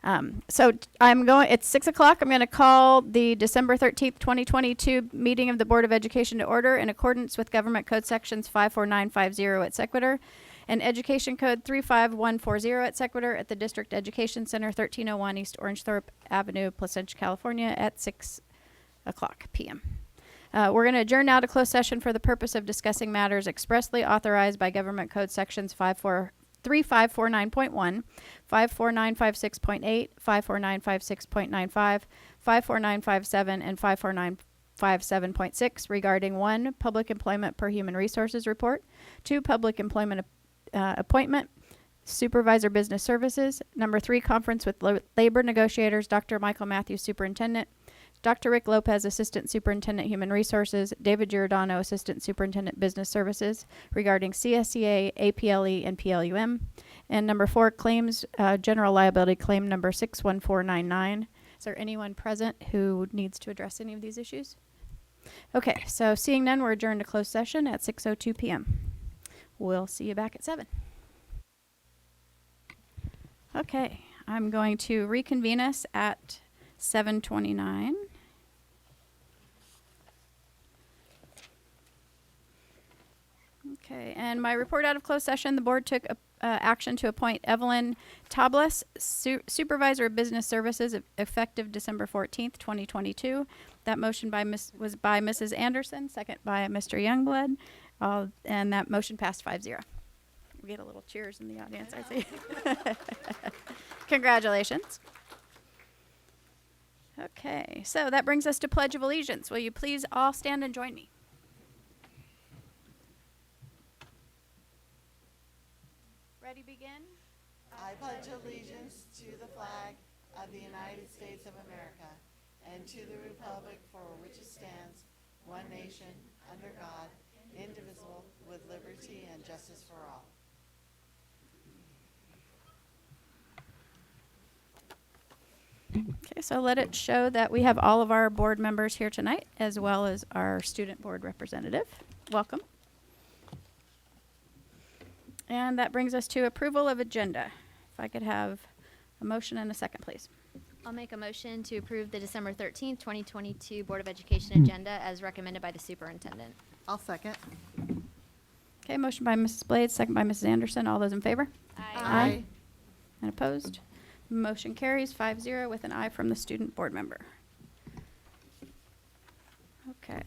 It's 6 o'clock. I'm going to call the December 13th, 2022 meeting of the Board of Education to order in accordance with Government Code Sections 54950 at Sequitur and Education Code 35140 at Sequitur at the District Education Center, 1301 East Orangethorpe Avenue, Placentia, California at 6 o'clock p.m. We're going to adjourn now to closed session for the purpose of discussing matters expressly authorized by Government Code Sections 3549.1, 54956.8, 54956.95, 54957, and 54957.6 regarding 1. Public Employment per Human Resources Report, 2. Public Employment Appointment, Supervisor Business Services, 3. Conference with Labor Negotiators, Dr. Michael Matthews, Superintendent, Dr. Rick Lopez, Assistant Superintendent Human Resources, David Giordano, Assistant Superintendent Business Services regarding CSEA, APLE, and PLUM. And 4, Claims, General Liability Claim number 61499. Is there anyone present who needs to address any of these issues? Okay, so seeing none, we're adjourned to closed session at 6:02 p.m. We'll see you back at 7. Okay, I'm going to reconvene us at 7:29. Okay, and my report out of closed session, the board took action to appoint Evelyn Tablas, Supervisor of Business Services, effective December 14th, 2022. That motion was by Mrs. Anderson, second by Mr. Youngblood, and that motion passed 5-0. We get a little cheers in the audience, I see. Congratulations. Okay, so that brings us to Pledge of Allegiance. Will you please all stand and join me? Ready, begin? I pledge allegiance to the flag of the United States of America and to the republic for which it stands, one nation, under God, indivisible, with liberty and justice for all. Okay, so let it show that we have all of our board members here tonight, as well as our student board representative. Welcome. And that brings us to approval of agenda. If I could have a motion and a second, please. I'll make a motion to approve the December 13th, 2022 Board of Education agenda as recommended by the superintendent. I'll second. Okay, motion by Mrs. Blades, second by Mrs. Anderson. All those in favor? Aye. And opposed? Motion carries 5-0 with an aye from the student board member. Okay.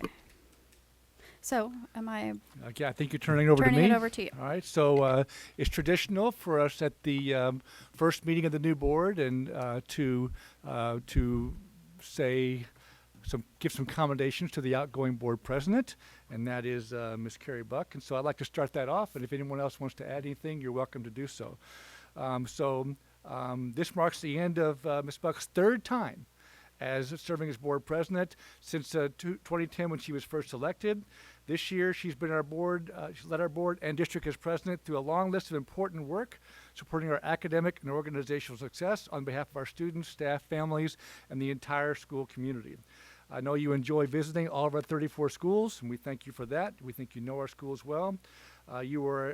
So, am I Okay, I think you're turning it over to me. turning it over to you? All right, so it's traditional for us at the first meeting of the new board and to give some commendations to the outgoing board president, and that is Ms. Carrie Buck. And so I'd like to start that off, and if anyone else wants to add anything, you're welcome to do so. This marks the end of Ms. Buck's third time as serving as board president since 2010 when she was first elected. This year, she's been our board, she's led our board and district as president through a long list of important work, supporting our academic and organizational success on behalf of our students, staff, families, and the entire school community. I know you enjoy visiting all of our 34 schools, and we thank you for that. We think you know our schools well. You were,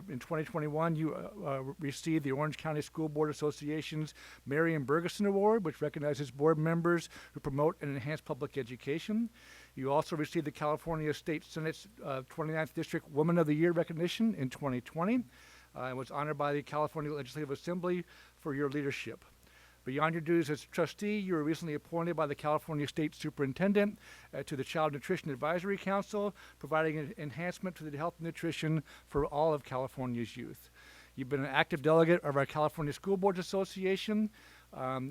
in 2021, you received the Orange County School Board Association's Marion Bergeson Award, which recognizes board members who promote and enhance public education. You also received the California State Senate's 29th District Woman of the Year recognition in 2020 and was honored by the California Legislative Assembly for your leadership. Beyond your duties as trustee, you were recently appointed by the California State Superintendent to the Child Nutrition Advisory Council, providing an enhancement to the health and nutrition for all of California's youth. You've been an active delegate of our California School Boards Association.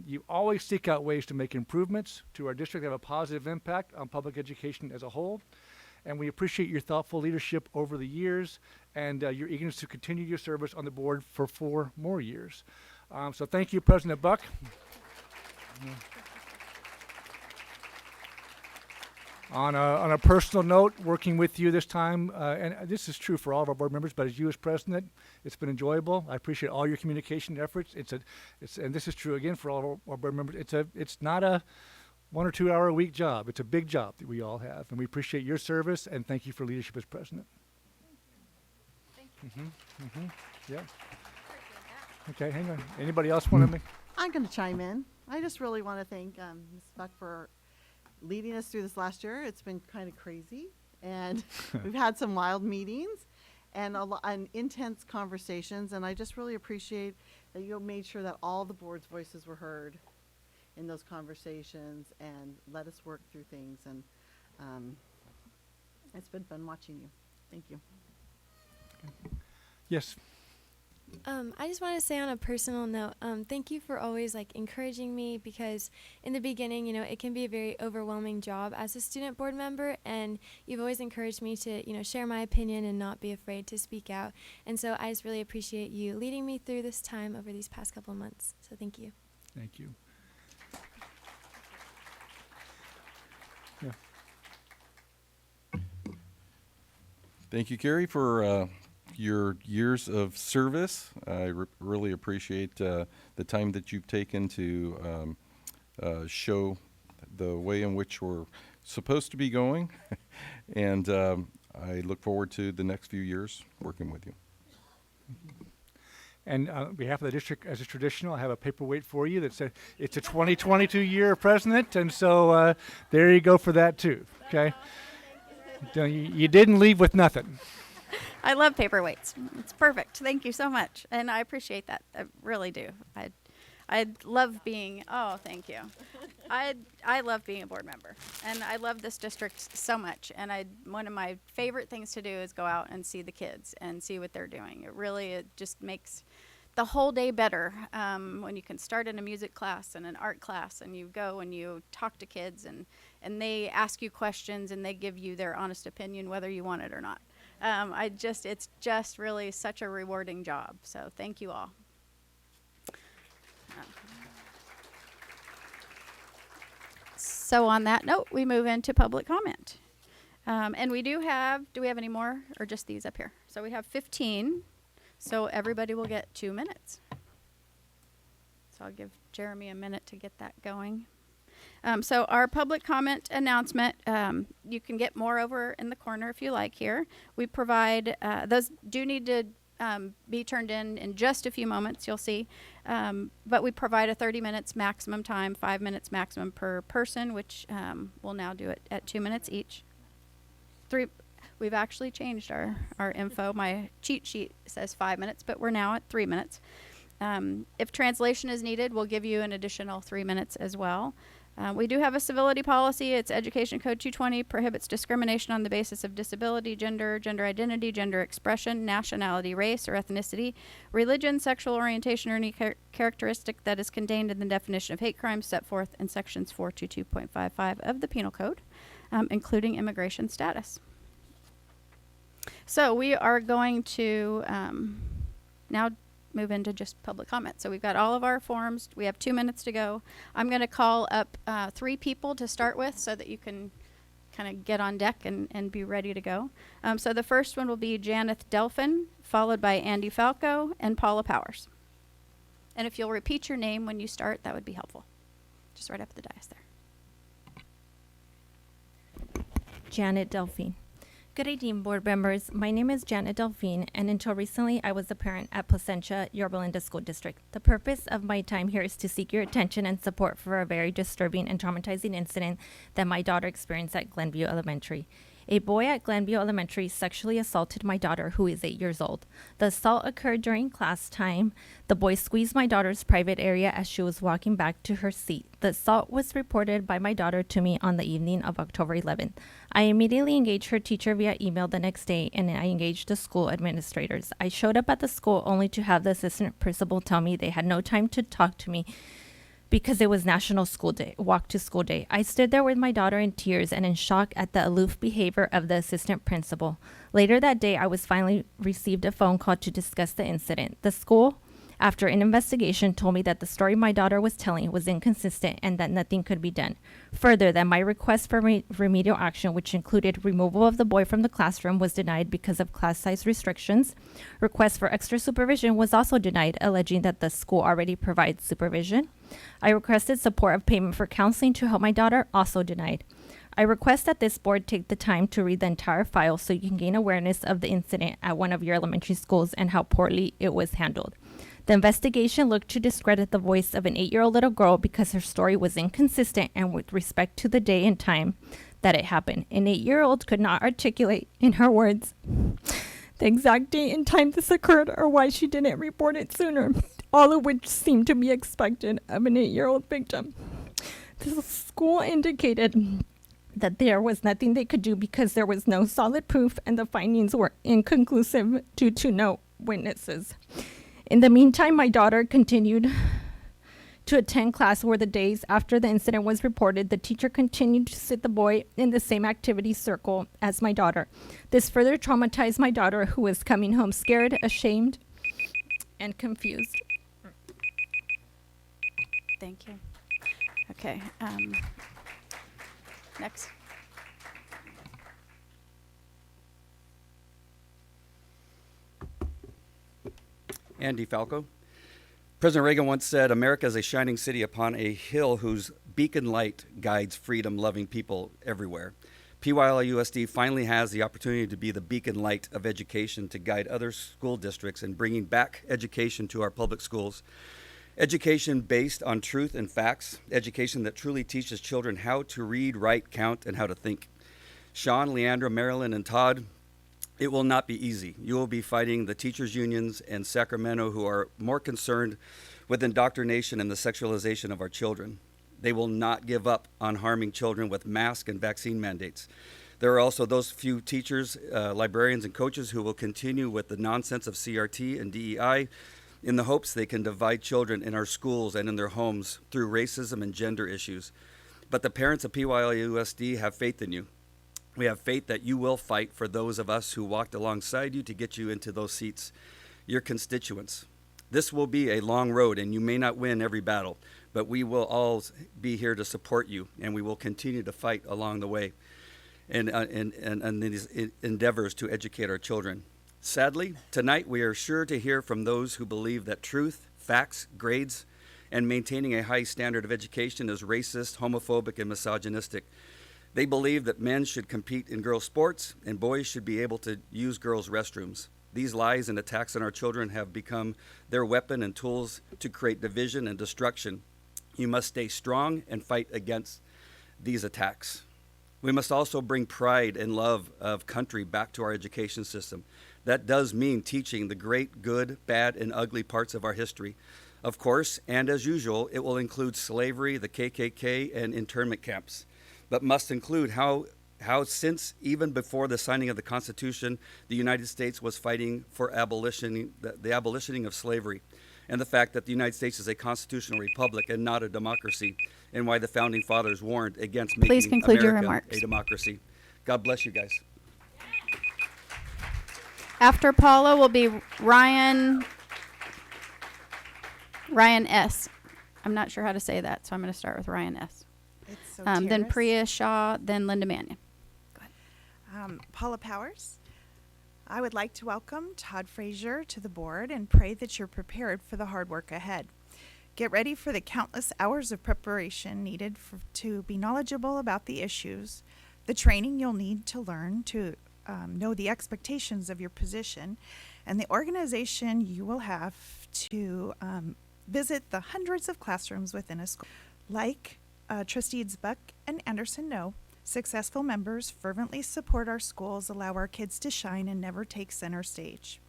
You always seek out ways to make improvements to our district that have a positive impact on public education as a whole. And we appreciate your thoughtful leadership over the years and your eagerness to continue your service on the board for 4 more years. So thank you, President Buck. On a personal note, working with you this time, and this is true for all of our board members, but as you as president, it's been enjoyable. I appreciate all your communication efforts. And this is true again for all of our board members. It's not a 1 or 2 hour a week job. It's a big job that we all have, and we appreciate your service and thank you for leadership as president. Thank you. Yeah. Okay, hang on. Anybody else want to make? I'm going to chime in. I just really want to thank Ms. Buck for leading us through this last year. It's been kind of crazy, and we've had some wild meetings and and intense conversations, and I just really appreciate that you made sure that all the board's voices were heard in those conversations and let us work through things, and it's been fun watching you. Thank you. Yes. I just want to say on a personal note, thank you for always like encouraging me, because in the beginning, it can be a very overwhelming job as a student board member, and you've always encouraged me to, share my opinion and not be afraid to speak out. And so I just really appreciate you leading me through this time over these past couple of months. So thank you. Thank you. Yeah. Thank you, Carrie, for your years of service. I really appreciate the time that you've taken to show the way in which we're supposed to be going. And I look forward to the next few years working with you. And on behalf of the district, as is traditional, I have a paperweight for you that says it's a 2022 year of president, and so there you go for that too. Okay, you didn't leave with nothing. I love paperweights. It's perfect. Thank you so much. And I appreciate that. I really do. I love being, oh, thank you. I love being a board member. And I love this district so much. And one of my favorite things to do is go out and see the kids and see what they're doing. It just makes the whole day better when you can start in a music class and an art class, and you go and you talk to kids, and they ask you questions and they give you their honest opinion whether you want it or not. It's just really such a rewarding job. So thank you all. So on that note, we move into public comment. And we do we have any more, or just these up here? So we have 15. So everybody will get 2 minutes. So I'll give Jeremy a minute to get that going. So our public comment announcement, you can get more over in the corner if you like here. We provide, those do need to be turned in just a few moments, you'll see. But we provide a 30 minutes maximum time, 5 minutes maximum per person, which we'll now do it at 2 minutes each. We've actually changed our info. My cheat sheet says 5 minutes, but we're now at 3 minutes. If translation is needed, we'll give you an additional 3 minutes as well. We do have a civility policy. It's Education Code 220, prohibits discrimination on the basis of disability, gender identity, gender expression, nationality, race, or ethnicity, religion, sexual orientation, or any characteristic that is contained in the definition of hate crimes set forth in sections 422.55 of the Penal Code, including immigration status. So we are going to now move into just public comment. So we've got all of our forms. We have 2 minutes to go. I'm going to call up 3 people to start with so that you can kind of get on deck and be ready to go. So the first one will be Janeth Delphin, followed by Andy Falco and Paula Powers. And if you'll repeat your name when you start, that would be helpful. Just right up at the dais there. Janet Delphine. Good evening, board members. My name is Janet Delphine, and until recently, I was a parent at Placentia-Yorba School District. The purpose of my time here is to seek your attention and support for a very disturbing and traumatizing incident that my daughter experienced at Glenview Elementary. A boy at Glenview Elementary sexually assaulted my daughter, who is 8 years old. The assault occurred during class time. The boy squeezed my daughter's private area as she was walking back to her seat. The assault was reported by my daughter to me on the evening of October 11th. I immediately engaged her teacher via email the next day, and I engaged the school administrators. I showed up at the school only to have the assistant principal tell me they had no time to talk to me because it was National School Day, Walk to School Day. I stood there with my daughter in tears and in shock at the aloof behavior of the assistant principal. Later that day, I was finally received a phone call to discuss the incident. The school, after an investigation, told me that the story my daughter was telling was inconsistent and that nothing could be done. Further, that my request for remedial action, which included removal of the boy from the classroom, was denied because of class size restrictions. Request for extra supervision was also denied, alleging that the school already provides supervision. I requested support of payment for counseling to help my daughter, also denied. I request that this board take the time to read the entire file so you can gain awareness of the incident at one of your elementary schools and how poorly it was handled. The investigation looked to discredit the voice of an 8-year-old little girl because her story was inconsistent and with respect to the day and time that it happened. An 8-year-old could not articulate in her words the exact date and time this occurred or why she didn't report it sooner, all of which seemed to be expected of an 8-year-old victim. The school indicated that there was nothing they could do because there was no solid proof and the findings were inconclusive due to no witnesses. In the meantime, my daughter continued to attend class where the days after the incident was reported, the teacher continued to sit the boy in the same activity circle as my daughter. This further traumatized my daughter, who was coming home scared, ashamed, and confused. Thank you. Okay. Next. Andy Falco. President Reagan once said, "America is a shining city upon a hill whose beacon light guides freedom-loving people everywhere." PYLUSD finally has the opportunity to be the beacon light of education to guide other school districts in bringing back education to our public schools. Education based on truth and facts, education that truly teaches children how to read, write, count, and how to think. Sean, Leandra, Marilyn, and Todd, it will not be easy. You will be fighting the teachers' unions in Sacramento who are more concerned with indoctrination and the sexualization of our children. They will not give up on harming children with mask and vaccine mandates. There are also those few teachers, librarians, and coaches who will continue with the nonsense of CRT and DEI in the hopes they can divide children in our schools and in their homes through racism and gender issues. But the parents of PYLUSD have faith in you. We have faith that you will fight for those of us who walked alongside you to get you into those seats, your constituents. This will be a long road, and you may not win every battle, but we will all be here to support you, and we will continue to fight along the way and these endeavors to educate our children. Sadly, tonight we are sure to hear from those who believe that truth, facts, grades, and maintaining a high standard of education is racist, homophobic, and misogynistic. They believe that men should compete in girls' sports and boys should be able to use girls' restrooms. These lies and attacks on our children have become their weapon and tools to create division and destruction. You must stay strong and fight against these attacks. We must also bring pride and love of country back to our education system. That does mean teaching the great, good, bad, and ugly parts of our history. Of course, and as usual, it will include slavery, the KKK, and internment camps, but must include how since even before the signing of the Constitution, the United States was fighting for the abolitioning of slavery, and the fact that the United States is a constitutional republic and not a democracy, and why the Founding Fathers warned against making Please conclude your America remarks. a democracy. God bless you guys. After Paula will be Ryan S. I'm not sure how to say that, so I'm going to start with Ryan S. It's so Then terrorist. Priya Shaw, then Linda Mannion. Paula Powers. I would like to welcome Todd Frazier to the board and pray that you're prepared for the hard work ahead. Get ready for the countless hours of preparation needed to be knowledgeable about the issues, the training you'll need to learn to know the expectations of your position, and the organization you will have to visit the hundreds of classrooms within a school. Like Trustees Buck and Anderson know, successful members fervently support our schools, allow our kids to shine, and never take center stage.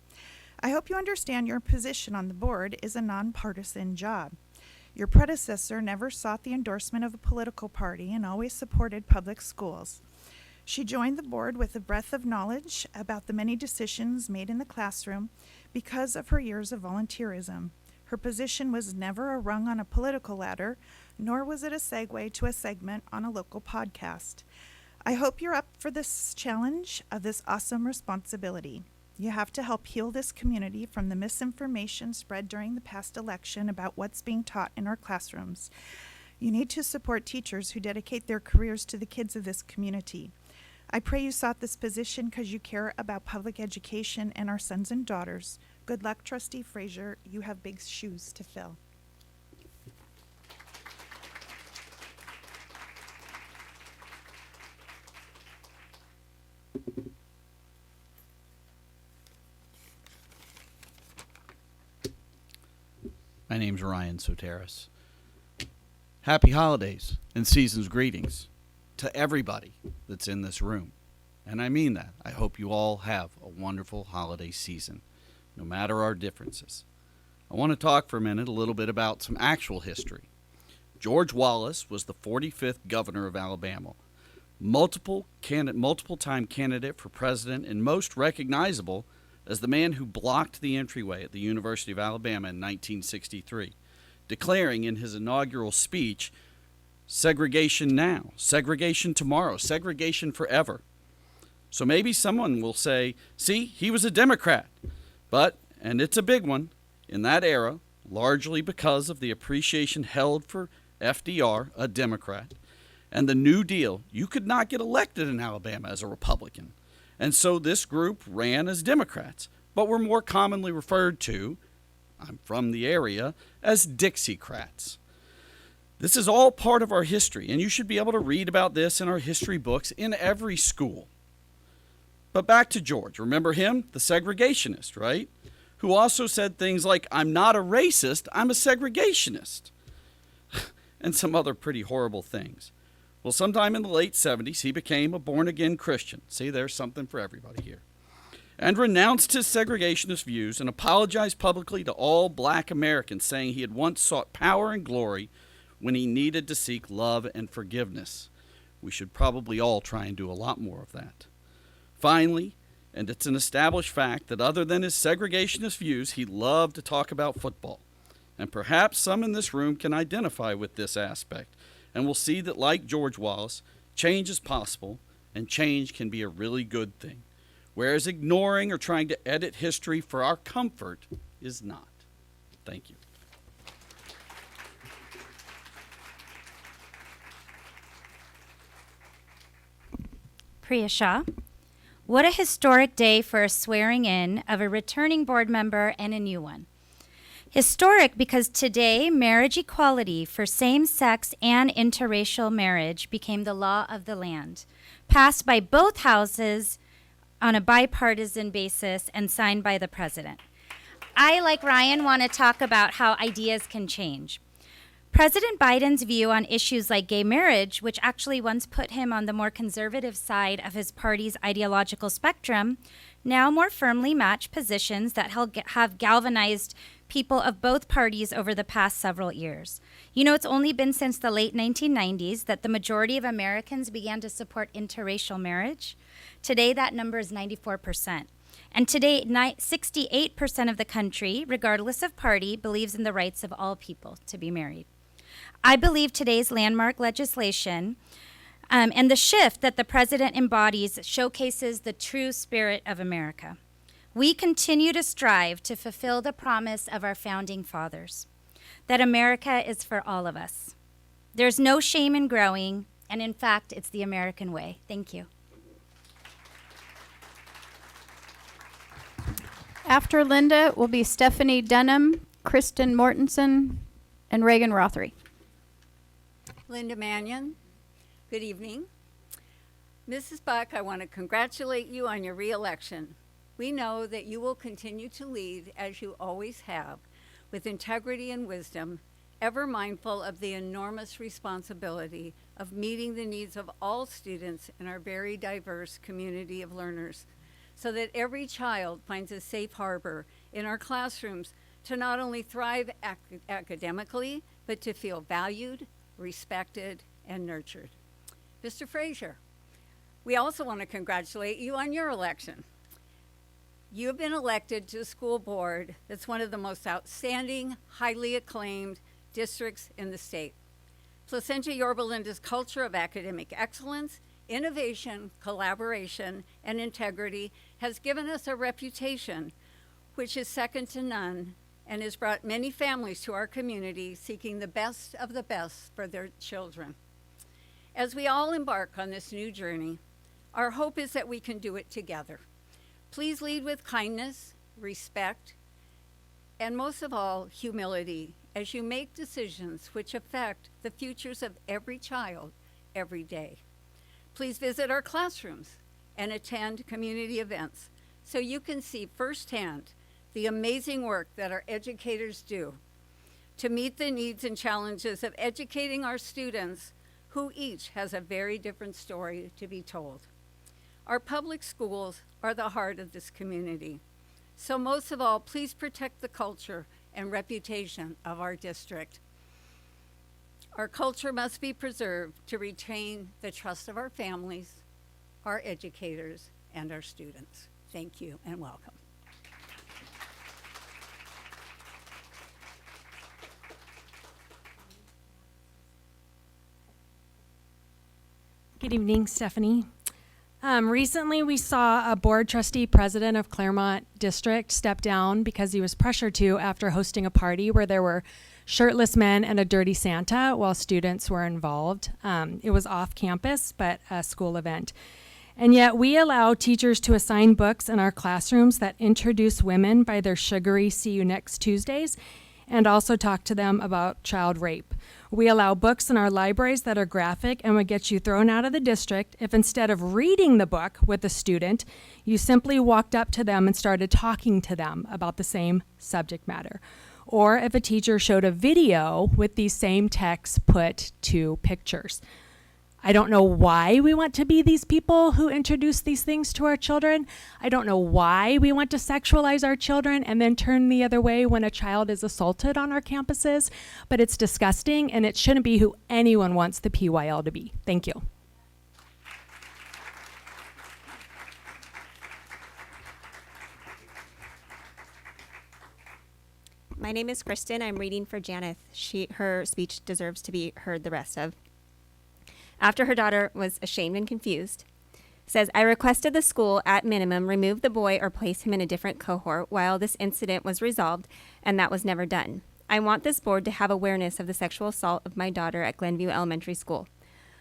I hope you understand your position on the board is a nonpartisan job. Your predecessor never sought the endorsement of a political party and always supported public schools. She joined the board with a breadth of knowledge about the many decisions made in the classroom because of her years of volunteerism. Her position was never a rung on a political ladder, nor was it a segue to a segment on a local podcast. I hope you're up for this challenge of this awesome responsibility. You have to help heal this community from the misinformation spread during the past election about what's being taught in our classrooms. You need to support teachers who dedicate their careers to the kids of this community. I pray you sought this position because you care about public education and our sons and daughters. Good luck, Trustee Frazier. You have big shoes to fill. My name's Ryan Soteris. Happy holidays and season's greetings to everybody that's in this room. And I mean that. I hope you all have a wonderful holiday season, no matter our differences. I want to talk for a minute a little bit about some actual history. George Wallace was the 45th governor of Alabama, multiple-time candidate for president, and most recognizable as the man who blocked the entryway at the University of Alabama in 1963, declaring in his inaugural speech, "Segregation now, segregation tomorrow, segregation forever." So maybe someone will say, see, he was a Democrat. But, and it's a big one, in that era, largely because of the appreciation held for FDR, a Democrat, and the New Deal, you could not get elected in Alabama as a Republican. And so this group ran as Democrats, but were more commonly referred to, I'm from the area, as Dixiecrats. This is all part of our history, and you should be able to read about this in our history books in every school. But back to George. Remember him? The segregationist, right? Who also said things like, I'm not a racist, I'm a segregationist. And some other pretty horrible things. Well, sometime in the late 70s, he became a born-again Christian. See, there's something for everybody here. And renounced his segregationist views and apologized publicly to all black Americans, saying he had once sought power and glory when he needed to seek love and forgiveness. We should probably all try and do a lot more of that. Finally, and it's an established fact that other than his segregationist views, he loved to talk about football. And perhaps some in this room can identify with this aspect, and will see that, like George Wallace, change is possible, and change can be a really good thing, whereas ignoring or trying to edit history for our comfort is not. Thank you. Priya Shah. What a historic day for a swearing in of a returning board member and a new one. Historic because today, marriage equality for same-sex and interracial marriage became the law of the land, passed by both houses on a bipartisan basis and signed by the president. I, like Ryan, want to talk about how ideas can change. President Biden's view on issues like gay marriage, which actually once put him on the more conservative side of his party's ideological spectrum, now more firmly match positions that have galvanized people of both parties over the past several years. You know, it's only been since the late 1990s that the majority of Americans began to support interracial marriage. Today, that number is 94%. And today, 68% of the country, regardless of party, believes in the rights of all people to be married. I believe today's landmark legislation and the shift that the president embodies showcases the true spirit of America. We continue to strive to fulfill the promise of our founding fathers, that America is for all of us. There's no shame in growing, and in fact, it's the American way. Thank you. After Linda will be Stephanie Dunham, Kristen Mortensen, and Reagan Rothery. Linda Mannion, good evening. Mrs. Buck, I want to congratulate you on your reelection. We know that you will continue to lead, as you always have, with integrity and wisdom, ever mindful of the enormous responsibility of meeting the needs of all students in our very diverse community of learners, so that every child finds a safe harbor in our classrooms to not only thrive academically, but to feel valued, respected, and nurtured. Mr. Frazier, we also want to congratulate you on your election. You have been elected to a school board that's one of the most outstanding, highly acclaimed districts in the state. Placentia-Yorba Linda's culture of academic excellence, innovation, collaboration, and integrity has given us a reputation which is second to none and has brought many families to our community seeking the best of the best for their children. As we all embark on this new journey, our hope is that we can do it together. Please lead with kindness, respect, and most of all, humility as you make decisions which affect the futures of every child every day. Please visit our classrooms and attend community events so you can see firsthand the amazing work that our educators do. to meet the needs and challenges of educating our students, who each has a very different story to be told. Our public schools are the heart of this community. So most of all, please protect the culture and reputation of our district. Our culture must be preserved to retain the trust of our families, our educators, and our students. Thank you and welcome. Good evening, Stephanie. Recently, we saw a board trustee president of Claremont District step down because he was pressured to after hosting a party where there were shirtless men and a dirty Santa while students were involved. It was off campus, but a school event. And yet we allow teachers to assign books in our classrooms that introduce women by their sugary "see you next Tuesdays" and also talk to them about child rape. We allow books in our libraries that are graphic and would get you thrown out of the district if instead of reading the book with a student, you simply walked up to them and started talking to them about the same subject matter. Or if a teacher showed a video with these same texts put to pictures. I don't know why we want to be these people who introduce these things to our children. I don't know why we want to sexualize our children and then turn the other way when a child is assaulted on our campuses, but it's disgusting and it shouldn't be who anyone wants the PYL to be. Thank you. My name is Kristen. I'm reading for Janeth. Her speech deserves to be heard the rest of. After her daughter was ashamed and confused, says, I requested the school, at minimum, remove the boy or place him in a different cohort while this incident was resolved, and that was never done. I want this board to have awareness of the sexual assault of my daughter at Glenview Elementary School.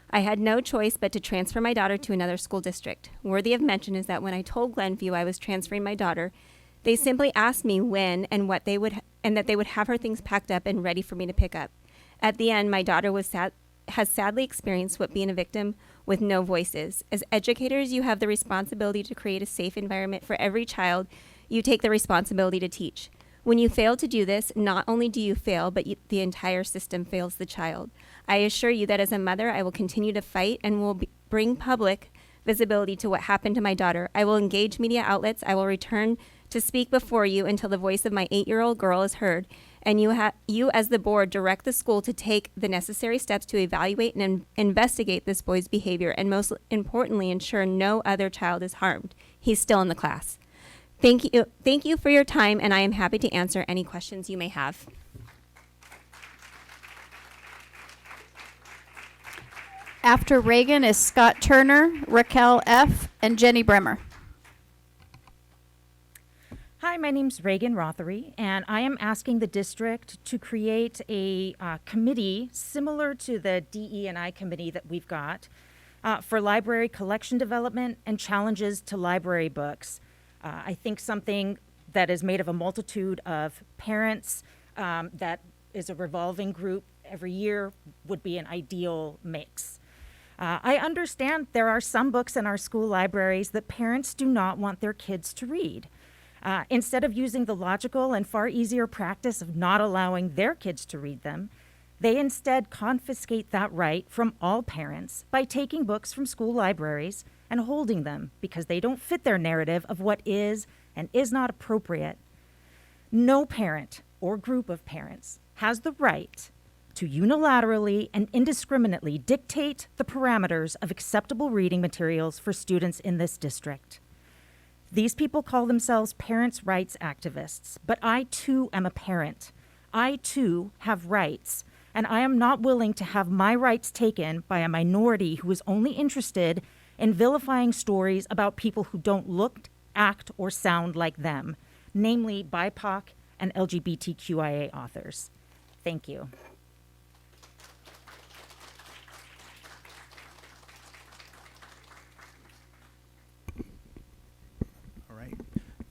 I had no choice but to transfer my daughter to another school district. Worthy of mention is that when I told Glenview I was transferring my daughter, they simply asked me when and what they would, and that they would have her things packed up and ready for me to pick up. At the end, my daughter has sadly experienced what being a victim with no voice is. As educators, you have the responsibility to create a safe environment for every child. You take the responsibility to teach. When you fail to do this, not only do you fail, but the entire system fails the child. I assure you that as a mother, I will continue to fight and will bring public visibility to what happened to my daughter. I will engage media outlets. I will return to speak before you until the voice of my 8-year-old girl is heard. And you as the board direct the school to take the necessary steps to evaluate and investigate this boy's behavior and most importantly ensure no other child is harmed. He's still in the class. Thank you for your time, and I am happy to answer any questions you may have. After Reagan is Scott Turner, Raquel F., and Jenny Bremer. Hi, my name's Reagan Rothery, and I am asking the district to create a committee similar to the DE&I committee that we've got for library collection development and challenges to library books. I think something that is made of a multitude of parents that is a revolving group every year would be an ideal mix. I understand there are some books in our school libraries that parents do not want their kids to read. Instead of using the logical and far easier practice of not allowing their kids to read them, they instead confiscate that right from all parents by taking books from school libraries and holding them because they don't fit their narrative of what is and is not appropriate. No parent or group of parents has the right to unilaterally and indiscriminately dictate the parameters of acceptable reading materials for students in this district. These people call themselves parents' rights activists, but I too am a parent. I too have rights, and I am not willing to have my rights taken by a minority who is only interested in vilifying stories about people who don't look, act, or sound like them, namely BIPOC and LGBTQIA authors. Thank you.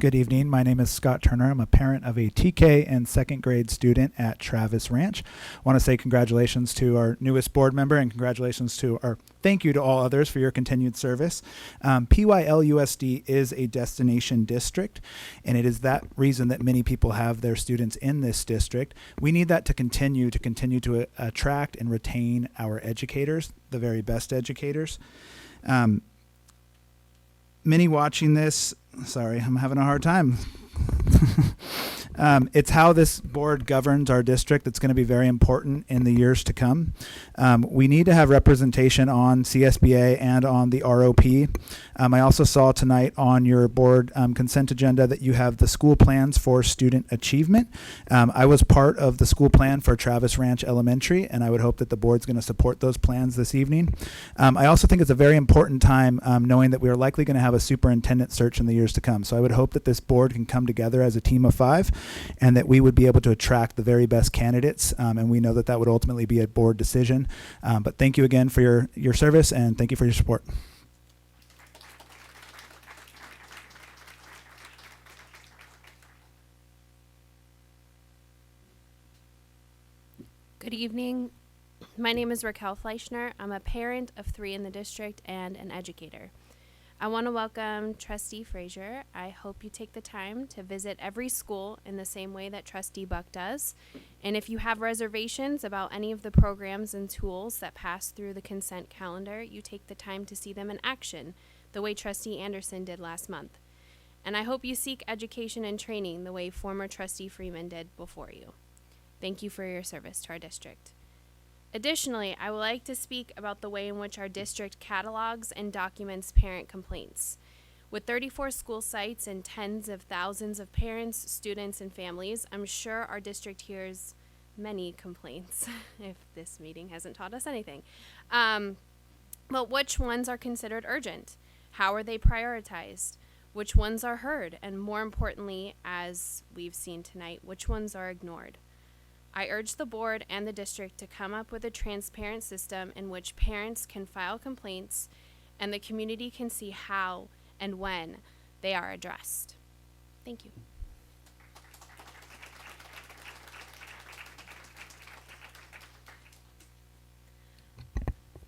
Good evening. My name is Scott Turner. I'm a parent of a TK and second grade student at Travis Ranch. I want to say congratulations to our newest board member and thank you to all others for your continued service. PYLUSD is a destination district, and it is that reason that many people have their students in this district. We need that to continue to attract and retain our educators, the very best educators. Many watching this, sorry, I'm having a hard time. It's how this board governs our district that's going to be very important in the years to come. We need to have representation on CSBA and on the ROP. I also saw tonight on your board consent agenda that you have the school plans for student achievement. I was part of the school plan for Travis Ranch Elementary, and I would hope that the board's going to support those plans this evening. I also think it's a very important time knowing that we are likely going to have a superintendent search in the years to come. So I would hope that this board can come together as a team of 5 and that we would be able to attract the very best candidates. And we know that that would ultimately be a board decision. But thank you again for your service, and thank you for your support. Good evening. My name is Raquel Fleischner. I'm a parent of 3 in the district and an educator. I want to welcome Trustee Frazier. I hope you take the time to visit every school in the same way that Trustee Buck does. And if you have reservations about any of the programs and tools that pass through the consent calendar, you take the time to see them in action, the way Trustee Anderson did last month. And I hope you seek education and training the way former Trustee Freeman did before you. Thank you for your service to our district. Additionally, I would like to speak about the way in which our district catalogs and documents parent complaints. With 34 school sites and tens of thousands of parents, students, and families, I'm sure our district hears many complaints, if this meeting hasn't taught us anything. But which ones are considered urgent? How are they prioritized? Which ones are heard? And more importantly, as we've seen tonight, which ones are ignored? I urge the board and the district to come up with a transparent system in which parents can file complaints and the community can see how and when they are addressed. Thank you.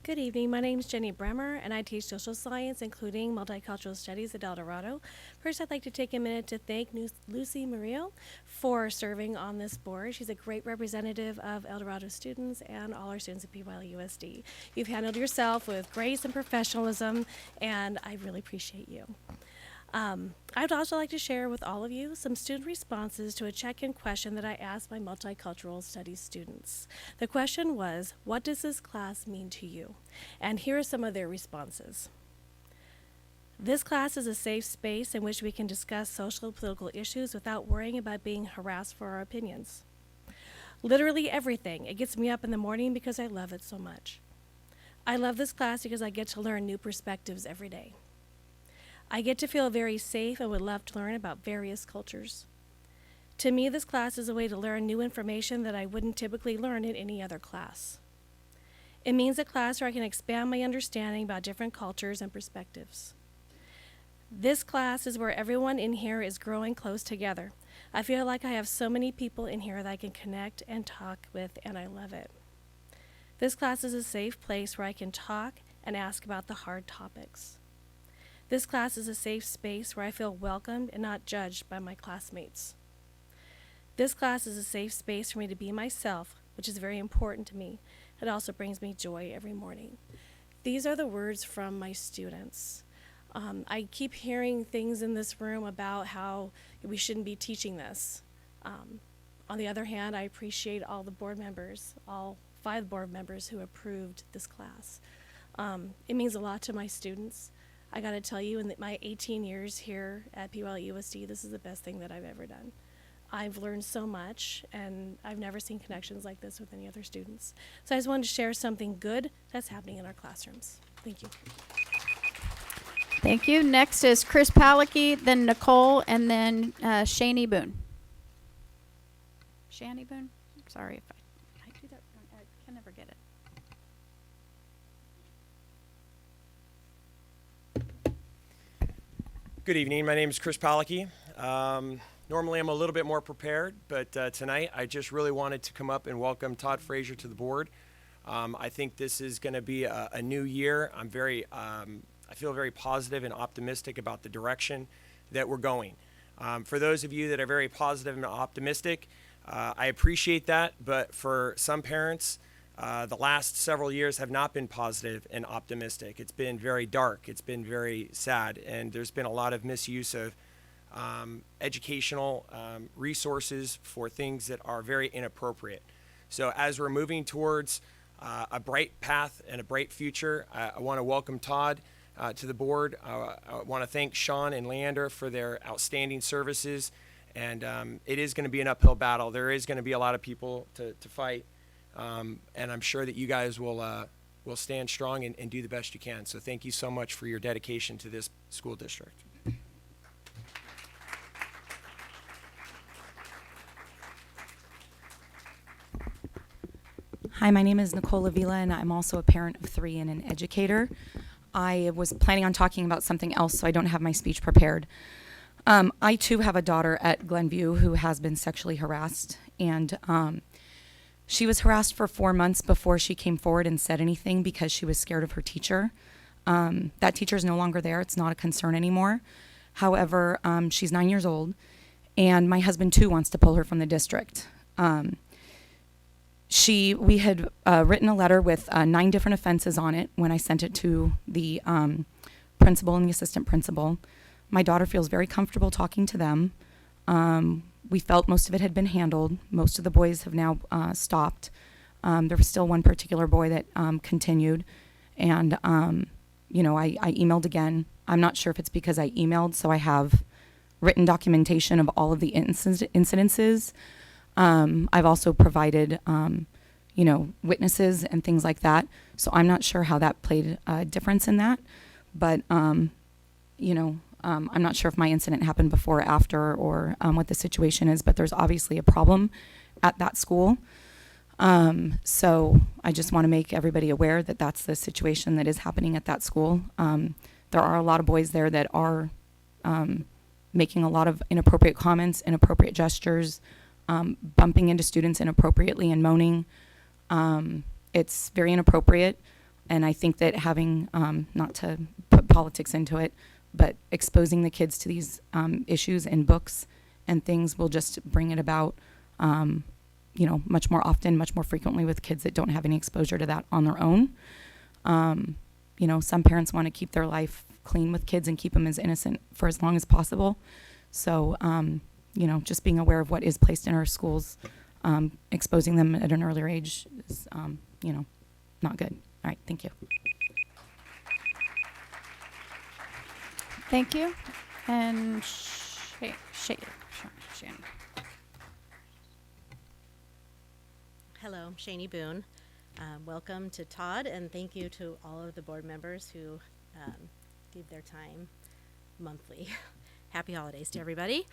Good evening. My name is Jenny Bremer, and I teach social science, including multicultural studies at El Dorado. First, I'd like to take a minute to thank Lucy Murillo for serving on this board. She's a great representative of El Dorado students and all our students at PYLUSD. You've handled yourself with grace and professionalism, and I really appreciate you. I'd also like to share with all of you some student responses to a check-in question that I asked my multicultural studies students. The question was, what does this class mean to you? And here are some of their responses. This class is a safe space in which we can discuss social and political issues without worrying about being harassed for our opinions. Literally everything. It gets me up in the morning because I love it so much. I love this class because I get to learn new perspectives every day. I get to feel very safe and would love to learn about various cultures. To me, this class is a way to learn new information that I wouldn't typically learn in any other class. It means a class where I can expand my understanding about different cultures and perspectives. This class is where everyone in here is growing close together. I feel like I have so many people in here that I can connect and talk with, and I love it. This class is a safe place where I can talk and ask about the hard topics. This class is a safe space where I feel welcomed and not judged by my classmates. This class is a safe space for me to be myself, which is very important to me. It also brings me joy every morning. These are the words from my students. I keep hearing things in this room about how we shouldn't be teaching this. On the other hand, I appreciate all the board members, all 5 board members who approved this class. It means a lot to my students. I gotta tell you, in my 18 years here at PYLUSD, this is the best thing that I've ever done. I've learned so much, and I've never seen connections like this with any other students. So I just wanted to share something good that's happening in our classrooms. Thank you. Thank you. Next is Chris Palicky, then Nicole, and then Shani Boone. Shani Boone? Sorry if I do that wrong. I can never get it. Good evening. My name is Chris Palicky. Normally I'm a little bit more prepared, but tonight I just really wanted to come up and welcome Todd Frazier to the board. I think this is going to be a new year. I feel very positive and optimistic about the direction that we're going. For those of you that are very positive and optimistic, I appreciate that, but for some parents, the last several years have not been positive and optimistic. It's been very dark. It's been very sad, and there's been a lot of misuse of educational resources for things that are very inappropriate. So as we're moving towards a bright path and a bright future, I want to welcome Todd to the board. I want to thank Sean and Leander for their outstanding services, and it is going to be an uphill battle. There is going to be a lot of people to fight, and I'm sure that you guys will stand strong and do the best you can. So thank you so much for your dedication to this school district. Hi, my name is Nicole Avila, and I'm also a parent of 3 and an educator. I was planning on talking about something else, so I don't have my speech prepared. I, too, have a daughter at Glenview who has been sexually harassed, and she was harassed for 4 months before she came forward and said anything because she was scared of her teacher. That teacher is no longer there. It's not a concern anymore. However, she's 9 years old, and my husband, too, wants to pull her from the district. We had written a letter with 9 different offenses on it when I sent it to the principal and the assistant principal. My daughter feels very comfortable talking to them. We felt most of it had been handled. Most of the boys have now stopped. There was still one particular boy that continued. And, I emailed again. I'm not sure if it's because I emailed, so I have written documentation of all of the incidences. I've also provided, witnesses and things like that. So I'm not sure how that played a difference in that. But, I'm not sure if my incident happened before or after or what the situation is, but there's obviously a problem at that school. So I just want to make everybody aware that that's the situation that is happening at that school. There are a lot of boys there that are making a lot of inappropriate comments, inappropriate gestures, bumping into students inappropriately and moaning. It's very inappropriate, and I think that having, not to put politics into it, but exposing the kids to these issues in books and things will just bring it about, much more often, much more frequently with kids that don't have any exposure to that on their own. Some parents want to keep their life clean with kids and keep them as innocent for as long as possible. So, just being aware of what is placed in our schools, exposing them at an earlier age is, not good. All right, thank you. Thank you. And Shani. Hello, Shani Boone. Welcome to Todd, and thank you to all of the board members who give their time monthly. Happy holidays to everybody.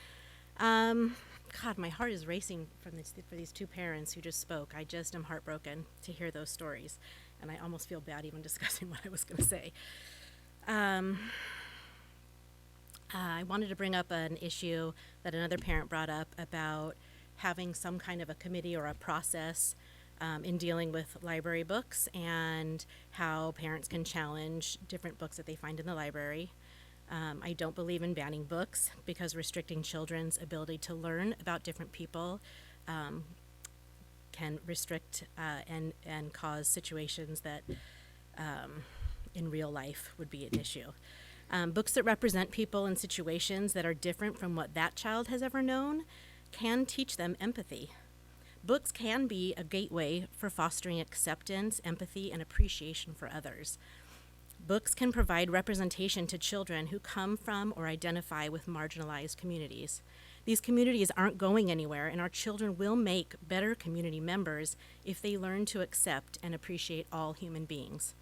God, my heart is racing for these 2 parents who just spoke. I just am heartbroken to hear those stories, and I almost feel bad even discussing what I was going to say. I wanted to bring up an issue that another parent brought up about having some kind of a committee or a process in dealing with library books and how parents can challenge different books that they find in the library. I don't believe in banning books because restricting children's ability to learn about different people can restrict and cause situations that in real life would be an issue. Books that represent people in situations that are different from what that child has ever known can teach them empathy. Books can be a gateway for fostering acceptance, empathy, and appreciation for others. Books can provide representation to children who come from or identify with marginalized communities. These communities aren't going anywhere, and our children will make better community members if they learn to accept and appreciate all human beings.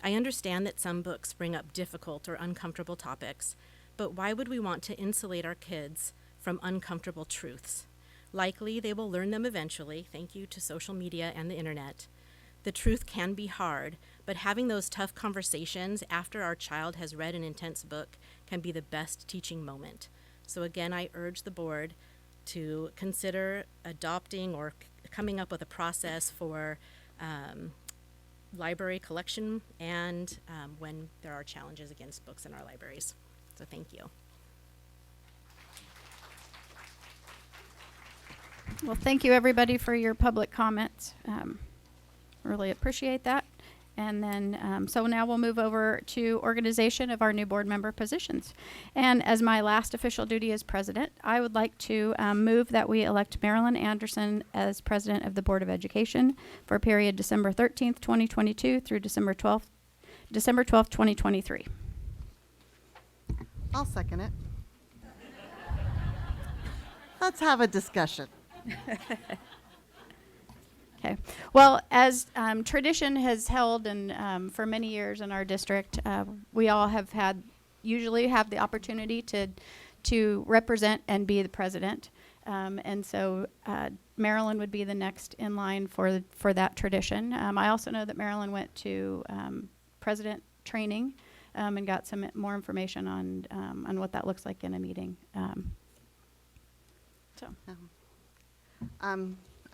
I understand that some books bring up difficult or uncomfortable topics, but why would we want to insulate our kids from uncomfortable truths? Likely, they will learn them eventually, thank you to social media and the internet. The truth can be hard, but having those tough conversations after our child has read an intense book can be the best teaching moment. So again, I urge the board to consider adopting or coming up with a process for library collection and when there are challenges against books in our libraries. So thank you. Well, thank you everybody for your public comments. Really appreciate that. And then, so now we'll move over to organization of our new board member positions. And as my last official duty as president, I would like to move that we elect Marilyn Anderson as president of the Board of Education for a period December 13th, 2022 through December 12th, 2023. I'll second it. Let's have a discussion. Okay. Well, as tradition has held and for many years in our district, we all usually have the opportunity to represent and be the president. And so Marilyn would be the next in line for that tradition. I also know that Marilyn went to president training and got some more information on what that looks like in a meeting. I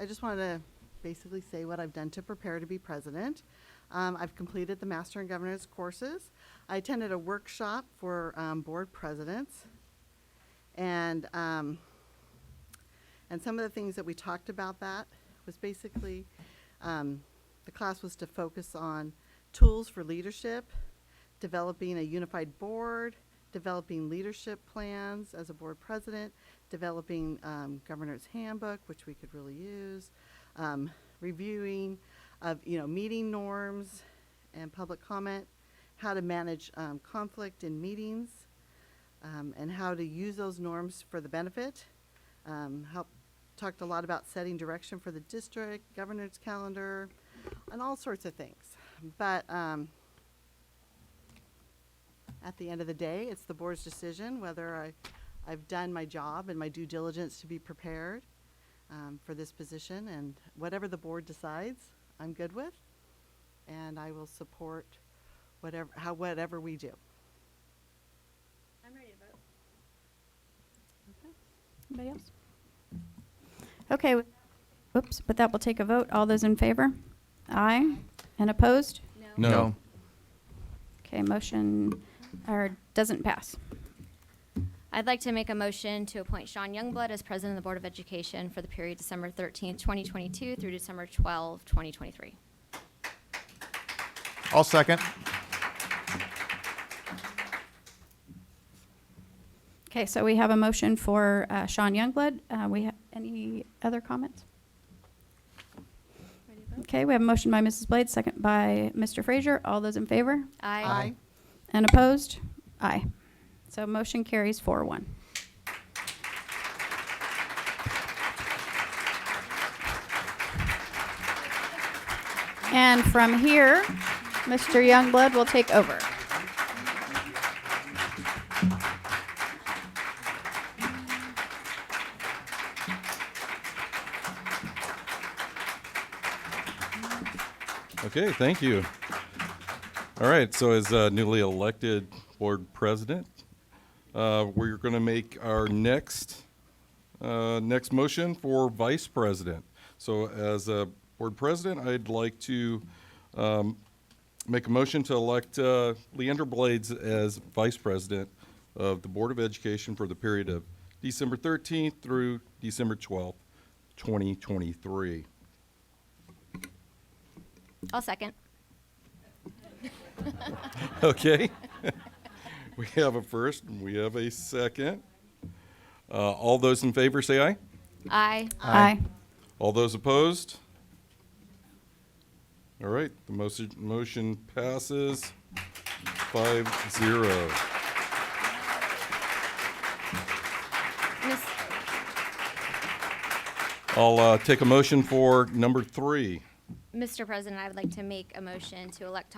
just wanted to basically say what I've done to prepare to be president. I've completed the Master and Governance courses. I attended a workshop for board presidents, and some of the things that we talked about that was basically the class was to focus on tools for leadership, developing a unified board, developing leadership plans as a board president, developing governor's handbook, which we could really use, reviewing of meeting norms and public comment, how to manage conflict in meetings, and how to use those norms for the benefit. Talked a lot about setting direction for the district, governor's calendar, and all sorts of things. But at the end of the day, it's the board's decision whether I've done my job and my due diligence to be prepared for this position, and whatever the board decides, I'm good with, and I will support whatever we do. I'm ready to vote. Okay. Anybody else? Okay. Oops. With that, we'll take a vote. All those in favor? Aye. And opposed? No. Okay. Motion doesn't pass. I'd like to make a motion to appoint Sean Youngblood as president of the Board of Education for the period December 13th, 2022 through December 12th, 2023. I'll second. Okay, so we have a motion for Sean Youngblood. We have any other comments? Okay, we have a motion by Mrs. Blades, second by Mr. Frazier. All those in favor? Aye. Aye. And opposed? Aye. So motion carries 4-1. And from here, Mr. Youngblood will take over. Okay, thank you. All right, so as newly elected board president, we're going to make our next motion for vice president. So as a board president, I'd like to make a motion to elect Leander Blades as vice president of the Board of Education for the period of December 13th through December 12th, 2023. I'll second. Okay. We have a first and we have a second. All those in favor say aye. Aye. Aye. All those opposed? All right, the motion passes 5-0. I'll take a motion for number 3. Mr. President, I would like to make a motion to elect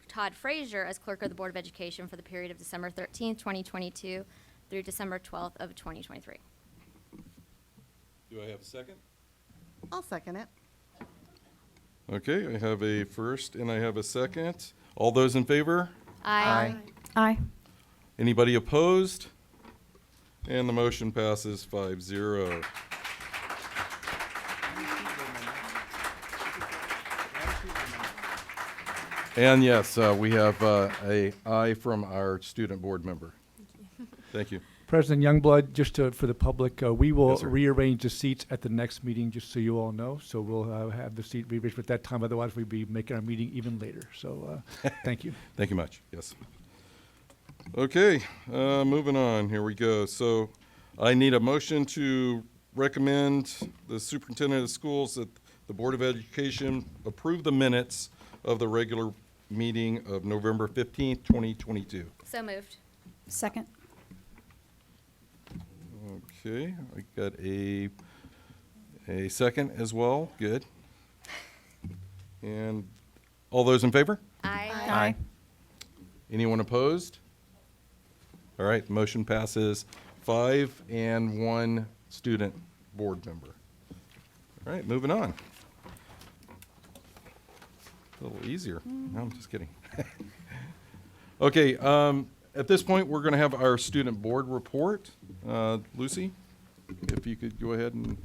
Todd Frazier as clerk of the Board of Education for the period of December 13th, 2022 through December 12th of 2023. Do I have a second? I'll second it. Okay, I have a first and I have a second. All those in favor? Aye. Aye. Anybody opposed? And the motion passes 5-0. And yes, we have a aye from our student board member. Thank you. President Youngblood, just for the public, we will Yes, sir. rearrange the seats at the next meeting, just so you all know. So we'll have the seat rearranged at that time. Otherwise, we'd be making our meeting even later. So thank you. Thank you much. Yes. Okay, moving on. Here we go. So I need a motion to recommend the superintendent of schools that the Board of Education approve the minutes of the regular meeting of November 15th, 2022. So moved. Second. Okay, I got a second as well. Good. And all those in favor? Aye. Aye. Anyone opposed? All right, motion passes 5 and 1 student board member. All right, moving on. A little easier. No, I'm just kidding. Okay, at this point, we're going to have our student board report. Lucy, if you could go ahead and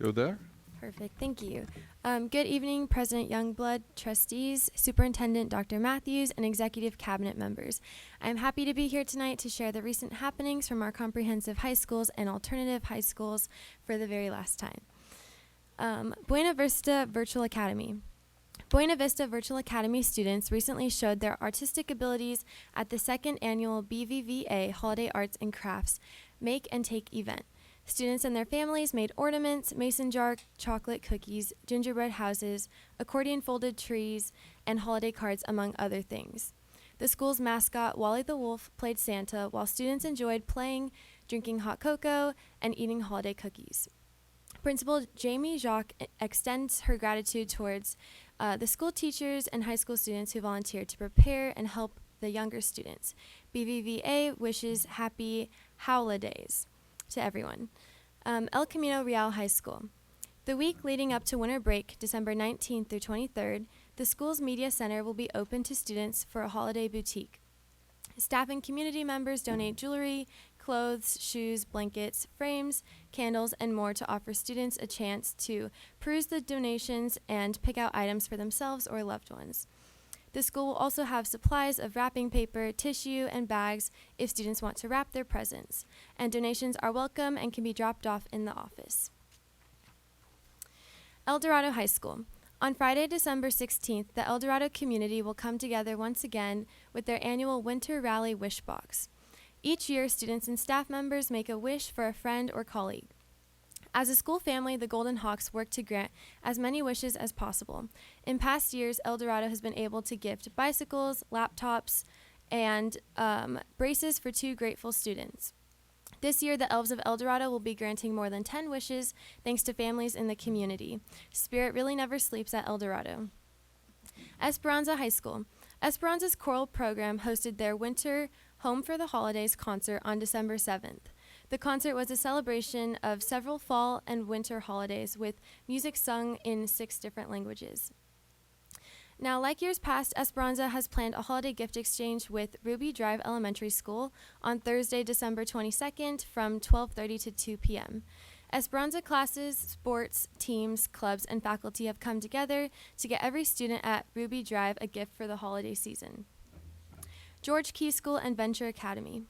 go there. Perfect, thank you. Good evening, President Youngblood, trustees, Superintendent Dr. Matthews, and executive cabinet members. I'm happy to be here tonight to share the recent happenings from our comprehensive high schools and alternative high schools for the very last time. Buena Vista Virtual Academy. Buena Vista Virtual Academy students recently showed their artistic abilities at the second annual BVVA Holiday Arts and Crafts Make and Take event. Students and their families made ornaments, mason jar chocolate cookies, gingerbread houses, accordion folded trees, and holiday cards, among other things. The school's mascot, Wally the Wolf, played Santa, while students enjoyed playing, drinking hot cocoa, and eating holiday cookies. Principal Jamie Jacques extends her gratitude towards the school teachers and high school students who volunteered to prepare and help the younger students. BVVA wishes happy holidays to everyone. El Camino Real High School. The week leading up to winter break, December 19th through 23rd, the school's media center will be open to students for a holiday boutique. Staff and community members donate jewelry, clothes, shoes, blankets, frames, candles, and more to offer students a chance to peruse the donations and pick out items for themselves or loved ones. The school will also have supplies of wrapping paper, tissue, and bags if students want to wrap their presents, and donations are welcome and can be dropped off in the office. El Dorado High School. On Friday, December 16th, the El Dorado community will come together once again with their annual Winter Rally Wish Box. Each year, students and staff members make a wish for a friend or colleague. As a school family, the Golden Hawks work to grant as many wishes as possible. In past years, El Dorado has been able to gift bicycles, laptops, and braces for 2 grateful students. This year, the Elves of El Dorado will be granting more than 10 wishes thanks to families in the community. Spirit really never sleeps at El Dorado. Esperanza High School. Esperanza's choral program hosted their winter Home for the Holidays concert on December 7th. The concert was a celebration of several fall and winter holidays with music sung in 6 different languages. Now, like years past, Esperanza has planned a holiday gift exchange with Ruby Drive Elementary School on Thursday, December 22nd from 12:30 to 2 p.m. Esperanza classes, sports, teams, clubs, and faculty have come together to get every student at Ruby Drive a gift for the holiday season. George Key School and Venture Academy.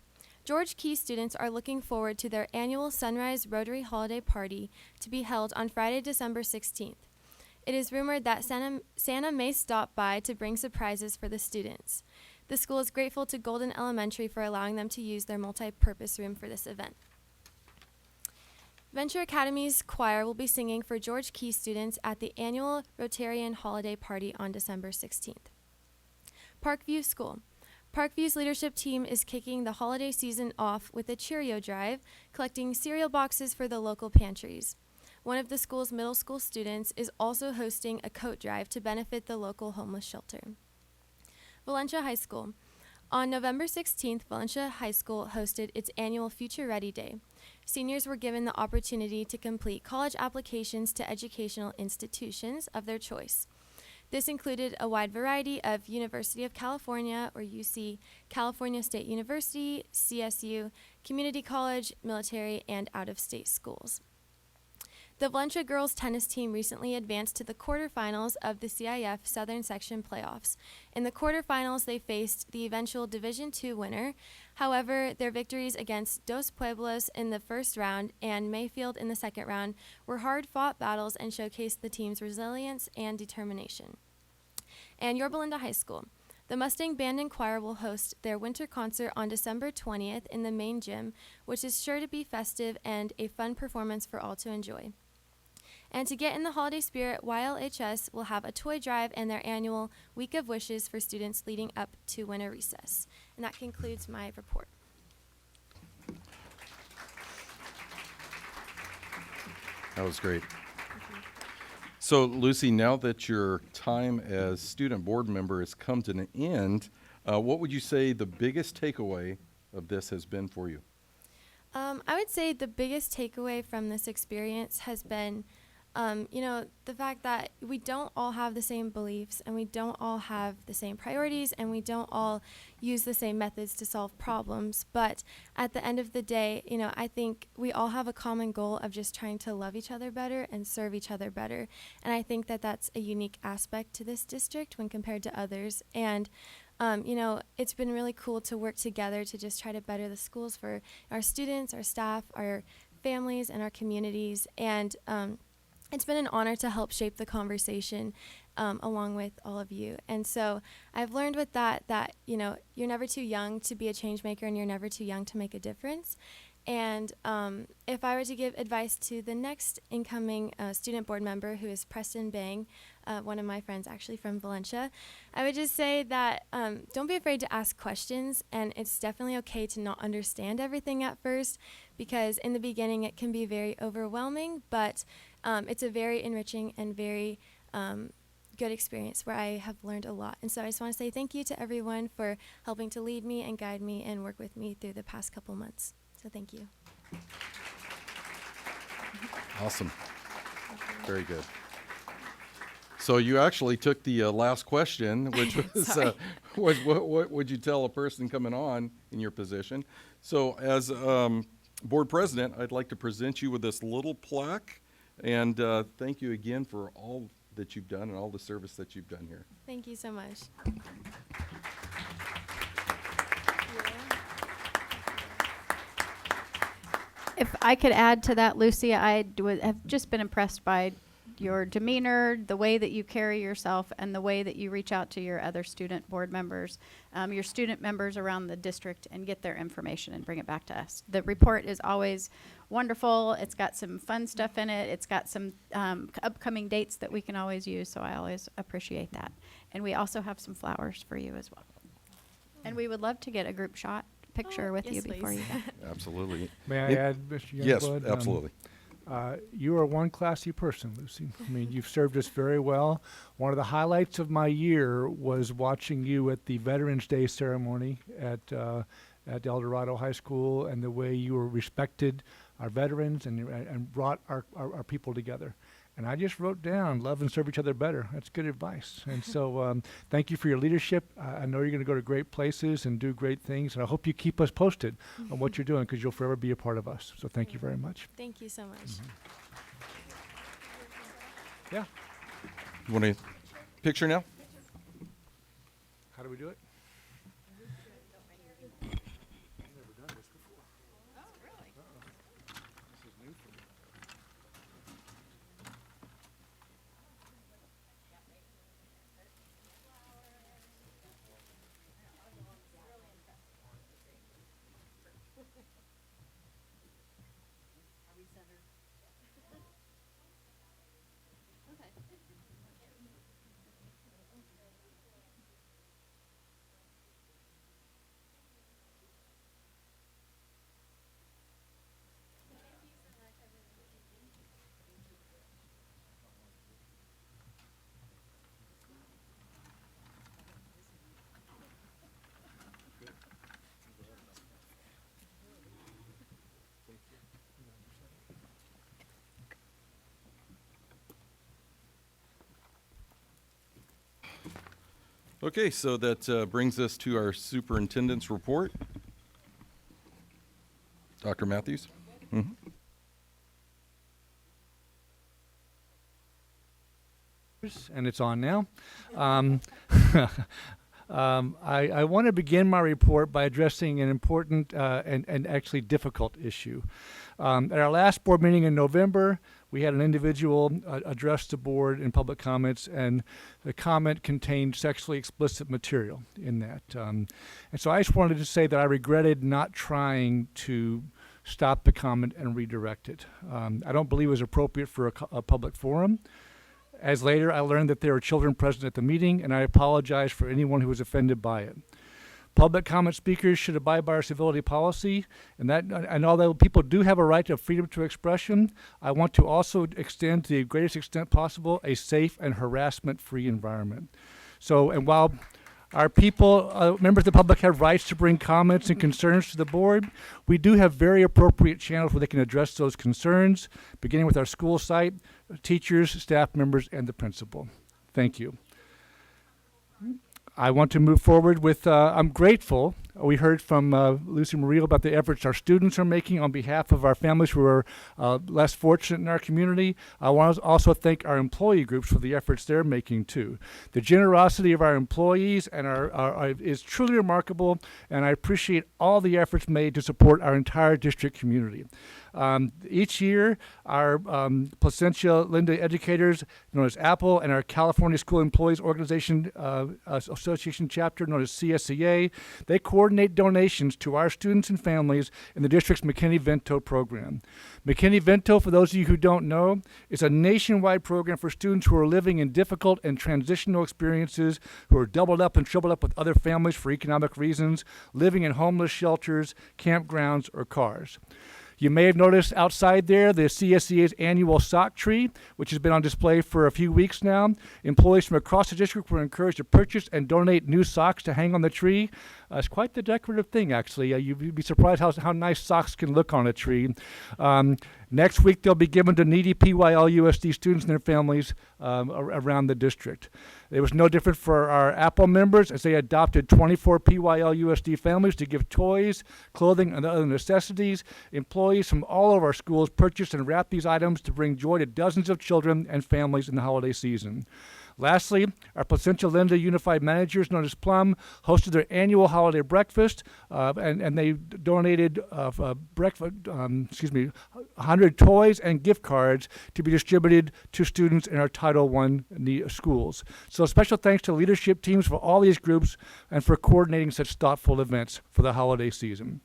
George Key students are looking forward to their annual Sunrise Rotary Holiday Party to be held on Friday, December 16th. It is rumored that Santa may stop by to bring surprises for the students. The school is grateful to Golden Elementary for allowing them to use their multi-purpose room for this event. Venture Academy's choir will be singing for George Key students at the annual Rotarian Holiday Party on December 16th. Parkview School. Parkview's leadership team is kicking the holiday season off with a Cheerio drive, collecting cereal boxes for the local pantries. One of the school's middle school students is also hosting a coat drive to benefit the local homeless shelter. Valencia High School. On November 16th, Valencia High School hosted its annual Future Ready Day. Seniors were given the opportunity to complete college applications to educational institutions of their choice. This included a wide variety of University of California, or UC, California State University, CSU, community college, military, and out-of-state schools. The Valencia girls tennis team recently advanced to the quarterfinals of the CIF Southern Section playoffs. In the quarterfinals, they faced the eventual Division II winner. However, their victories against Dos Pueblos in the first round and Mayfield in the second round were hard-fought battles and showcased the team's resilience and determination. And Yorba Linda High School. The Mustang Band and Choir will host their winter concert on December 20th in the main gym, which is sure to be festive and a fun performance for all to enjoy. And to get in the holiday spirit, YLHS will have a toy drive and their annual Week of Wishes for students leading up to winter recess. And that concludes my report. That was great. So, Lucy, now that your time as student board member has come to an end, what would you say the biggest takeaway of this has been for you? I would say the biggest takeaway from this experience has been the fact that we don't all have the same beliefs and we don't all have the same priorities and we don't all use the same methods to solve problems. But at the end of the day, I think we all have a common goal of just trying to love each other better and serve each other better. And I think that that's a unique aspect to this district when compared to others. And it's been really cool to work together to just try to better the schools for our students, our staff, our families, and our communities. And it's been an honor to help shape the conversation along with all of you. And so I've learned with that you're never too young to be a change maker and you're never too young to make a difference. And if I were to give advice to the next incoming student board member, who is Preston Bang, one of my friends actually from Valencia, I would just say that don't be afraid to ask questions, and it's definitely okay to not understand everything at first, because in the beginning it can be very overwhelming, but it's a very enriching and very good experience where I have learned a lot. And so I just want to say thank you to everyone for helping to lead me and guide me and work with me through the past couple months. So thank you. Awesome. Very good. So you actually took the last question, which was what would you tell a person coming on in your position? So as board president, I'd like to present you with this little plaque, and thank you again for all that you've done and all the service that you've done here. Thank you so much. If I could add to that, Lucy, I have just been impressed by your demeanor, the way that you carry yourself, and the way that you reach out to your other student board members, your student members around the district, and get their information and bring it back to us. The report is always wonderful. It's got some fun stuff in it. It's got some upcoming dates that we can always use, so I always appreciate that. And we also have some flowers for you as well. And we would love to get a group shot picture with you before you go. Absolutely. May I add, Mr. Youngblood? Yes, absolutely. You are one classy person, Lucy. I mean, you've served us very well. One of the highlights of my year was watching you at the Veterans Day ceremony at El Dorado High School, and the way you respected our veterans and brought our people together. And I just wrote down, love and serve each other better. That's good advice. And so thank you for your leadership. I know you're going to go to great places and do great things. And I hope you keep us posted on what you're doing, because you'll forever be a part of us. So thank you very much. Thank you so much. Yeah. You want a picture now? How do we do it? Okay, so that brings us to our superintendent's report. Dr. Matthews? Mhm. And it's on now. I want to begin my report by addressing an important and actually difficult issue. At our last board meeting in November, we had an individual address the board in public comments, and the comment contained sexually explicit material in that. And so I just wanted to say that I regretted not trying to stop the comment and redirect it. I don't believe it was appropriate for a public forum. As later, I learned that there were children present at the meeting, and I apologize for anyone who was offended by it. Public comment speakers should abide by our civility policy, and although people do have a right to freedom to expression, I want to also extend to the greatest extent possible a safe and harassment-free environment. So, and while our people, members of the public, have rights to bring comments and concerns to the board, we do have very appropriate channels where they can address those concerns, beginning with our school site, teachers, staff members, and the principal. Thank you. I want to move forward with, I'm grateful. We heard from Lucy Murillo about the efforts our students are making on behalf of our families who are less fortunate in our community. I want to also thank our employee groups for the efforts they're making too. The generosity of our employees and is truly remarkable, and I appreciate all the efforts made to support our entire district community. Each year, our Placentia-Yorba educators, known as APPLE, and our California School Employees Organization Association chapter, known as CSEA, they coordinate donations to our students and families in the district's McKinney-Vento program. McKinney-Vento, for those of you who don't know, is a nationwide program for students who are living in difficult and transitional experiences, who are doubled up and tripled up with other families for economic reasons, living in homeless shelters, campgrounds, or cars. You may have noticed outside there the CSEA's annual sock tree, which has been on display for a few weeks now. Employees from across the district were encouraged to purchase and donate new socks to hang on the tree. It's quite the decorative thing, actually. You'd be surprised how nice socks can look on a tree. Next week, they'll be given to needy PYL-USD students and their families around the district. It was no different for our APPLE members, as they adopted 24 PYL-USD families to give toys, clothing, and other necessities. Employees from all of our schools purchased and wrapped these items to bring joy to dozens of children and families in the holiday season. Lastly, our Placentia-Yorba Unified Managers, known as PLUM, hosted their annual holiday breakfast, and they donated 100 toys and gift cards to be distributed to students in our Title I schools. So special thanks to leadership teams for all these groups and for coordinating such thoughtful events for the holiday season.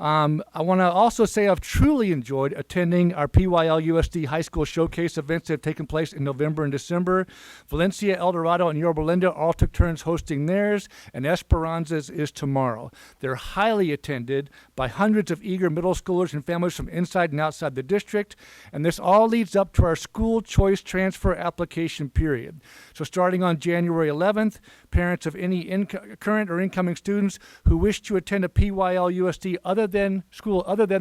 I want to also say I've truly enjoyed attending our PYL-USD High School Showcase events that have taken place in November and December. Valencia, El Dorado, and Yorba Linda all took turns hosting theirs, and Esperanza's is tomorrow. They're highly attended by hundreds of eager middle schoolers and families from inside and outside the district, and this all leads up to our school choice transfer application period. So starting on January 11th, parents of any current or incoming students who wish to attend a PYL-USD other than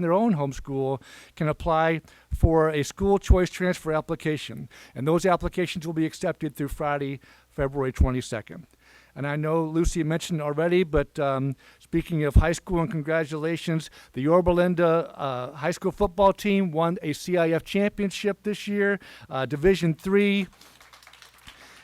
their own home school can apply for a school choice transfer application. And those applications will be accepted through Friday, February 22nd. And I know Lucy mentioned already, but speaking of high school, and congratulations, the Yorba Linda high school football team won a CIF championship this year, Division III.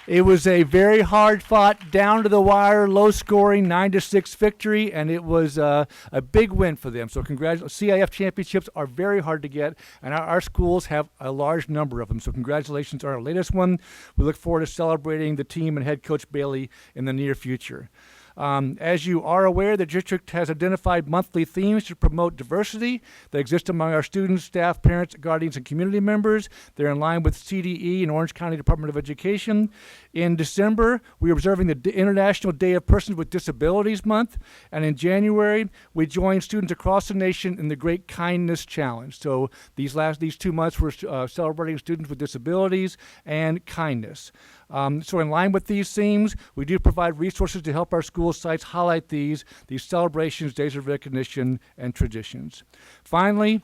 It was a very hard-fought, down-to-the-wire, low-scoring 9-6 victory, and it was a big win for them. So CIF championships are very hard to get, and our schools have a large number of them. So congratulations on our latest one. We look forward to celebrating the team and head coach Bailey in the near future. As you are aware, the district has identified monthly themes to promote diversity that exist among our students, staff, parents, guardians, and community members. They're in line with CDE and Orange County Department of Education. In December, we're observing the International Day of Persons with Disabilities Month, and in January, we joined students across the nation in the Great Kindness Challenge. So these 2 months, we're celebrating students with disabilities and kindness. So in line with these themes, we do provide resources to help our school sites highlight these celebrations, days of recognition, and traditions. Finally,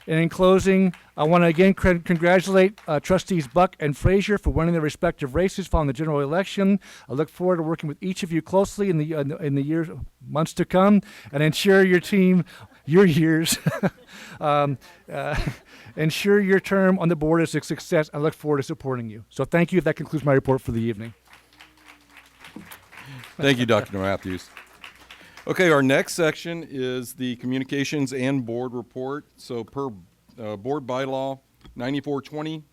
And in closing, I want to again congratulate trustees Buck and Frazier for winning their respective races following the general election. I look forward to working with each of you closely in the years, months to come, and ensure your team, your years, ensure your term on the board is a success. I look forward to supporting you. So thank you. That concludes my report for the evening. Thank you, Dr. Matthews. Okay, our next section is the communications and board report. So per board bylaw 9420,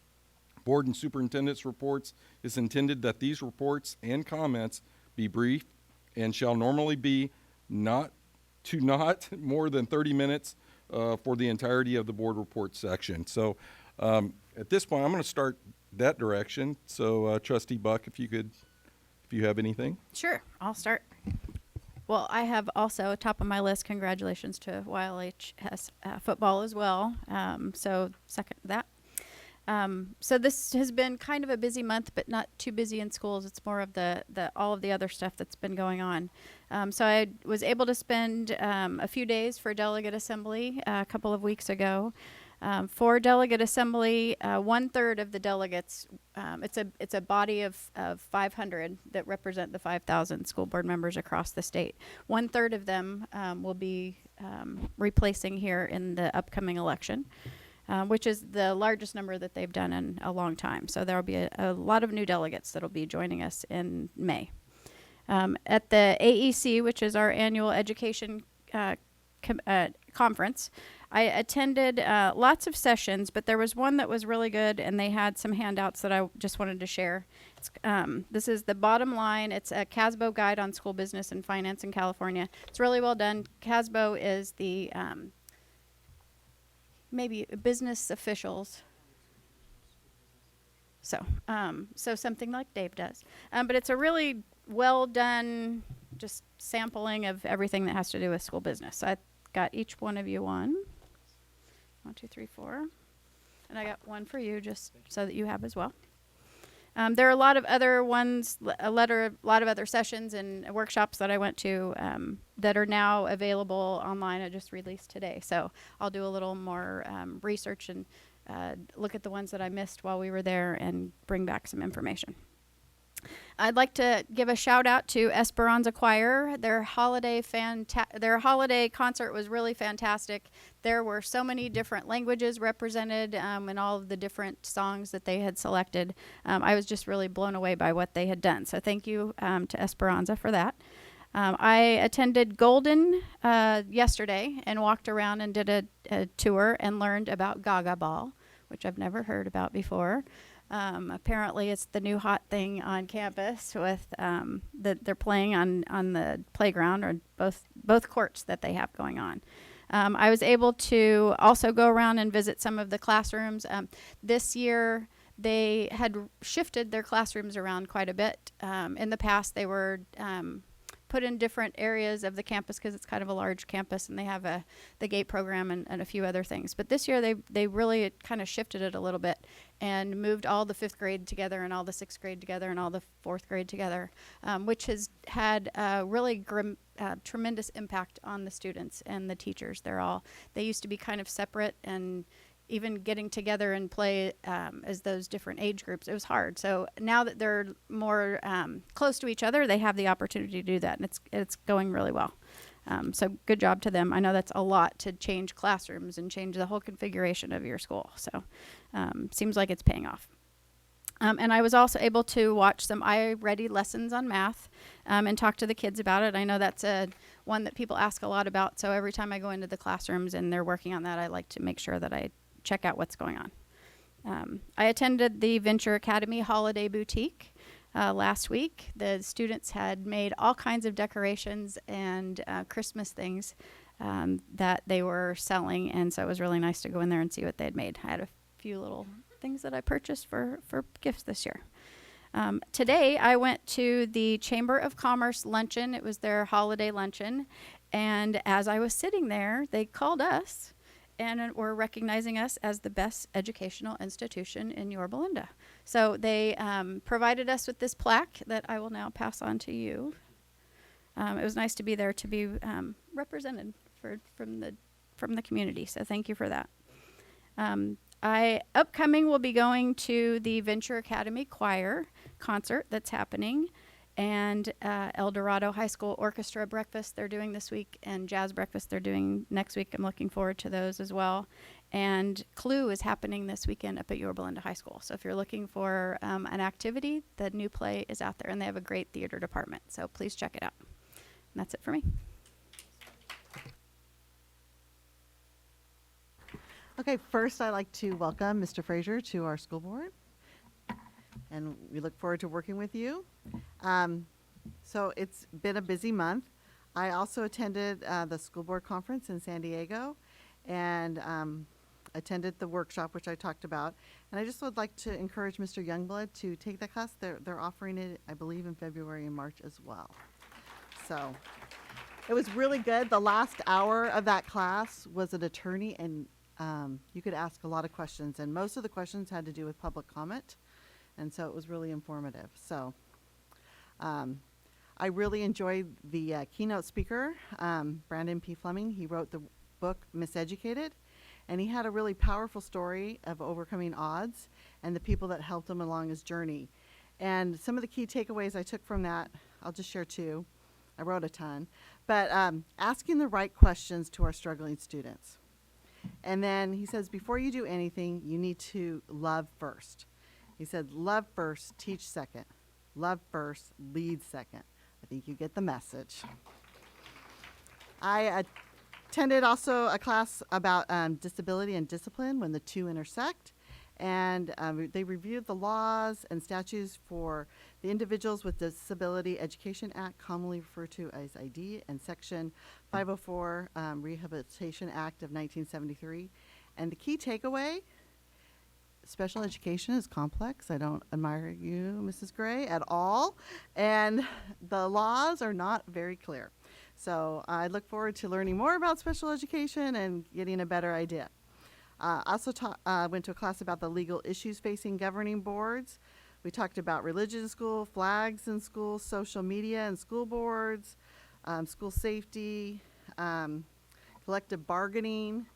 board and superintendent's reports, it's intended that these reports and comments be brief and shall normally be not more than 30 minutes for the entirety of the board report section. So at this point, I'm going to start that direction. So Trustee Buck, if you have anything. Sure, I'll start. Well, I have also, top of my list, congratulations to YLHS football as well. So second that. So this has been kind of a busy month, but not too busy in schools. It's more of the all of the other stuff that's been going on. So I was able to spend a few days for delegate assembly a couple of weeks ago. For delegate assembly, 1/3 of the delegates, it's a body of 500 that represent the 5,000 school board members across the state. 1/3 of them will be replacing here in the upcoming election, which is the largest number that they've done in a long time. So there will be a lot of new delegates that will be joining us in May. At the AEC, which is our annual education conference, I attended lots of sessions, but there was one that was really good, and they had some handouts that I just wanted to share. This is the bottom line. It's a CASBO guide on school business and finance in California. It's really well done. CASBO is the maybe business officials. So something like Dave does. But it's a really well done, just sampling of everything that has to do with school business. So I got each one of you one. 1, 2, 3, 4. And I got one for you just so that you have as well. There are a lot of other ones, a lot of other sessions and workshops that I went to that are now available online. I just released today. So I'll do a little more research and look at the ones that I missed while we were there and bring back some information. I'd like to give a shout out to Esperanza Choir. Their holiday concert was really fantastic. There were so many different languages represented in all of the different songs that they had selected. I was just really blown away by what they had done. So thank you to Esperanza for that. I attended Golden yesterday and walked around and did a tour and learned about Gaga Ball, which I've never heard about before. Apparently it's the new hot thing on campus with that they're playing on the playground or both courts that they have going on. I was able to also go around and visit some of the classrooms. This year they had shifted their classrooms around quite a bit. In the past they were put in different areas of the campus because it's kind of a large campus and they have the GATE program and a few other things. But this year they really kind of shifted it a little bit and moved all the 5th grade together and all the 6th grade together and all the 4th grade together, which has had really tremendous impact on the students and the teachers. They used to be kind of separate, and even getting together and play as those different age groups, it was hard. So now that they're more close to each other, they have the opportunity to do that, and it's going really well. So good job to them. I know that's a lot to change classrooms and change the whole configuration of your school. So seems like it's paying off. And I was also able to watch some iReady lessons on math and talk to the kids about it. I know that's one that people ask a lot about. So every time I go into the classrooms and they're working on that, I like to make sure that I check out what's going on. I attended the Venture Academy Holiday Boutique last week. The students had made all kinds of decorations and Christmas things that they were selling, and so it was really nice to go in there and see what they had made. I had a few little things that I purchased for gifts this year. Today I went to the Chamber of Commerce luncheon. It was their holiday luncheon, and as I was sitting there, they called us and were recognizing us as the best educational institution in Yorba Linda. So they provided us with this plaque that I will now pass on to you. It was nice to be there to be represented from the community, so thank you for that. I upcoming will be going to the Venture Academy Choir concert that's happening, and El Dorado High School Orchestra breakfast they're doing this week, and jazz breakfast they're doing next week. I'm looking forward to those as well. And Clue is happening this weekend up at Yorba High School. So if you're looking for an activity, the new play is out there, and they have a great theater department. So please check it out. And that's it for me. Okay, first I'd like to welcome Mr. Frazier to our school board, and we look forward to working with you. So it's been a busy month. I also attended the school board conference in San Diego, and attended the workshop, which I talked about. And I just would like to encourage Mr. Youngblood to take that class. They're offering it, I believe, in February and March as well. So it was really good. The last hour of that class was an attorney, and you could ask a lot of questions, and most of the questions had to do with public comment, and so it was really informative. So I really enjoyed the keynote speaker, Brandon P. Fleming. He wrote the book Miseducated, and he had a really powerful story of overcoming odds and the people that helped him along his journey. And some of the key takeaways I took from that, I'll just share two. I wrote a ton, but asking the right questions to our struggling students. And then he says, before you do anything, you need to love first. He said, love first, teach second. Love first, lead second. I think you get the message. I attended also a class about disability and discipline, when the two intersect. And they reviewed the laws and statutes for the Individuals with Disability Education Act, commonly referred to as ID, and Section 504 Rehabilitation Act of 1973. And the key takeaway, special education is complex. I don't admire you, Mrs. Gray, at all. And the laws are not very clear. So I look forward to learning more about special education and getting a better idea. Also went to a class about the legal issues facing governing boards. We talked about religion in school, flags in school, social media and school boards, school safety, collective bargaining.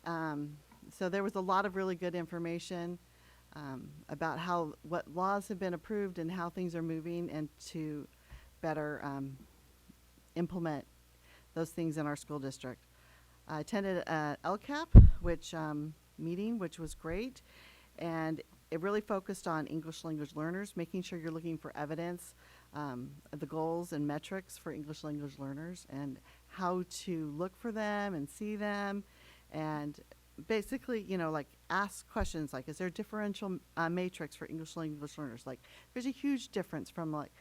So there was a lot of really good information about what laws have been approved and how things are moving, and to better implement those things in our school district. I attended LCAP, meeting, which was great, and it really focused on English language learners, making sure you're looking for evidence of the goals and metrics for English language learners, and how to look for them and see them, and basically, like, ask questions like, is there a differential matrix for English language learners? Like, there's a huge difference from like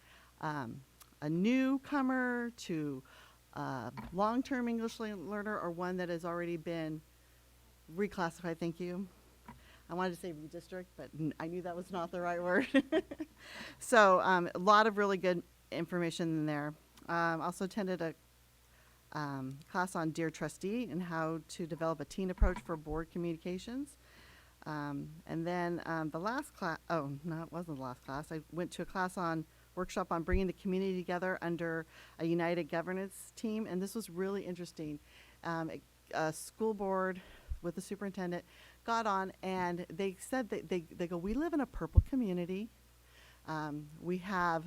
a newcomer to long-term English learner, or one that has already been reclassified. Thank you. I wanted to say redistrict, but I knew that was not the right word. So a lot of really good information in there. Also attended a class on Dear Trustee and how to develop a teen approach for board communications. And then the last class, oh, no, it wasn't the last class. I went to a class on workshop on bringing the community together under a united governance team, and this was really interesting. A school board with the superintendent got on, and they said that they go, we live in a purple community. We have,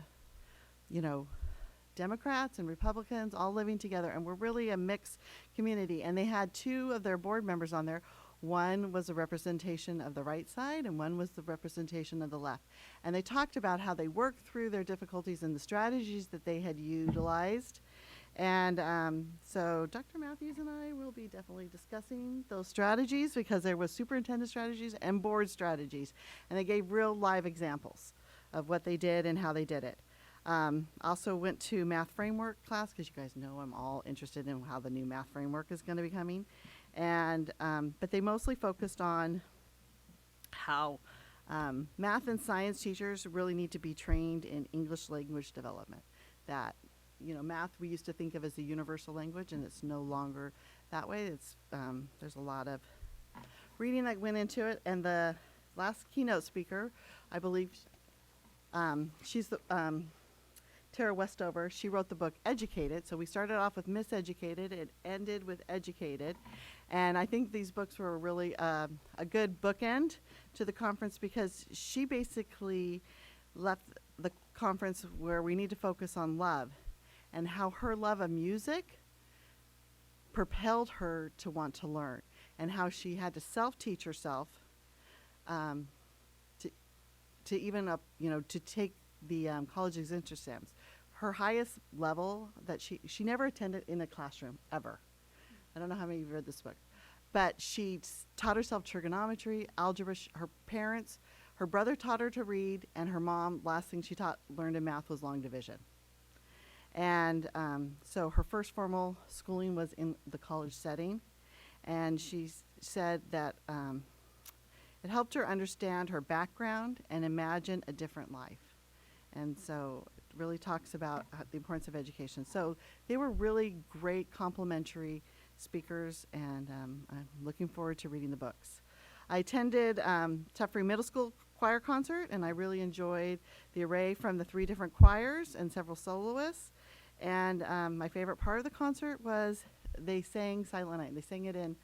Democrats and Republicans all living together, and we're really a mixed community. And they had two of their board members on there. One was a representation of the right side, and one was the representation of the left. And they talked about how they worked through their difficulties and the strategies that they had utilized. And so Dr. Matthews and I will be definitely discussing those strategies, because there was superintendent strategies and board strategies. And they gave real live examples of what they did and how they did it. Also went to math framework class, because you guys know I'm all interested in how the new math framework is going to be coming. And but they mostly focused on how math and science teachers really need to be trained in English language development. That, math we used to think of as a universal language, and it's no longer that way. It's there's a lot of reading that went into it. And the last keynote speaker, I believe, she's the Tara Westover. She wrote the book Educated. So we started off with Miseducated. It ended with Educated. And I think these books were really a good bookend to the conference because she basically left the conference where we need to focus on love and how her love of music propelled her to want to learn and how she had to self-teach herself to even to take the college exams. Her highest level that she never attended in a classroom ever. I don't know how many of you read this book, but she taught herself trigonometry, algebra. Her brother taught her to read, and her mom, last thing she learned in math was long division. And so her first formal schooling was in the college setting, and she said that it helped her understand her background and imagine a different life. And so it really talks about the importance of education. So they were really great complimentary speakers, and I'm looking forward to reading the books. I attended Tuffrey Middle School choir concert, and I really enjoyed the array from the 3 different choirs and several soloists. And my favorite part of the concert was they sang Silent Night. They sang it in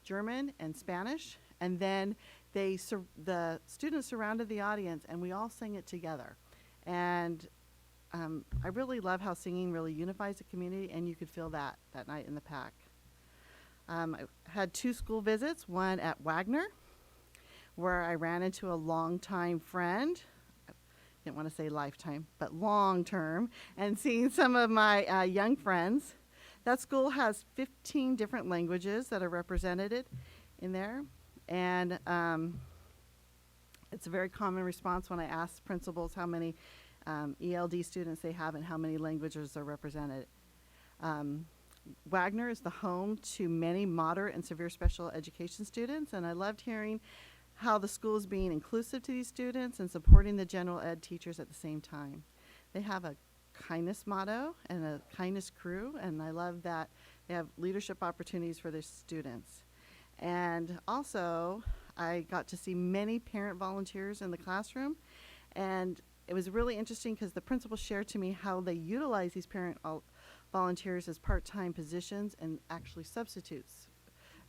German and Spanish, and then the students surrounded the audience, and we all sang it together. And I really love how singing really unifies the community, and you could feel that night in the PAC. I had 2 school visits, one at Wagner, where I ran into a longtime friend. I didn't want to say lifetime, but long term, and seeing some of my young friends. That school has 15 different languages that are represented in there. And it's a very common response when I ask principals how many ELD students they have and how many languages are represented. Wagner is the home to many moderate and severe special education students, and I loved hearing how the school is being inclusive to these students and supporting the general ed teachers at the same time. They have a kindness motto and a kindness crew, and I love that they have leadership opportunities for their students. And also, I got to see many parent volunteers in the classroom, and it was really interesting because the principal shared to me how they utilize these parent volunteers as part-time positions and actually substitutes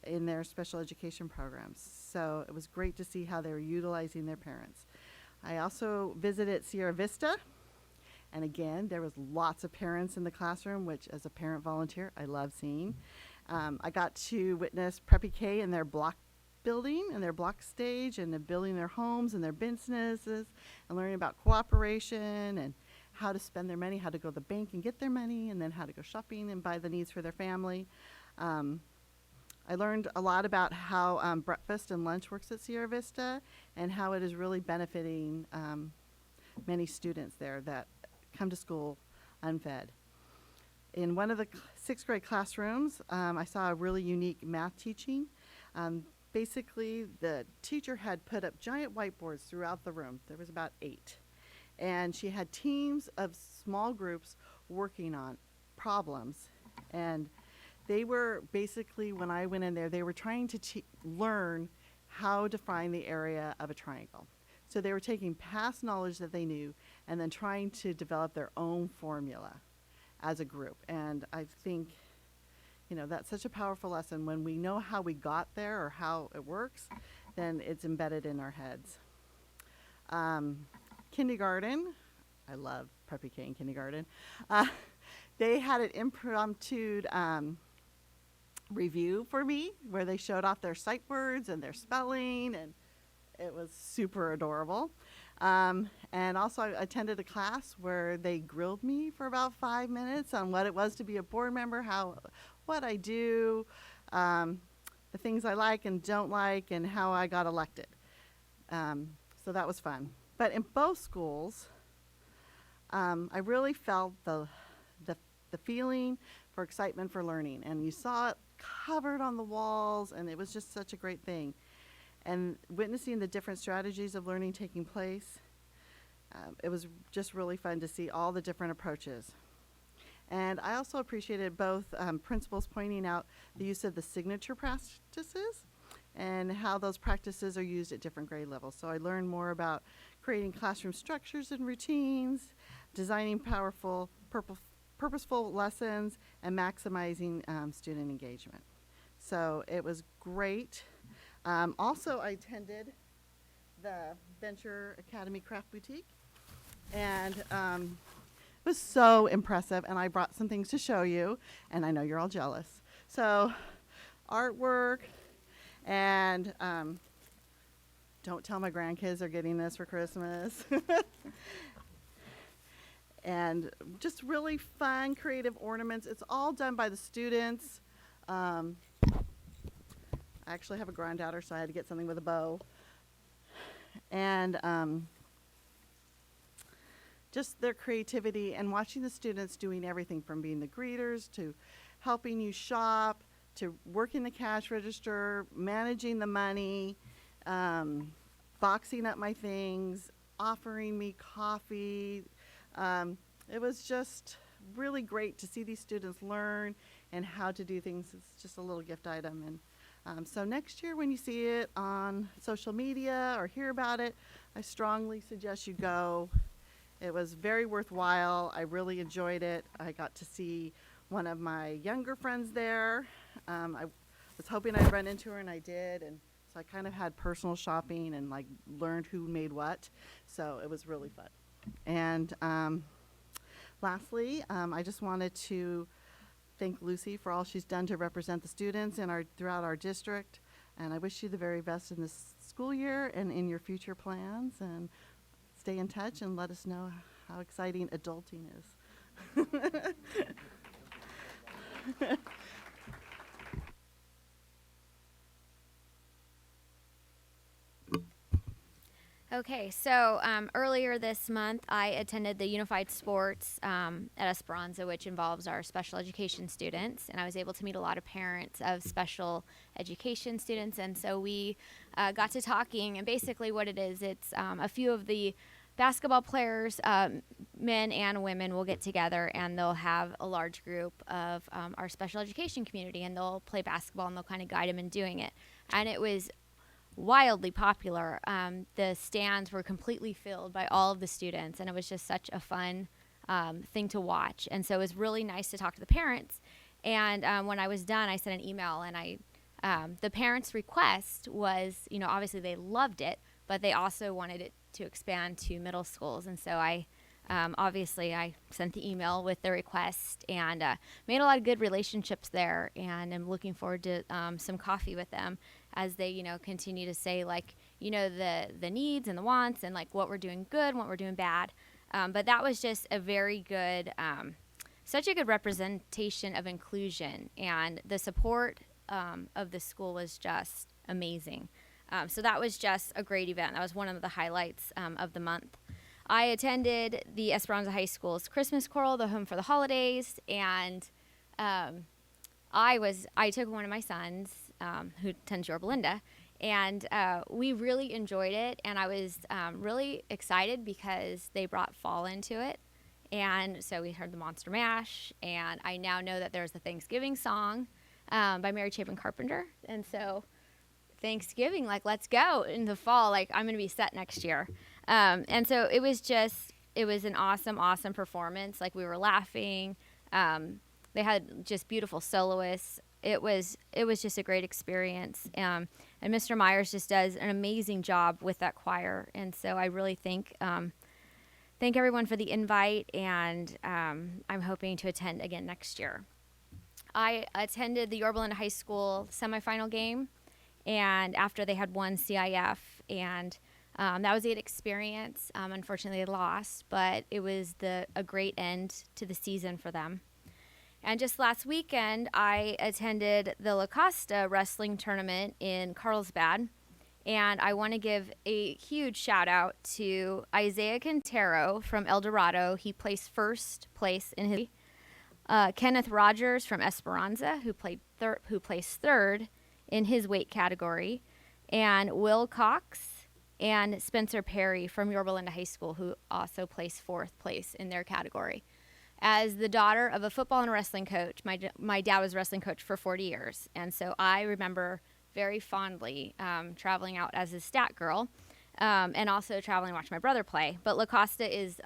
in their special education programs. So it was great to see how they were utilizing their parents. I also visited Sierra Vista, and again, there was lots of parents in the classroom, which as a parent volunteer, I love seeing. I got to witness Preppy K in their block building and their block stage, and they're building their homes and their businesses and learning about cooperation and how to spend their money, how to go to the bank and get their money, and then how to go shopping and buy the needs for their family. I learned a lot about how breakfast and lunch works at Sierra Vista and how it is really benefiting many students there that come to school unfed. In one of the 6th grade classrooms, I saw a really unique math teaching. Basically, the teacher had put up giant whiteboards throughout the room. There was about 8. And she had teams of small groups working on problems. And they were basically, when I went in there, they were trying to learn how to find the area of a triangle. So they were taking past knowledge that they knew and then trying to develop their own formula as a group. And I think, that's such a powerful lesson. When we know how we got there or how it works, then it's embedded in our heads. Kindergarten, I love Preppy K in kindergarten. They had an impromptu review for me where they showed off their sight words and their spelling, and it was super adorable. And also I attended a class where they grilled me for about 5 minutes on what it was to be a board member, what I do, the things I like and don't like, and how I got elected. So that was fun. But in both schools, I really felt the feeling for excitement for learning. And you saw it covered on the walls, and it was just such a great thing. And witnessing the different strategies of learning taking place, it was just really fun to see all the different approaches. And I also appreciated both principals pointing out the use of the signature practices and how those practices are used at different grade levels. So I learned more about creating classroom structures and routines, designing purposeful lessons, and maximizing student engagement. So it was great. Also, I attended the Venture Academy Craft Boutique, and it was so impressive, and I brought some things to show you, and I know you're all jealous. So artwork, and don't tell my grandkids they're getting this for Christmas. And just really fun, creative ornaments. It's all done by the students. I actually have a granddaughter, so I had to get something with a bow. And just their creativity and watching the students doing everything from being the greeters to helping you shop to working the cash register, managing the money, boxing up my things, offering me coffee. It was just really great to see these students learn and how to do things. It's just a little gift item. And so next year when you see it on social media or hear about it, I strongly suggest you go. It was very worthwhile. I really enjoyed it. I got to see one of my younger friends there. I was hoping I'd run into her, and I did. And so I kind of had personal shopping and like learned who made what. So it was really fun. And lastly, I just wanted to thank Lucy for all she's done to represent the students throughout our district. And I wish you the very best in this school year and in your future plans. And stay in touch and let us know how exciting adulting is. Okay, so earlier this month, I attended the Unified Sports at Esperanza, which involves our special education students, and I was able to meet a lot of parents of special education students, and so we got to talking, and basically what it is, it's a few of the basketball players, men and women, will get together, and they'll have a large group of our special education community, and they'll play basketball, and they'll kind of guide them in doing it, and it was wildly popular. The stands were completely filled by all of the students, and it was just such a fun thing to watch. And so it was really nice to talk to the parents. And when I was done, I sent an email, and the parents' request was, obviously they loved it, but they also wanted it to expand to middle schools. And so I sent the email with the request and made a lot of good relationships there, and I'm looking forward to some coffee with them as they, continue to say, the needs and the wants and, what we're doing good and what we're doing bad. But that was just a very good, such a good representation of inclusion, and the support of the school was just amazing. So that was just a great event. That was one of the highlights of the month. I attended the Esperanza High School's Christmas Choral, the Home for the Holidays, and I took one of my sons who attends Yorba Linda, and we really enjoyed it, and I was really excited because they brought fall into it, and so we heard the Monster Mash, and I now know that there's the Thanksgiving song by Mary Chapin Carpenter, and so Thanksgiving, let's go in the fall, I'm going to be set next year. And so it was an awesome performance. We were laughing. They had just beautiful soloists. It was just a great experience. And Mr. Myers just does an amazing job with that choir. And so I really thank everyone for the invite, and I'm hoping to attend again next year. I attended the Yorba Linda High School semifinal game, and after they had won CIF, and that was a good experience. Unfortunately, they lost, but it was a great end to the season for them. And just last weekend, I attended the La Costa wrestling tournament in Carlsbad, and I want to give a huge shout out to Isaiah Quintero from El Dorado. He placed first place in his. Kenneth Rogers from Esperanza, who placed third in his weight category, and Will Cox and Spencer Perry from Yorba Linda High School, who also placed fourth place in their category. As the daughter of a football and wrestling coach, my dad was a wrestling coach for 40 years, and so I remember very fondly traveling out as a stat girl, and also traveling to watch my brother play. But La Costa is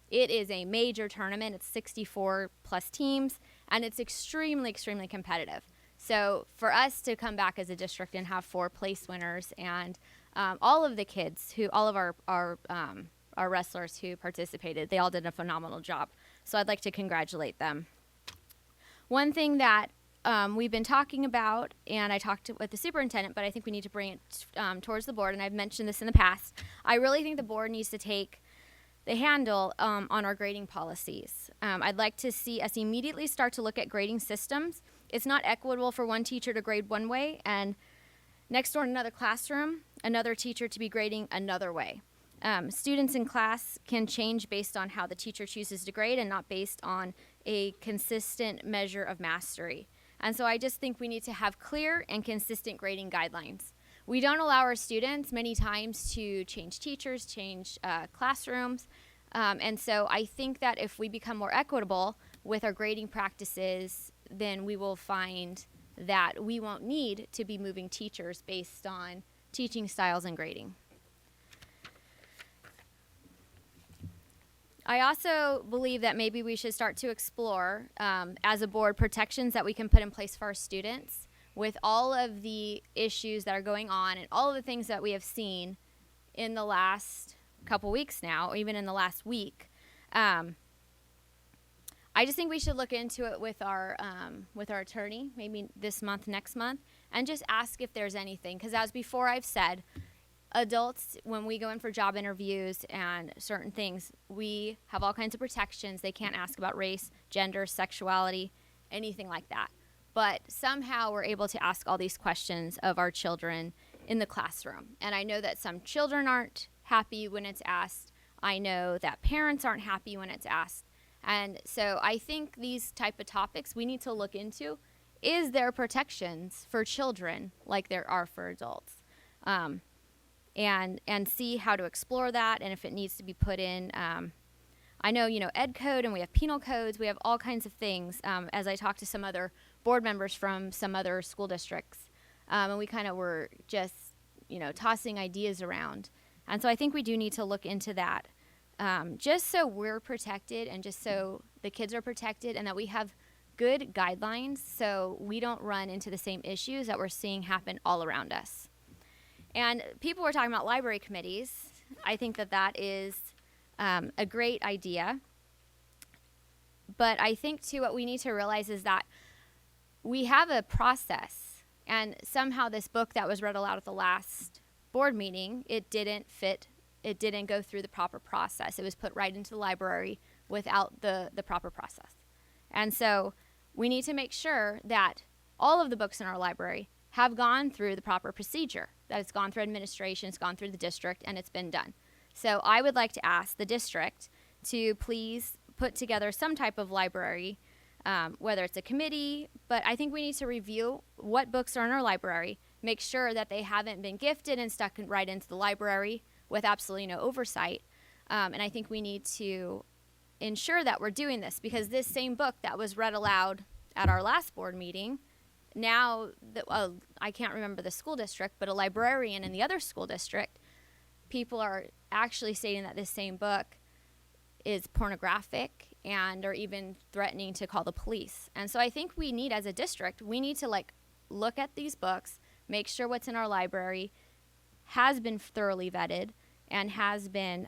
It is a major tournament. It's 64 plus teams, and it's extremely, extremely competitive. So for us to come back as a district and have 4 place winners, and all of the kids all of our wrestlers who participated, they all did a phenomenal job. So I'd like to congratulate them. One thing that we've been talking about, and I talked with the superintendent, but I think we need to bring it towards the board, and I've mentioned this in the past. I really think the board needs to take the handle on our grading policies. I'd like to see us immediately start to look at grading systems. It's not equitable for one teacher to grade one way, and next door in another classroom, another teacher to be grading another way. Students in class can change based on how the teacher chooses to grade and not based on a consistent measure of mastery. And so I just think we need to have clear and consistent grading guidelines. We don't allow our students many times to change teachers, change classrooms. And so I think that if we become more equitable with our grading practices, then we will find that we won't need to be moving teachers based on teaching styles and grading. I also believe that maybe we should start to explore, as a board, protections that we can put in place for our students with all of the issues that are going on and all of the things that we have seen in the last couple weeks now, or even in the last week. I just think we should look into it with our attorney, maybe this month, next month, and just ask if there's anything. Because as before I've said, adults, when we go in for job interviews and certain things, we have all kinds of protections. They can't ask about race, gender, sexuality, anything like that. But somehow we're able to ask all these questions of our children in the classroom. And I know that some children aren't happy when it's asked. I know that parents aren't happy when it's asked. And so I think these type of topics we need to look into. Is there protections for children like there are for adults? And see how to explore that, and if it needs to be put in. I know, ed code, and we have penal codes. We have all kinds of things. As I talked to some other board members from some other school districts, and we kind of were just, tossing ideas around. And so I think we do need to look into that, just so we're protected and just so the kids are protected, and that we have good guidelines so we don't run into the same issues that we're seeing happen all around us. And people were talking about library committees. I think that is a great idea. But I think, too, what we need to realize is that we have a process. And somehow this book that was read aloud at the last board meeting, it didn't go through the proper process. It was put right into the library without the proper process. And so we need to make sure that all of the books in our library have gone through the proper procedure, that it's gone through administration, it's gone through the district, and it's been done. So I would like to ask the district to please put together some type of library, whether it's a committee, but I think we need to review what books are in our library, make sure that they haven't been gifted and stuck right into the library with absolutely no oversight. And I think we need to ensure that we're doing this, because this same book that was read aloud at our last board meeting, now, I can't remember the school district, but a librarian in the other school district, people are actually stating that this same book is pornographic and are even threatening to call the police. And so I think we need, as a district, we need to look at these books, make sure what's in our library has been thoroughly vetted and has been,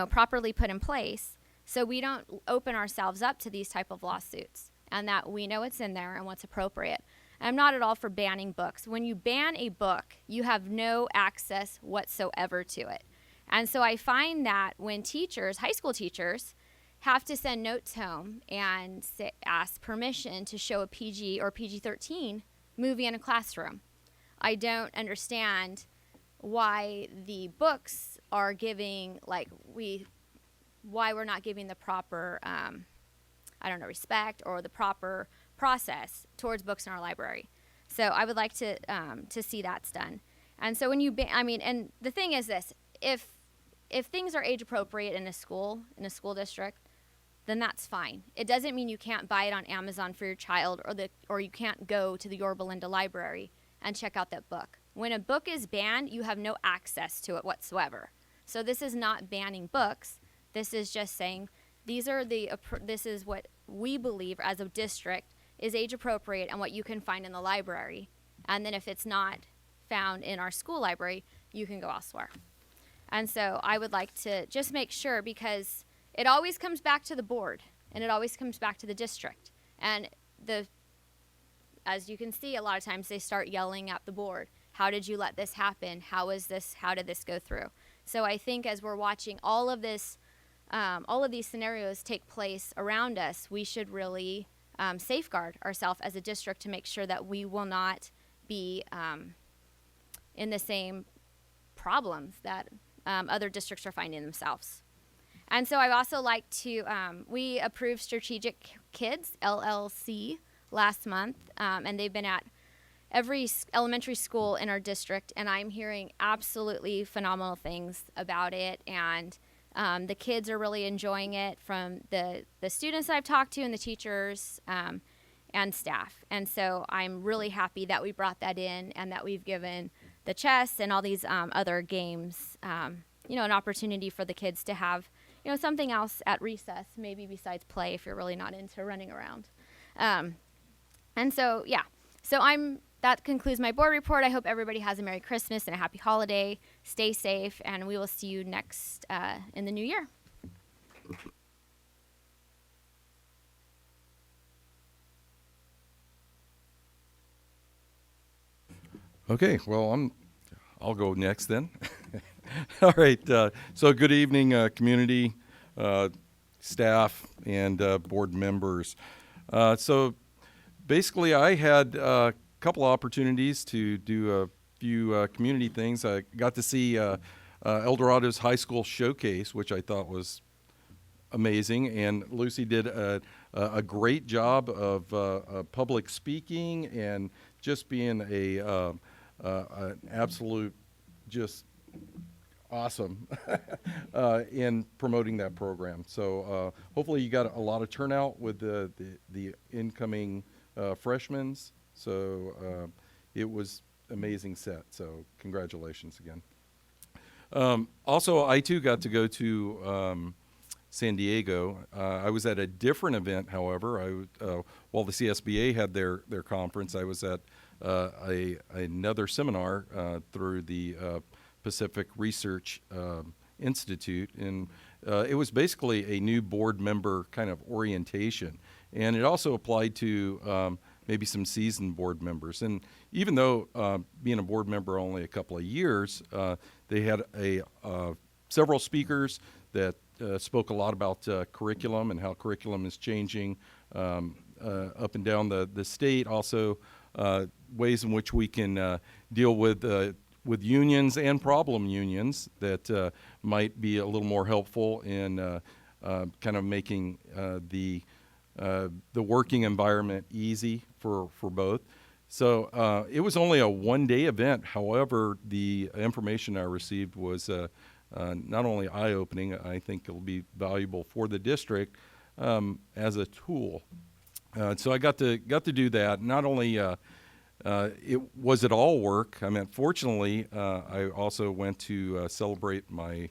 properly put in place, so we don't open ourselves up to these type of lawsuits, and that we know what's in there and what's appropriate. And I'm not at all for banning books. When you ban a book, you have no access whatsoever to it. And so I find that when teachers, high school teachers, have to send notes home and ask permission to show a PG or PG-13 movie in a classroom, I don't understand why the books are giving, why we're not giving the proper, respect or the proper process towards books in our library. So I would like to see that's done. And so when you, and the thing is this, if things are age appropriate in a school district, then that's fine. It doesn't mean you can't buy it on Amazon for your child, or you can't go to the Yorba Linda Library and check out that book. When a book is banned, you have no access to it whatsoever. So this is not banning books. This is just saying this is what we believe as a district is age appropriate and what you can find in the library. And then if it's not found in our school library, you can go elsewhere. And so I would like to just make sure, because it always comes back to the board and it always comes back to the district. And as you can see, a lot of times they start yelling at the board. How did you let this happen? How did this go through? So I think as we're watching all of these scenarios take place around us, we should really safeguard ourselves as a district to make sure that we will not be in the same problems that other districts are finding themselves. And so I'd also like to, we approved Strategic Kids, LLC, last month, and they've been at every elementary school in our district, and I'm hearing absolutely phenomenal things about it, and the kids are really enjoying it, from the students that I've talked to and the teachers and staff. And so I'm really happy that we brought that in and that we've given the chess and all these other games, an opportunity for the kids to have, something else at recess, maybe besides play if you're really not into running around. And so, yeah, that concludes my board report. I hope everybody has a Merry Christmas and a Happy Holiday. Stay safe, and we will see you next in the new year. Okay, well, I'll go next then. All right, so good evening, community, staff, and board members. So basically, I had a couple opportunities to do a few community things. I got to see El Dorado's high school showcase, which I thought was amazing, and Lucy did a great job of public speaking and just being an absolute just awesome in promoting that program. So hopefully you got a lot of turnout with the incoming freshmen. So it was amazing set. So congratulations again. Also, I too got to go to San Diego. I was at a different event, however. While the CSBA had their conference, I was at another seminar through the Pacific Research Institute, and it was basically a new board member kind of orientation, and it also applied to maybe some seasoned board members. And even though being a board member only a couple of years, they had several speakers that spoke a lot about curriculum and how curriculum is changing up and down the state. Also, ways in which we can deal with unions and problem unions that might be a little more helpful in kind of making the working environment easy for both. So it was only a one-day event. However, the information I received was not only eye-opening, I think it'll be valuable for the district as a tool. So I got to do that. Not only was it all work. I mean, fortunately, I also went to celebrate my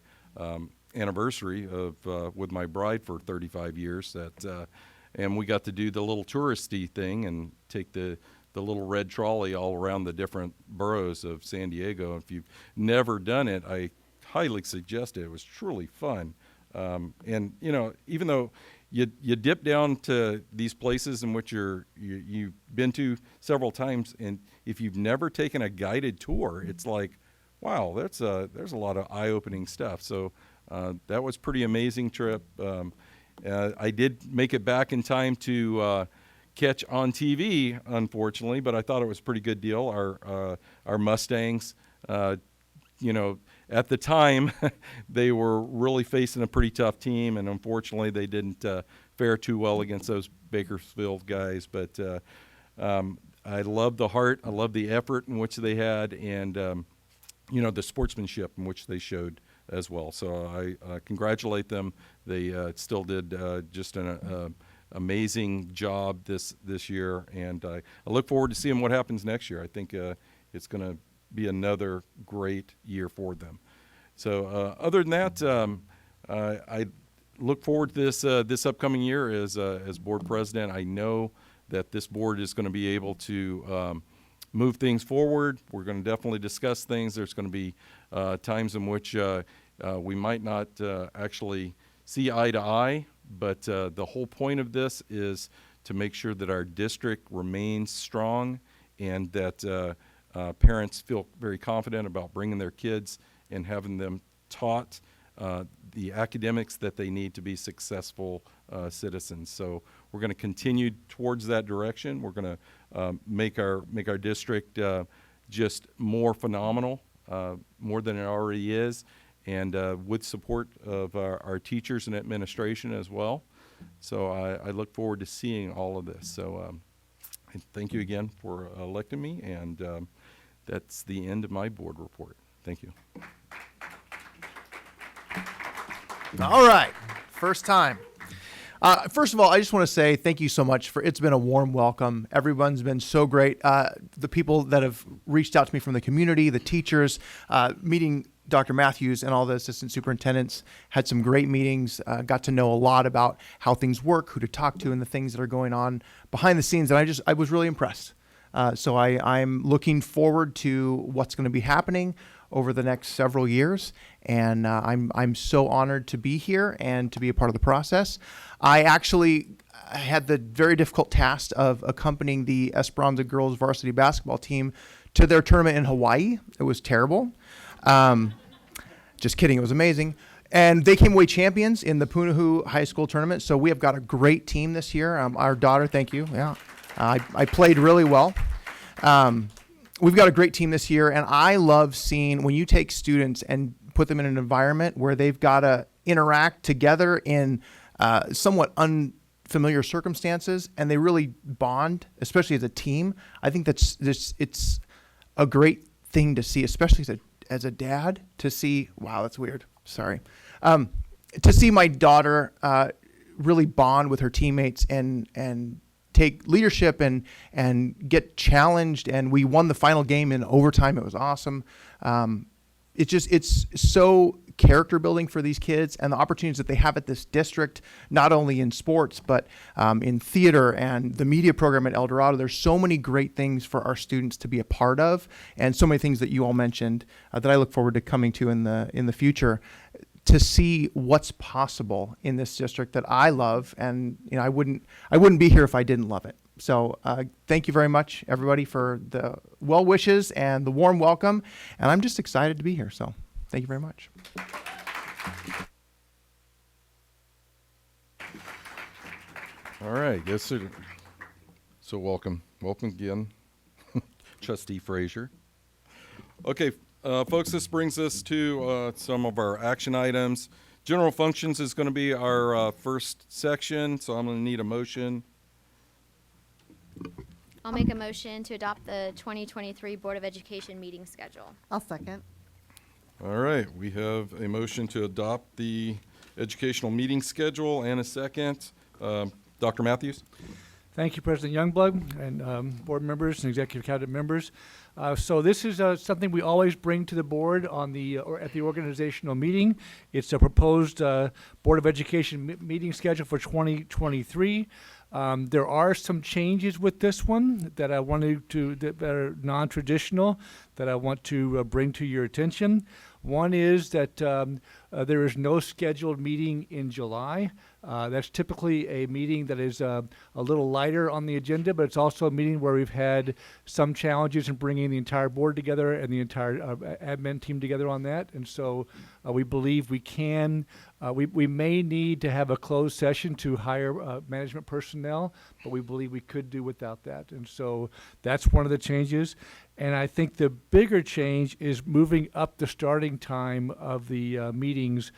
anniversary with my bride for 35 years. And we got to do the little touristy thing and take the little red trolley all around the different boroughs of San Diego. If you've never done it, I highly suggest it. It was truly fun. And even though you dip down to these places in which you've been to several times, and if you've never taken a guided tour, it's like, wow, there's a lot of eye-opening stuff. So that was pretty amazing trip. I did make it back in time to catch on TV, unfortunately, but I thought it was a pretty good deal. Our Mustangs, at the time, they were really facing a pretty tough team, and unfortunately, they didn't fare too well against those Bakersfield guys. But I love the heart, I love the effort in which they had, and the sportsmanship in which they showed as well. So I congratulate them. They still did just an amazing job this year, and I look forward to seeing what happens next year. I think it's going to be another great year for them. So other than that, look forward to this upcoming year as board president. I know that this board is going to be able to move things forward. We're going to definitely discuss things. There's going to be times in which we might not actually see eye to eye, but the whole point of this is to make sure that our district remains strong and that parents feel very confident about bringing their kids and having them taught the academics that they need to be successful citizens. So we're going to continue towards that direction. We're going to make our district just more phenomenal, more than it already is, and with support of our teachers and administration as well. So I look forward to seeing all of this. So thank you again for electing me, and that's the end of my board report. Thank you. All right, first time. First of all, I just want to say thank you so much it's been a warm welcome. Everyone's been so great. The people that have reached out to me from the community, the teachers, meeting Dr. Matthews and all the assistant superintendents, had some great meetings, got to know a lot about how things work, who to talk to, and the things that are going on behind the scenes. And I was really impressed. So I'm looking forward to what's going to be happening over the next several years, and I'm so honored to be here and to be a part of the process. I actually had the very difficult task of accompanying the Esperanza girls varsity basketball team to their tournament in Hawaii. It was terrible. Just kidding, it was amazing. And they came away champions in the Punahou High School tournament, so we have got a great team this year. Our daughter, thank you, yeah. I played really well. We've got a great team this year, and I love seeing when you take students and put them in an environment where they've got to interact together in somewhat unfamiliar circumstances, and they really bond, especially as a team. I think it's a great thing to see, especially as a dad, to see. Wow, that's weird. Sorry. To see my daughter really bond with her teammates and take leadership and get challenged, and we won the final game in overtime. It was awesome. It's so character building for these kids, and the opportunities that they have at this district, not only in sports but in theater and the media program at El Dorado. There's so many great things for our students to be a part of, and so many things that you all mentioned that I look forward to coming to in the future, to see what's possible in this district that I love. And I wouldn't be here if I didn't love it. So thank you very much, everybody, for the well wishes and the warm welcome. And I'm just excited to be here. So thank you very much. All right. Yes, sir. So welcome again, Trustee Frazier. Okay. Folks, this brings us to some of our action items. General functions is going to be our first section, so I'm going to need a motion. I'll make a motion to adopt the 2023 Board of Education meeting schedule. I'll second. All right, we have a motion to adopt the educational meeting schedule and a second. Dr. Matthews? Thank you, President Youngblood, and board members and executive cabinet members. So this is something we always bring to the board on at the organizational meeting. It's a proposed Board of Education meeting schedule for 2023. There are some changes with this one that I wanted that are non-traditional that I want to bring to your attention. One is that there is no scheduled meeting in July. That's typically a meeting that is a little lighter on the agenda, but it's also a meeting where we've had some challenges in bringing the entire board together and the entire admin team together on that. And so we believe we can, we may need to have a closed session to hire management personnel, but we believe we could do without that. And so that's one of the changes. And I think the bigger change is moving up the starting time of the meetings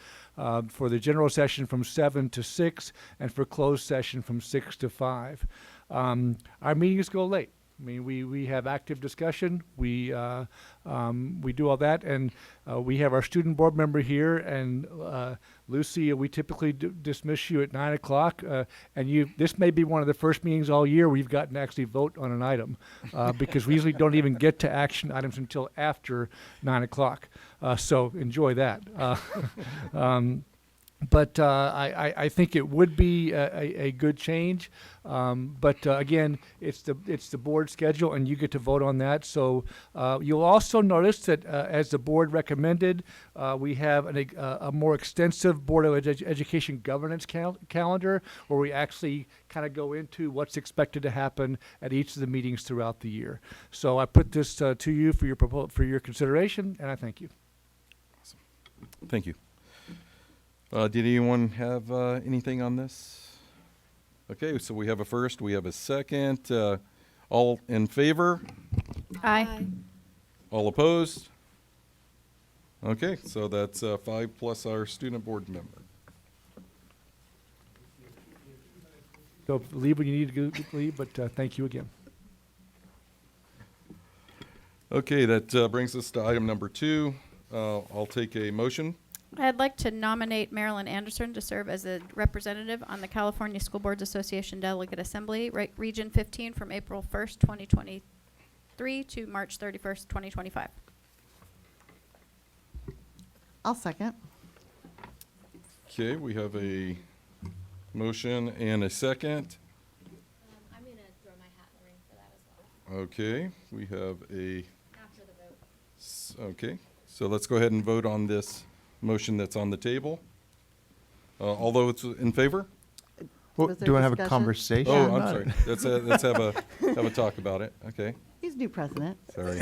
for the general session from 7 to 6 and for closed session from 6 to 5. Our meetings go late. I mean, we have active discussion. We do all that, and we have our student board member here. And Lucy, we typically dismiss you at 9 o'clock, and this may be one of the first meetings all year where you've gotten to actually vote on an item, because we usually don't even get to action items until after 9 o'clock. So enjoy that. But I think it would be a good change. But again, it's the board schedule, and you get to vote on that. So you'll also notice that as the board recommended, we have a more extensive Board of Education governance calendar, where we actually kind of go into what's expected to happen at each of the meetings throughout the year. So I put this to you for your consideration, and I thank you. Thank you. Did anyone have anything on this? Okay, so we have a first, we have a second. All in favor? Aye. All opposed? Okay, so that's 5 plus our student board member. So leave when you need to leave, but thank you again. Okay, that brings us to item number 2. I'll take a motion. I'd like to nominate Marilyn Anderson to serve as a representative on the California School Boards Association Delegate Assembly, Region 15, from April 1st, 2023 to March 31st, 2025. I'll second. Okay, we have a motion and a second. I'm going to throw my hat in the ring for that as well. Okay, we have a, After the vote. okay, so let's go ahead and vote on this motion that's on the table. All those in favor? Well, Was there do you want to have a discussion? conversation? Oh, I'm about sorry. it? Let's have a talk about it. Okay, He's new president. sorry.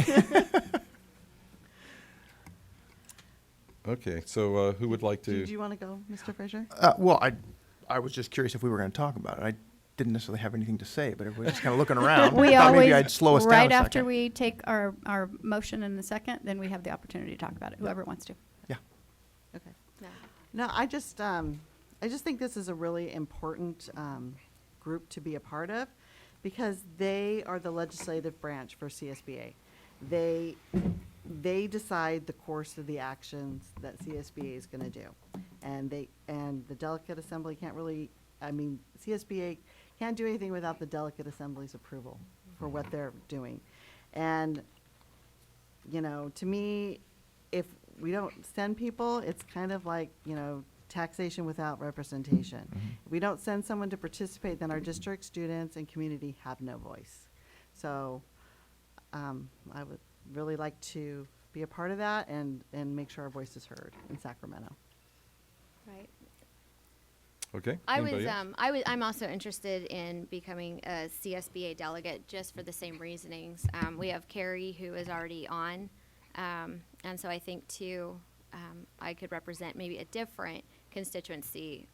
Okay, so who would like Do to? you want to go, Mr. Frazier? Well, I was just curious if we were going to talk about it. I didn't necessarily have anything to say, but everybody's just kind of looking around. We I thought always, maybe I'd slow us down right a after second. we take our motion in the second, then we have the opportunity to talk about it, whoever wants to. Yeah. Okay. No, I just think this is a really important group to be a part of, because they are the legislative branch for CSBA. They decide the course of the actions that CSBA is going to do, and the delegate assembly can't really. I mean, CSBA can't do anything without the delegate assembly's approval for what they're doing, and to me, if we don't send people, it's kind of like, taxation without representation. If we don't send someone to participate, then our district students and community have no voice. So I would really like to be a part of that and make sure our voice is heard in Sacramento. Right. Okay. I'm anybody else? also interested in becoming a CSBA delegate just for the same reasonings. We have Carrie, who is already on, and so I think too, I could represent maybe a different constituency,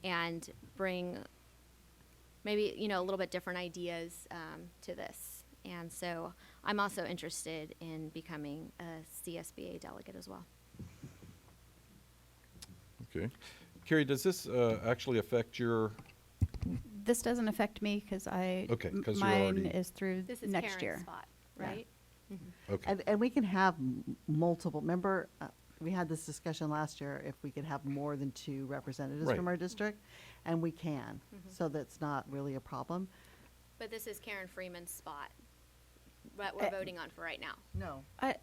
and bring maybe a little bit different ideas to this. And so I'm also interested in becoming a CSBA delegate as well. Okay. Carrie, does this actually affect your? This doesn't affect me because Okay, 'cause you're mine already- is through This is next Karen's year. spot, Yeah. right? Okay. And we can have multiple. Remember, we had this discussion last year, if we could have more than 2 representatives Right. from our district, and we can. So that's not really a problem. But this is Karen Freeman's spot, what we're voting on for right now. No. I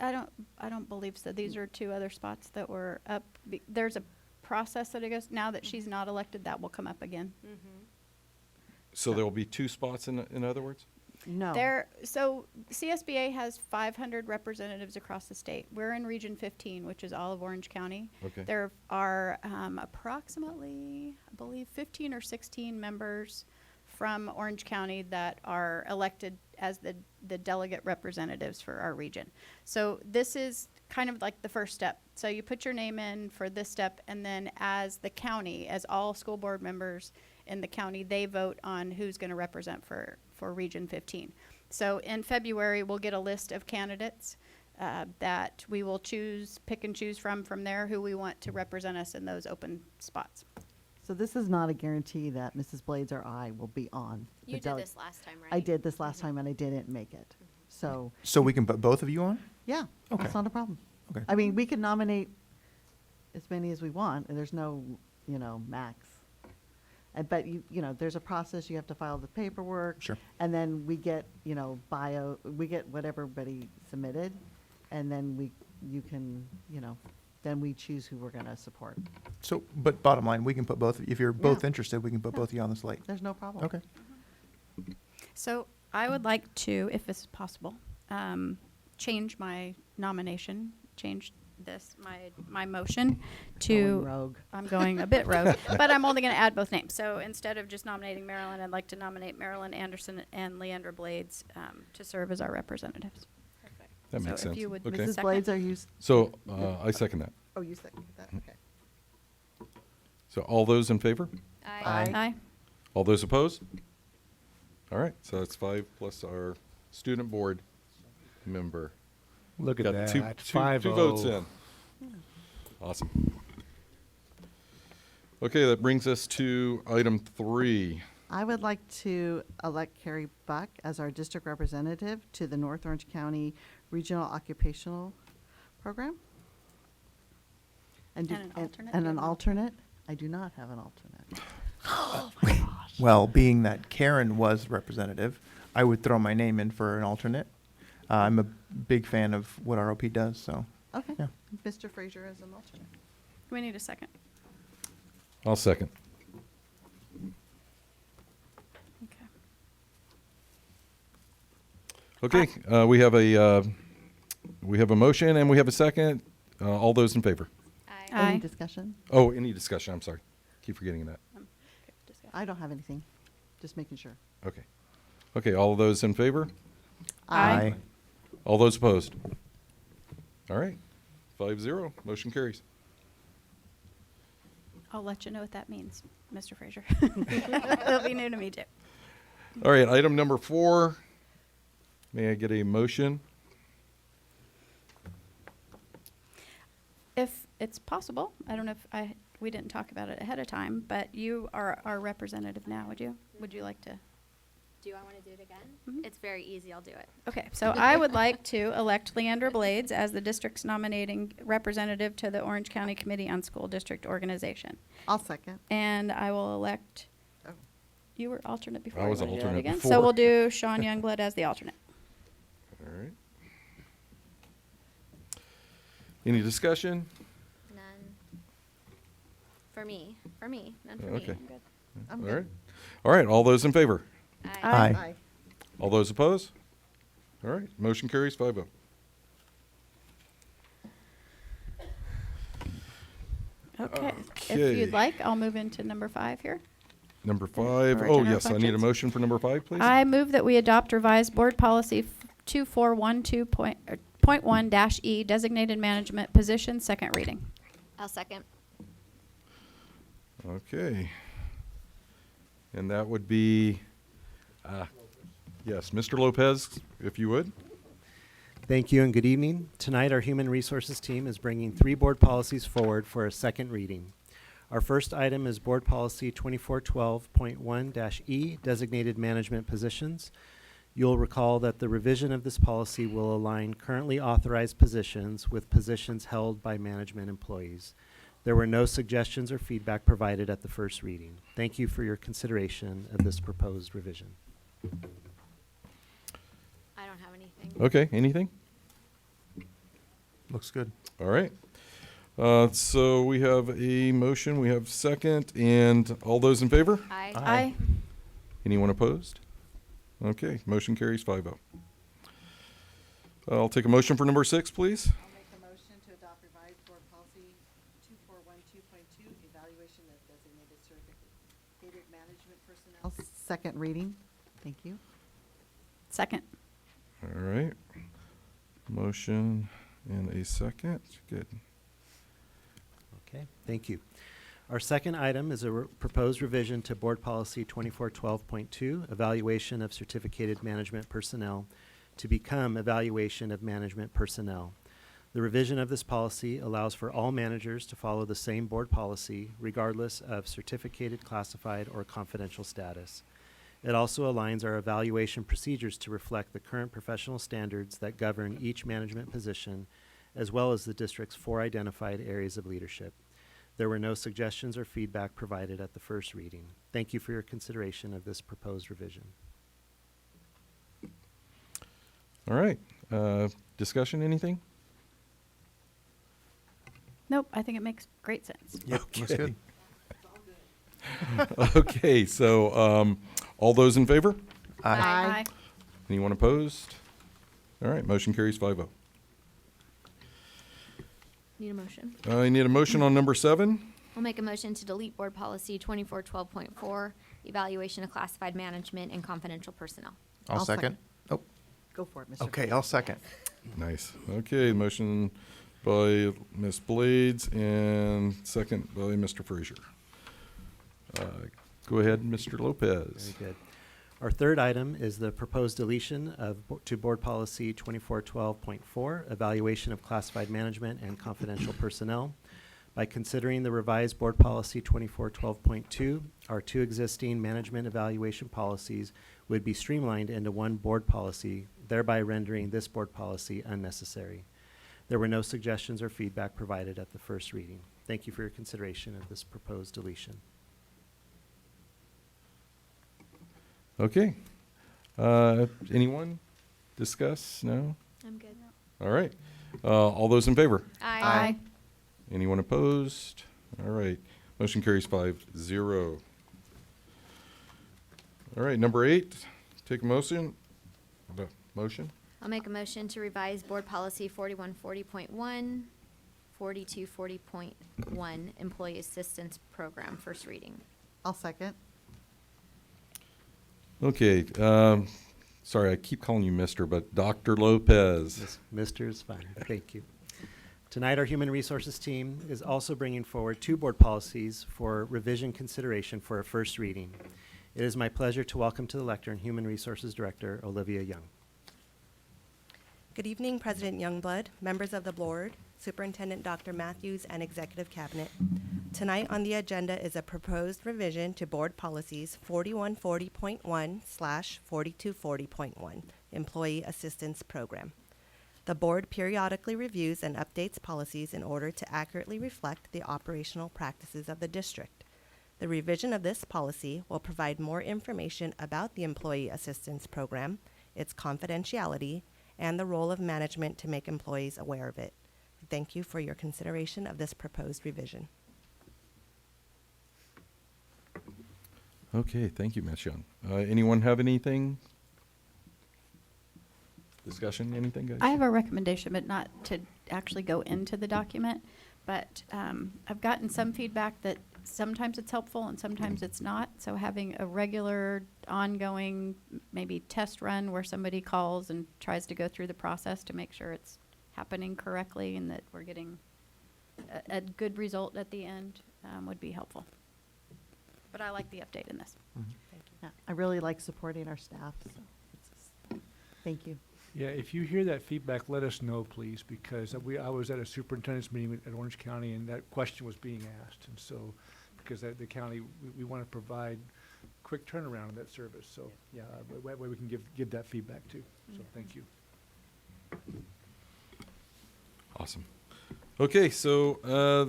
don't believe so. These are 2 other spots that were up. There's a process that it goes, now that she's not elected, that will come up again. So there will be 2 spots in other words? No. So CSBA has 500 representatives across the state. We're in Region 15, which is all of Orange County. Okay. There are approximately, I believe, 15 or 16 members from Orange County that are elected as the delegate representatives for our region. So this is kind of like the first step. So you put your name in for this step, and then as the county, as all school board members in the county, they vote on who's going to represent for Region 15. So in February, we'll get a list of candidates that we will pick and choose from there, who we want to represent us in those open spots. So this is not a guarantee that Mrs. Blades or I will be on. You did this last time, right? I did this last time, and I didn't make it. So. So we can put both of you on? Yeah, Okay. that's not a problem. Okay. I mean, we can nominate as many as we want, and there's no, max. But there's a process. You have to file the paperwork. Sure. And then we get, we get what everybody submitted, and then you can, then we choose who we're going to support. So, but bottom line, we can put both, if you're both interested, we can put both of you on the slate. There's no problem. Okay. So I would like to, if this is possible, change my nomination, change my motion to. Going rogue. I'm going a bit rogue, but I'm only going to add both names. So instead of just nominating Marilyn, I'd like to nominate Marilyn Anderson and Leandra Blades to serve as our representatives. That makes So sense. if you would Okay. Mrs. second. Blades, are you? So I second that. Oh, you second that, okay. So all those in favor? Aye. Aye. All those opposed? All right, so that's 5 plus our student board member. Look at Got that. two 5-0. votes in. Awesome. Okay, that brings us to item 3. I would like to elect Carrie Buck as our district representative to the North Orange County Regional Occupational Program. And an alternate? And Do you an have an alternate? I do not have an alternate. Well, being that Karen was representative, I would throw my name in for an alternate. I'm a big fan of what ROP does, so. Okay. Yeah. Mr. Frazier as an alternate. We need a second. I'll second. Okay, we have a motion and we have a second. All those in favor? Aye. Any discussion? Oh, any discussion? I'm sorry. Keep forgetting that. I don't have anything. Just making sure. Okay. Okay, all those in favor? Aye. All those opposed? All right. 5-0. Motion carries. I'll let you know what that means, Mr. Frazier. It'll be new to me too. All right, item number 4. May I get a motion? If it's possible, I don't know if we didn't talk about it ahead of time, but you are our representative now, would you? Would you like to? Do I want to do it again? Mhm. It's very easy. I'll do it. Okay, so I would like to elect Leandra Blades as the district's nominating representative to the Orange County Committee on School District Organization. I'll second. And I will elect, you were alternate before. I You was wanna do that alternate again? before. So we'll do Sean Youngblood as the alternate. All right. Any discussion? None. For me. None for Okay. me. I'm good. I'm All good. right. All right, all those in favor? Aye. Aye. All those opposed? All right, motion carries 5-0. Okay. If Okay. you'd like, I'll move into number 5 here. Number 5. For Oh, general yes, I need a functions. motion for number 5, please. I move that we adopt revised board policy 2412.1-E, designated management position, second reading. I'll second. Okay. And that would be, yes, Mr. Lopez, if you would. Thank you and good evening. Tonight, our Human Resources team is bringing 3 board policies forward for a second reading. Our first item is Board Policy 2412.1-E, Designated Management Positions. You'll recall that the revision of this policy will align currently authorized positions with positions held by management employees. There were no suggestions or feedback provided at the first reading. Thank you for your consideration of this proposed revision. I don't have anything. Okay, anything? Looks good. All right. So we have a motion, we have second, and all those in favor? Aye. Aye. Anyone opposed? Okay, motion carries 5-0. I'll take a motion for number 6, please. I'll make a motion to adopt revised board policy 2412.2, evaluation of designated certificated management personnel. Second reading. Thank you. Second. All right. Motion and a second. Good. Okay, thank you. Our second item is a proposed revision to Board Policy 2412.2, Evaluation of Certificated Management Personnel, to become Evaluation of Management Personnel. The revision of this policy allows for all managers to follow the same board policy, regardless of certificated, classified, or confidential status. It also aligns our evaluation procedures to reflect the current professional standards that govern each management position, as well as the district's 4 identified areas of leadership. There were no suggestions or feedback provided at the first reading. Thank you for your consideration of this proposed revision. All right. Discussion, anything? Nope, I think it makes great sense. Yep, that's good. Okay, so all those in favor? Aye. Anyone opposed? All right, motion carries 5-0. Need a motion? I need a motion on number 7. I'll make a motion to delete board policy 2412.4, evaluation of classified management and confidential personnel. I'll second. Oh, Go for it, Mr. okay, I'll second. Nice. Okay, motion by Ms. Blades and second by Mr. Frazier. Go ahead, Mr. Lopez. Very good. Our third item is the proposed deletion to Board Policy 2412.4, evaluation of classified management and confidential personnel. By considering the revised Board Policy 2412.2, our 2 existing management evaluation policies would be streamlined into one board policy, thereby rendering this board policy unnecessary. There were no suggestions or feedback provided at the first reading. Thank you for your consideration of this proposed deletion. Okay. Anyone discuss? No? I'm good. All right. All those in favor? Aye. Anyone opposed? All right. Motion carries 5-0. All right, number 8. Take a motion. Motion. I'll make a motion to revise board policy 4140.1, 4240.1, employee assistance program, first reading. I'll second. Okay. Sorry, I keep calling you Mr., but Dr. Lopez. Mr. is fine. Thank you. Tonight, our Human Resources team is also bringing forward 2 board policies for revision consideration for a first reading. It is my pleasure to welcome to the lectern Human Resources Director Olivia Young. Good evening, President Youngblood, members of the board, Superintendent Dr. Matthews, and Executive Cabinet. Tonight on the agenda is a proposed revision to Board Policies 4140.1/4240.1, Employee Assistance Program. The board periodically reviews and updates policies in order to accurately reflect the operational practices of the district. The revision of this policy will provide more information about the Employee Assistance Program, its confidentiality, and the role of management to make employees aware of it. Thank you for your consideration of this proposed revision. Okay, thank you, Ms. Young. Anyone have anything? Discussion, anything, guys? I have a recommendation, but not to actually go into the document. But I've gotten some feedback that sometimes it's helpful and sometimes it's not. So having a regular, ongoing, maybe test run where somebody calls and tries to go through the process to make sure it's happening correctly and that we're getting a good result at the end would be helpful. But I like the update in this. Yeah, I really like supporting our staff, so thank you. Yeah, if you hear that feedback, let us know, please, because I was at a superintendent's meeting at Orange County, and that question was being asked. And so, because the county, we want to provide quick turnaround of that service. So, yeah, that way we can give that feedback too. So, thank you. Awesome. Okay, so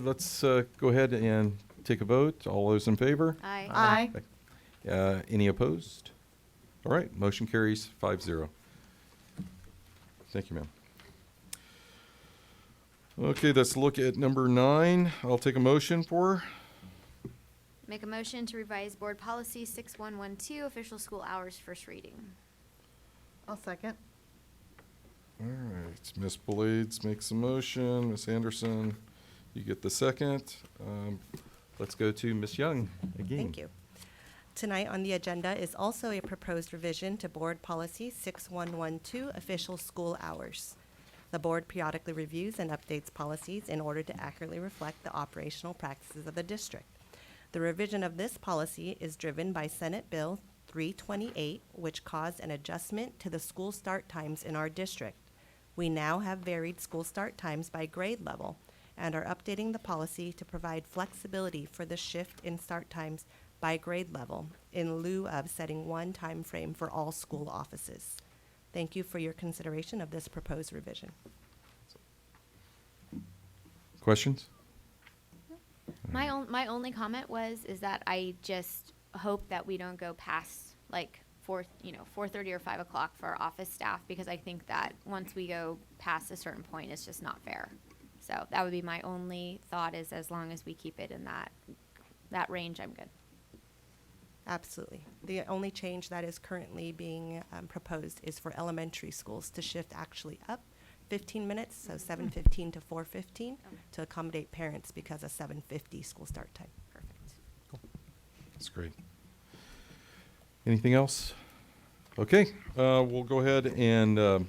let's go ahead and take a vote. All those in favor? Aye. Any opposed? All right, motion carries 5-0. Thank you, ma'am. Okay, let's look at number 9. I'll take a motion for. Make a motion to revise board policy 6112, official school hours, first reading. I'll second. All right, Ms. Blades makes a motion. Ms. Anderson, you get the second. Let's go to Ms. Young again. Thank you. Tonight on the agenda is also a proposed revision to Board Policy 6112, official school hours. The board periodically reviews and updates policies in order to accurately reflect the operational practices of the district. The revision of this policy is driven by Senate Bill 328, which caused an adjustment to the school start times in our district. We now have varied school start times by grade level and are updating the policy to provide flexibility for the shift in start times by grade level in lieu of setting one time frame for all school offices. Thank you for your consideration of this proposed revision. Questions? My only comment is that I just hope that we don't go past like 4:30 or 5 o'clock for our office staff, because I think that once we go past a certain point, it's just not fair. So that would be my only thought, is as long as we keep it in that range, I'm good. Absolutely. The only change that is currently being proposed is for elementary schools to shift actually up 15 minutes, so 7:15 to 4:15, to accommodate parents because of 7:50 school start time. Perfect. That's great. Anything else? Okay, we'll go ahead and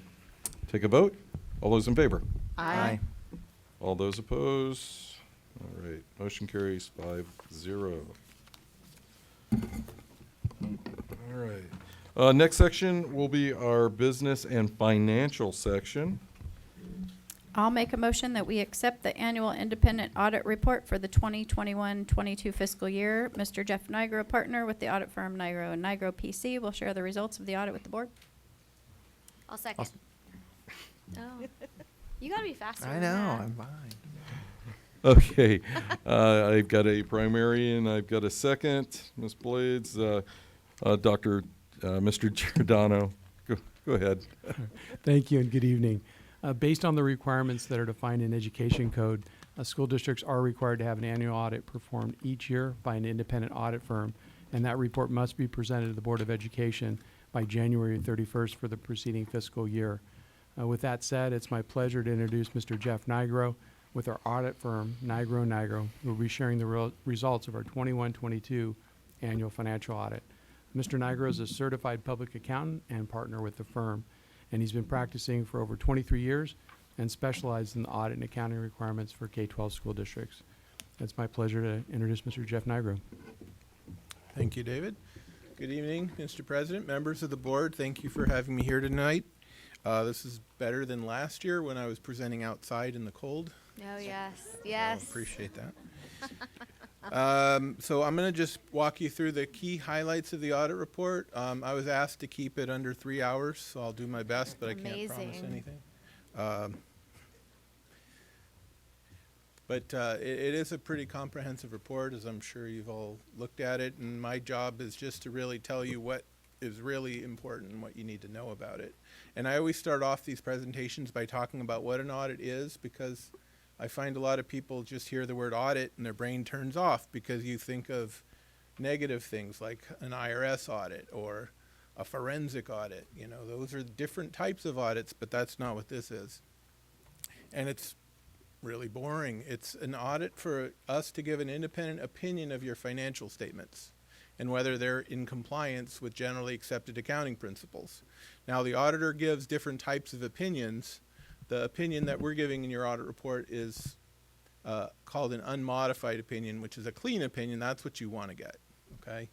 take a vote. All those in favor? Aye. All those opposed? All right, motion carries 5-0. All right. Next section will be our business and financial section. I'll make a motion that we accept the annual independent audit report for the 2021-22 fiscal year. Mr. Jeff Nigro, partner with the audit firm Nigro & Nigro PC, will share the results of the audit with the board. I'll second. Oh, you gotta be faster. I than know, that. I'm fine. Okay, I've got a primary and I've got a second. Ms. Blades, Mr. Giordano, go ahead. Thank you and good evening. Based on the requirements that are defined in Education Code, school districts are required to have an annual audit performed each year by an independent audit firm, and that report must be presented to the Board of Education by January 31st for the preceding fiscal year. With that said, it's my pleasure to introduce Mr. Jeff Nigro with our audit firm, Nigro & Nigro, who will be sharing the results of our 21-22 annual financial audit. Mr. Nigro is a certified public accountant and partner with the firm, and he's been practicing for over 23 years and specialized in the audit and accounting requirements for K-12 school districts. It's my pleasure to introduce Mr. Jeff Nigro. Thank you, David. Good evening, Mr. President, members of the board. Thank you for having me here tonight. This is better than last year when I was presenting outside in the cold. Oh, yes, yes. So appreciate that. So I'm going to just walk you through the key highlights of the audit report. I was asked to keep it under 3 hours, so I'll do my best, but I can't promise anything. But it is a pretty comprehensive report, as I'm sure you've all looked at it, and my job is just to really tell you what is really important and what you need to know about it. And I always start off these presentations by talking about what an audit is, because I find a lot of people just hear the word audit and their brain turns off because you think of negative things like an IRS audit or a forensic audit. You know, those are different types of audits, but that's not what this is. And it's really boring. It's an audit for us to give an independent opinion of your financial statements and whether they're in compliance with generally accepted accounting principles. Now, the auditor gives different types of opinions. The opinion that we're giving in your audit report is called an unmodified opinion, which is a clean opinion. That's what you want to get, okay?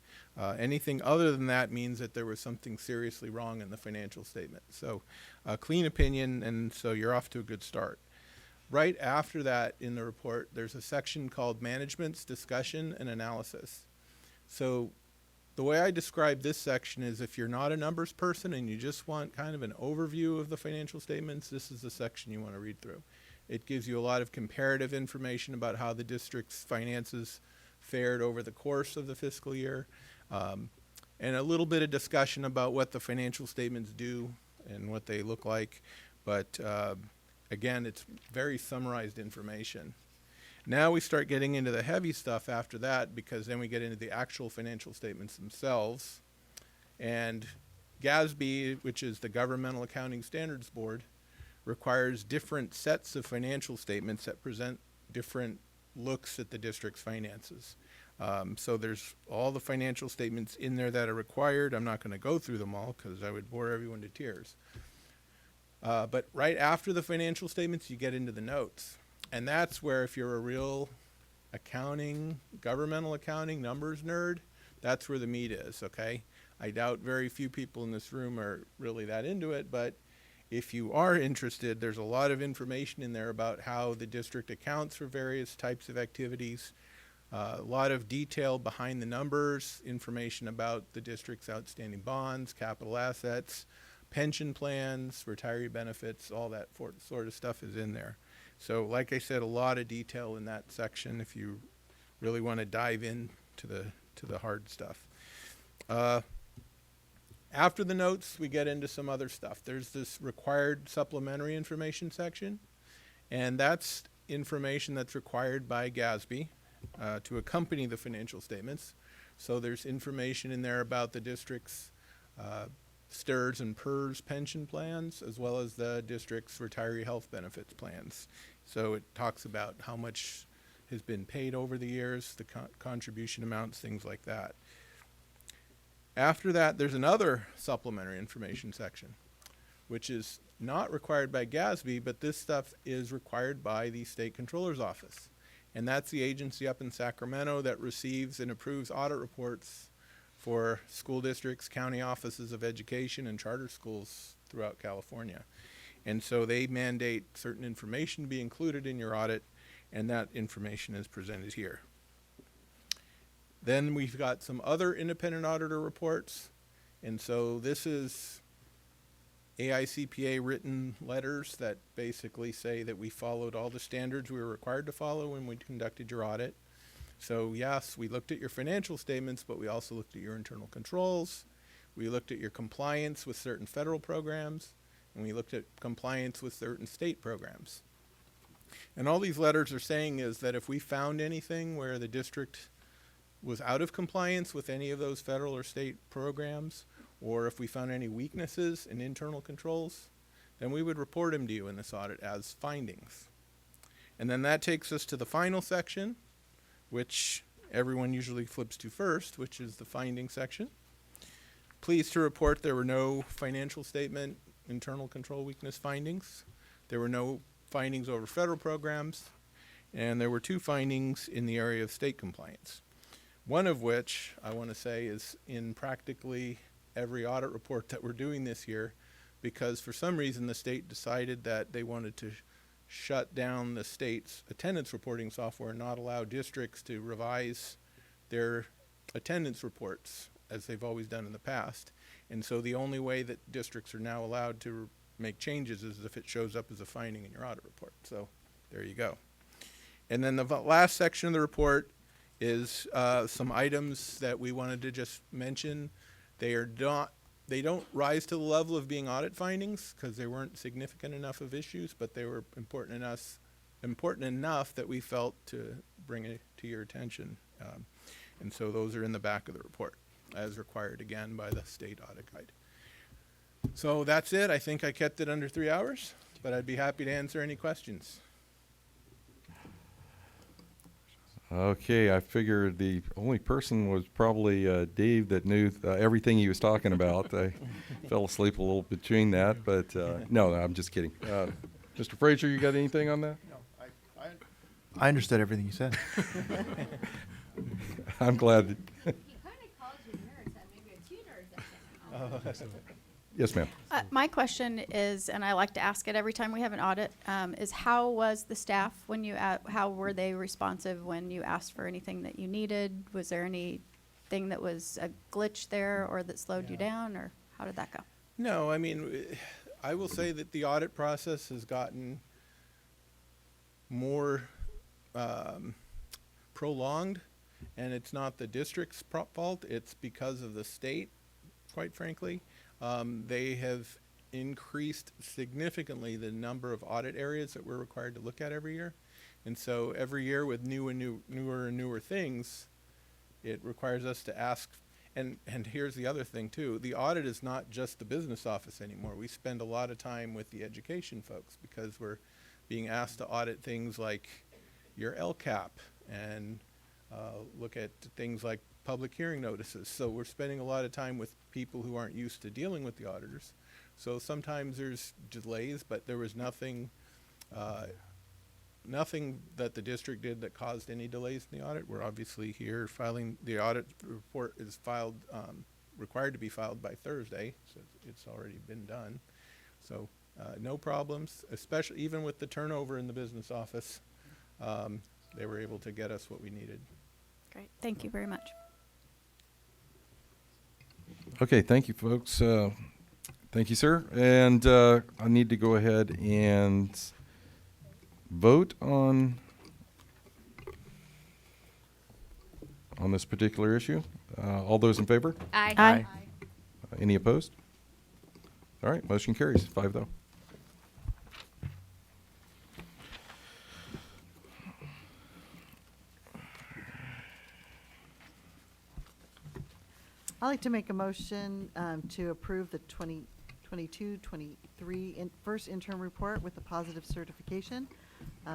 Anything other than that means that there was something seriously wrong in the financial statement. So a clean opinion, and so you're off to a good start. Right after that in the report, there's a section called Management's Discussion and Analysis. So the way I describe this section is if you're not a numbers person and you just want kind of an overview of the financial statements, this is the section you want to read through. It gives you a lot of comparative information about how the district's finances fared over the course of the fiscal year, and a little bit of discussion about what the financial statements do and what they look like. But again, it's very summarized information. Now we start getting into the heavy stuff after that, because then we get into the actual financial statements themselves. And GASB, which is the Governmental Accounting Standards Board, requires different sets of financial statements that present different looks at the district's finances. So there's all the financial statements in there that are required. I'm not going to go through them all because I would bore everyone to tears. But right after the financial statements, you get into the notes. And that's where, if you're a real accounting, governmental accounting, numbers nerd, that's where the meat is, okay? I doubt very few people in this room are really that into it, but if you are interested, there's a lot of information in there about how the district accounts for various types of activities, a lot of detail behind the numbers, information about the district's outstanding bonds, capital assets, pension plans, retiree benefits, all that sort of stuff is in there. So like I said, a lot of detail in that section if you really want to dive into the hard stuff. After the notes, we get into some other stuff. There's this required supplementary information section, and that's information that's required by GASB to accompany the financial statements. So there's information in there about the district's STIRS and PERS pension plans, as well as the district's retiree health benefits plans. So it talks about how much has been paid over the years, the contribution amounts, things like that. After that, there's another supplementary information section, which is not required by GASB, but this stuff is required by the State Controller's Office. And that's the agency up in Sacramento that receives and approves audit reports for school districts, county offices of education, and charter schools throughout California. And so they mandate certain information to be included in your audit, and that information is presented here. Then we've got some other independent auditor reports. And so this is AICPA written letters that basically say that we followed all the standards we were required to follow when we conducted your audit. So yes, we looked at your financial statements, but we also looked at your internal controls. We looked at your compliance with certain federal programs, and we looked at compliance with certain state programs. And all these letters are saying is that if we found anything where the district was out of compliance with any of those federal or state programs, or if we found any weaknesses in internal controls, then we would report them to you in this audit as findings. And then that takes us to the final section, which everyone usually flips to first, which is the finding section. Pleased to report there were no financial statement internal control weakness findings. There were no findings over federal programs, and there were 2 findings in the area of state compliance. One of which I want to say is in practically every audit report that we're doing this year, because for some reason the state decided that they wanted to shut down the state's attendance reporting software and not allow districts to revise their attendance reports as they've always done in the past. And so the only way that districts are now allowed to make changes is if it shows up as a finding in your audit report. So there you go. And then the last section of the report is some items that we wanted to just mention. They don't rise to the level of being audit findings because they weren't significant enough of issues, but they were important enough that we felt to bring it to your attention. And so those are in the back of the report as required again by the state audit guide. So that's it. I think I kept it under 3 hours, but I'd be happy to answer any questions. Okay, I figured the only person was probably Dave that knew everything he was talking about. I fell asleep a little between that, but no, I'm just kidding. Mr. Frazier, you got anything on that? No, I understood everything you said. I'm glad that He kind of calls you nerds, and maybe a few nerds that can help. Yes, ma'am. My question is, and I like to ask it every time we have an audit, is how was the staff when you, how were they responsive when you asked for anything that you needed? Was there anything that was a glitch there or that slowed you down, or how did that go? No, I mean, I will say that the audit process has gotten more prolonged, and it's not the district's fault, it's because of the state, quite frankly. They have increased significantly the number of audit areas that we're required to look at every year. And so every year with newer and newer things, it requires us to ask. And here's the other thing too. The audit is not just the business office anymore. We spend a lot of time with the education folks because we're being asked to audit things like your LCAP and look at things like public hearing notices. So we're spending a lot of time with people who aren't used to dealing with the auditors. So sometimes there's delays, but there was nothing that the district did that caused any delays in the audit. We're obviously here filing, the audit report is filed, required to be filed by Thursday, so it's already been done. So no problems, especially even with the turnover in the business office, they were able to get us what we needed. Great, thank you very much. Okay, thank you, folks. Thank you, sir. And I need to go ahead and vote on this particular issue. All those in favor? Aye. Aye. Any opposed? All right, motion carries 5-0. I'd like to make a motion to approve the 2022-23 first interim report with a positive certification.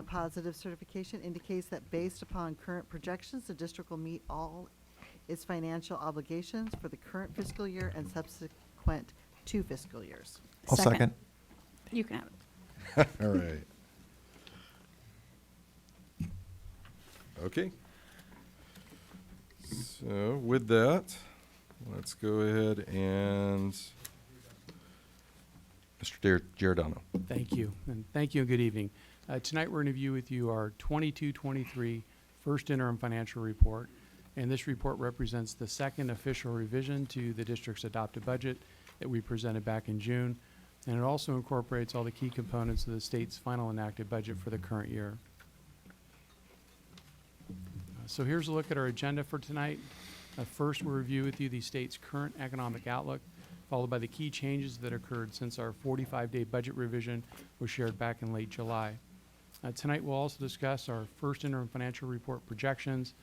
Positive certification indicates that based upon current projections, the district will meet all its financial obligations for the current fiscal year and subsequent 2 fiscal years. I'll second. You can have it. All right. Okay. So with that, let's go ahead and Mr. Giordano. Thank you, and thank you, and good evening. Tonight, we're going to review with you our 22-23 first interim financial report, and this report represents the second official revision to the district's adopted budget that we presented back in June, and it also incorporates all the key components of the state's final enacted budget for the current year. So here's a look at our agenda for tonight. First, we'll review with you the state's current economic outlook, followed by the key changes that occurred since our 45-day budget revision was shared back in late July. Tonight, we'll also discuss our first interim financial report projections,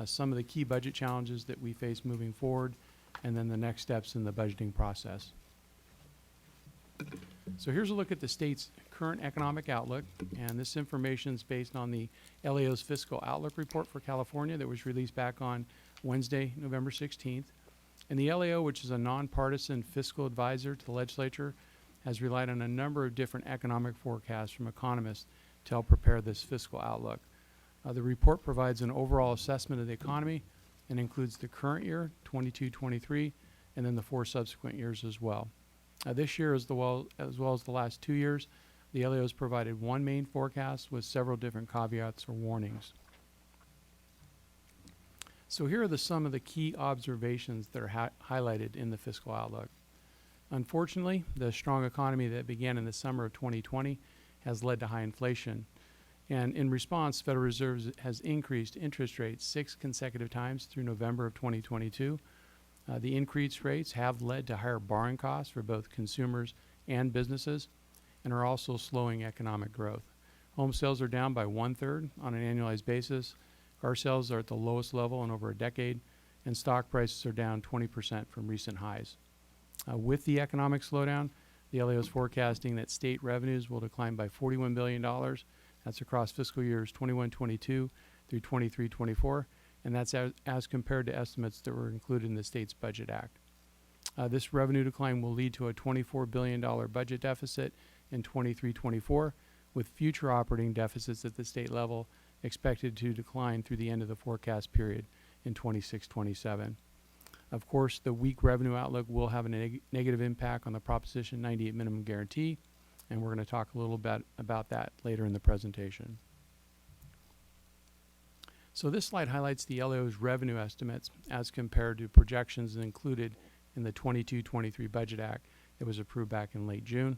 some of the key budget challenges that we face moving forward, and then the next steps in the budgeting process. So here's a look at the state's current economic outlook, and this information is based on the LAO's fiscal outlook report for California that was released back on Wednesday, November 16th. And the LAO, which is a nonpartisan fiscal advisor to the legislature, has relied on a number of different economic forecasts from economists to help prepare this fiscal outlook. The report provides an overall assessment of the economy and includes the current year, 22-23, and then the 4 subsequent years as well. This year, as well as the last 2 years, the LAO has provided one main forecast with several different caveats or warnings. So here are some of the key observations that are highlighted in the fiscal outlook. Unfortunately, the strong economy that began in the summer of 2020 has led to high inflation. And in response, Federal Reserve has increased interest rates 6 consecutive times through November of 2022. The increased rates have led to higher borrowing costs for both consumers and businesses and are also slowing economic growth. Home sales are down by 1/3 on an annualized basis. Car sales are at the lowest level in over a decade, and stock prices are down 20% from recent highs. With the economic slowdown, the LAO is forecasting that state revenues will decline by $41 billion. That's across fiscal years 21-22 through 23-24, and that's as compared to estimates that were included in the state's Budget Act. This revenue decline will lead to a $24 billion budget deficit in 23-24, with future operating deficits at the state level expected to decline through the end of the forecast period in 26-27. Of course, the weak revenue outlook will have a negative impact on the Proposition 98 minimum guarantee, and we're going to talk a little bit about that later in the presentation. So this slide highlights the LAO's revenue estimates as compared to projections included in the 22-23 Budget Act that was approved back in late June.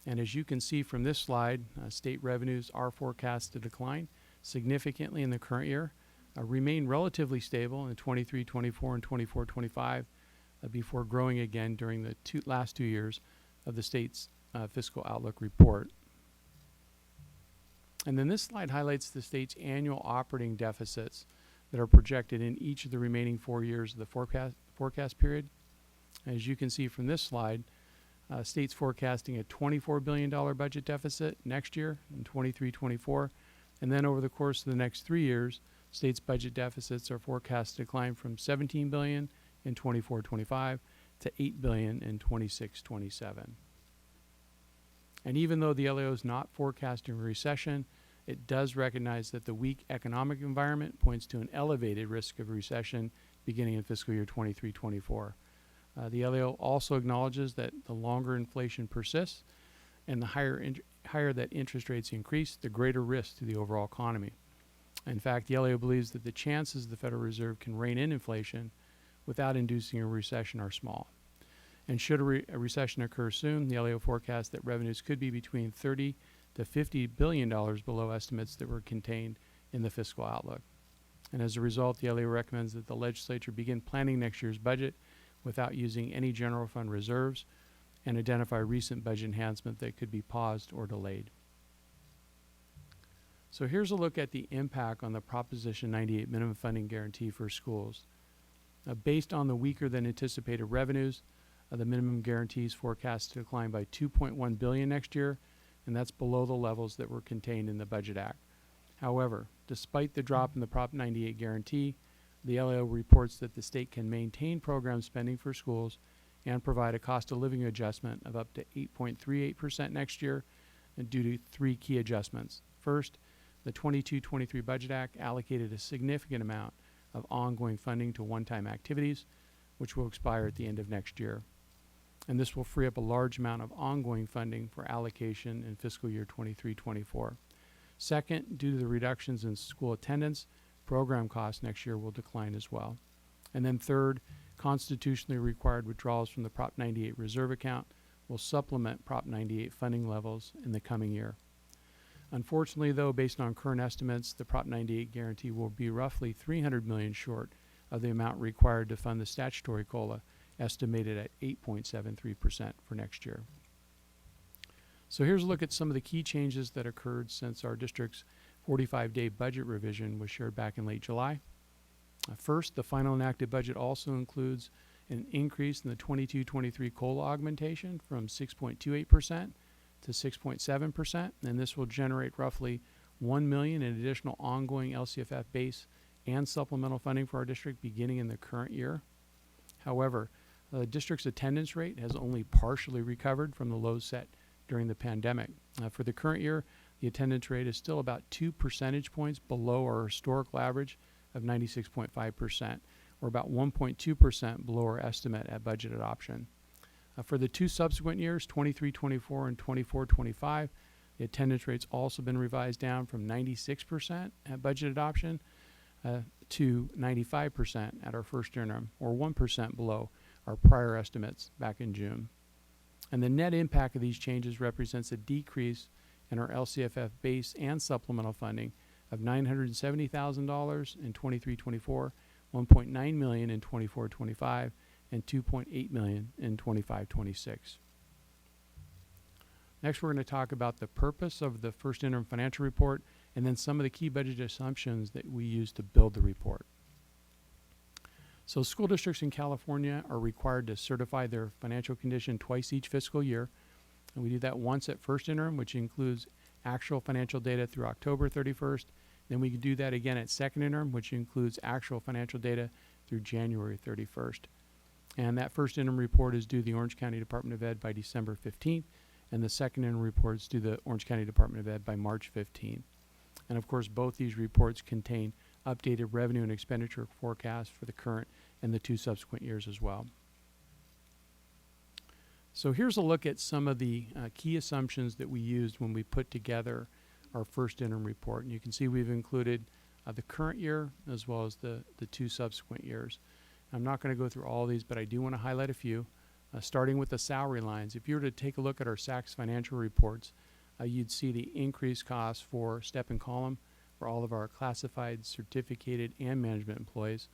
And as you can see from this slide, state revenues are forecast to decline significantly in the current year, remain relatively stable in the 23-24 and 24-25 before growing again during the last 2 years of the state's fiscal outlook report. And then this slide highlights the state's annual operating deficits that are projected in each of the remaining 4 years of the forecast period. As you can see from this slide, state's forecasting a $24 billion budget deficit next year in 23-24, and then over the course of the next 3 years, state's budget deficits are forecast to decline from $17 billion in 24-25 to $8 billion in 26-27. And even though the LAO is not forecasting a recession, it does recognize that the weak economic environment points to an elevated risk of recession beginning in fiscal year 23-24. The LAO also acknowledges that the longer inflation persists and the higher that interest rates increase, the greater risk to the overall economy. In fact, the LAO believes that the chances the Federal Reserve can rein in inflation without inducing a recession are small. And should a recession occur soon, the LAO forecasts that revenues could be between $30 to $50 billion below estimates that were contained in the fiscal outlook. And as a result, the LAO recommends that the legislature begin planning next year's budget without using any general fund reserves and identify recent budget enhancement that could be paused or delayed. So here's a look at the impact on the Proposition 98 minimum funding guarantee for schools. Based on the weaker than anticipated revenues, the minimum guarantees forecast to decline by $2.1 billion next year, and that's below the levels that were contained in the Budget Act. However, despite the drop in the Prop 98 guarantee, the LAO reports that the state can maintain program spending for schools and provide a cost of living adjustment of up to 8.38% next year due to three key adjustments. First, the 22-23 Budget Act allocated a significant amount of ongoing funding to one-time activities, which will expire at the end of next year. And this will free up a large amount of ongoing funding for allocation in fiscal year 23-24. Second, due to the reductions in school attendance, program costs next year will decline as well. And then third, constitutionally required withdrawals from the Prop 98 reserve account will supplement Prop 98 funding levels in the coming year. Unfortunately, though, based on current estimates, the Prop 98 guarantee will be roughly $300 million short of the amount required to fund the statutory COLA, estimated at 8.73% for next year. So here's a look at some of the key changes that occurred since our district's 45-day budget revision was shared back in late July. First, the final enacted budget also includes an increase in the 22-23 COLA augmentation from 6.28% to 6.7%, and this will generate roughly $1 million in additional ongoing LCFF base and supplemental funding for our district beginning in the current year. However, the district's attendance rate has only partially recovered from the lows set during the pandemic. For the current year, the attendance rate is still about 2 percentage points below our historical average of 96.5%, or about 1.2% below our estimate at budget adoption. For the two subsequent years, 23-24 and 24-25, the attendance rate's also been revised down from 96% at budget adoption to 95% at our first interim, or 1% below our prior estimates back in June. And the net impact of these changes represents a decrease in our LCFF base and supplemental funding of $970,000 in 23-24, $1.9 million in 24-25, and $2.8 million in 25-26. Next, we're going to talk about the purpose of the first interim financial report and then some of the key budget assumptions that we use to build the report. So school districts in California are required to certify their financial condition twice each fiscal year. And we do that once at first interim, which includes actual financial data through October 31st. Then we can do that again at second interim, which includes actual financial data through January 31st. And that first interim report is due the Orange County Department of Ed by December 15th, and the second interim report is due the Orange County Department of Ed by March 15th. And of course, both these reports contain updated revenue and expenditure forecasts for the current and the two subsequent years as well. So here's a look at some of the key assumptions that we used when we put together our first interim report. And you can see we've included the current year as well as the two subsequent years. I'm not going to go through all these, but I do want to highlight a few, starting with the salary lines. If you were to take a look at our SACS financial reports, you'd see the increased costs for step and column for all of our classified, certificated, and management employees.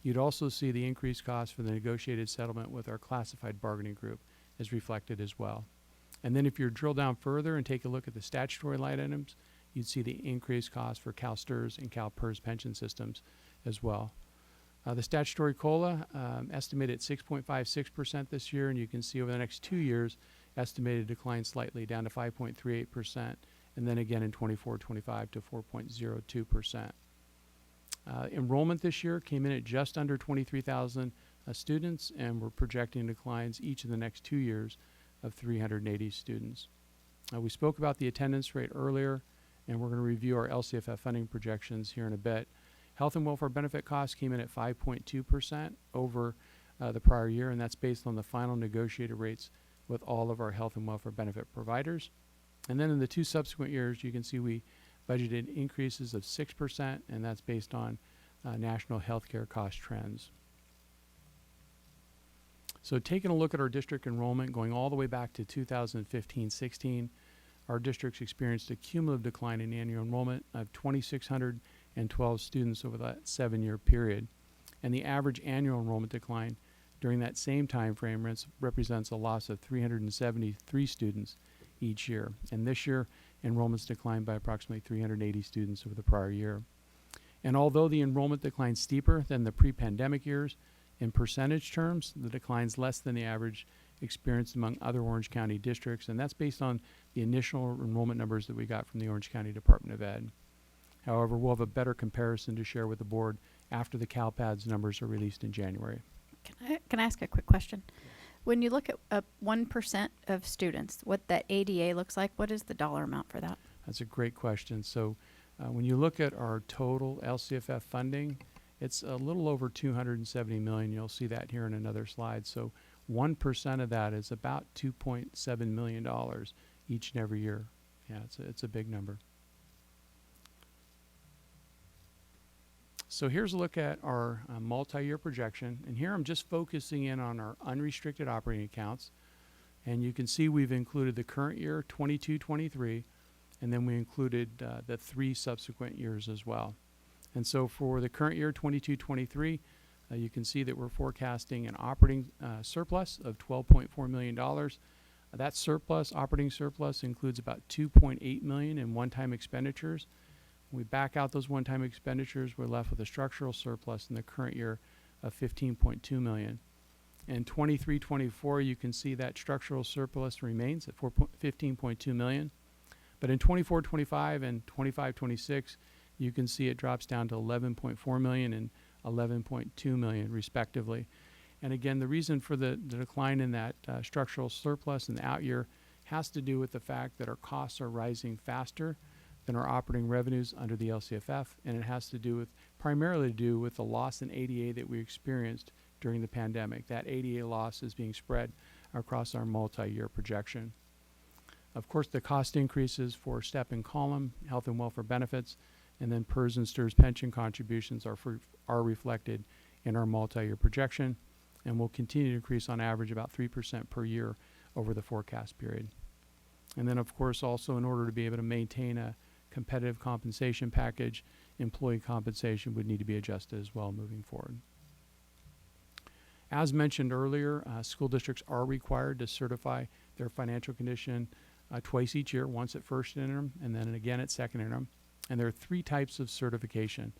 You'd also see the increased cost for the negotiated settlement with our classified bargaining group is reflected as well. And then if you drill down further and take a look at the statutory line items, you'd see the increased cost for CalSTRS and CalPERS pension systems as well. The statutory COLA estimated at 6.56% this year, and you can see over the next 2 years estimated to decline slightly down to 5.38%, and then again in 24-25 to 4.02%. Enrollment this year came in at just under 23,000 students, and we're projecting declines each of the next 2 years of 380 students. We spoke about the attendance rate earlier, and we're going to review our LCFF funding projections here in a bit. Health and welfare benefit costs came in at 5.2% over the prior year, and that's based on the final negotiated rates with all of our health and welfare benefit providers. And then in the two subsequent years, you can see we budgeted increases of 6%, and that's based on national healthcare cost trends. So taking a look at our district enrollment going all the way back to 2015-16, our districts experienced a cumulative decline in annual enrollment of 2,612 students over that 7-year period. And the average annual enrollment decline during that same time frame represents a loss of 373 students each year. And this year, enrollments declined by approximately 380 students over the prior year. And although the enrollment declined steeper than the pre-pandemic years, In percentage terms, the decline's less than the average experienced among other Orange County districts, and that's based on the initial enrollment numbers that we got from the Orange County Department of Ed. However, we'll have a better comparison to share with the board after the CalPADS numbers are released in January. Can I ask a quick question? When you look at 1% of students, what that ADA looks like, what is the dollar amount for that? That's a great question. So when you look at our total LCFF funding, it's a little over 270 million. You'll see that here in another slide. So 1% of that is about $2.7 million each and every year. Yeah, it's a big number. So here's a look at our multi-year projection. And here I'm just focusing in on our unrestricted operating accounts. And you can see we've included the current year, 22-23, and then we included the 3 subsequent years as well. And so for the current year, 22-23, you can see that we're forecasting an operating surplus of $12.4 million. That surplus, operating surplus, includes about $2.8 million in one-time expenditures. When we back out those one-time expenditures, we're left with a structural surplus in the current year of $15.2 million. In 23-24, you can see that structural surplus remains at $15.2 million. But in 24-25 and 25-26, you can see it drops down to $11.4 million and $11.2 million, respectively. And again, the reason for the decline in that structural surplus in the out year has to do with the fact that our costs are rising faster than our operating revenues under the LCFF, and it has to do with, primarily to do with the loss in ADA that we experienced during the pandemic. That ADA loss is being spread across our multi-year projection. Of course, the cost increases for STEP and column, health and welfare benefits, and then PERS and STIRS pension contributions are reflected in our multi-year projection, and will continue to increase on average about 3% per year over the forecast period. And then, of course, also in order to be able to maintain a competitive compensation package, employee compensation would need to be adjusted as well moving forward. As mentioned earlier, school districts are required to certify their financial condition twice each year, once at first interim and then again at second interim. And there are 3 types of certification.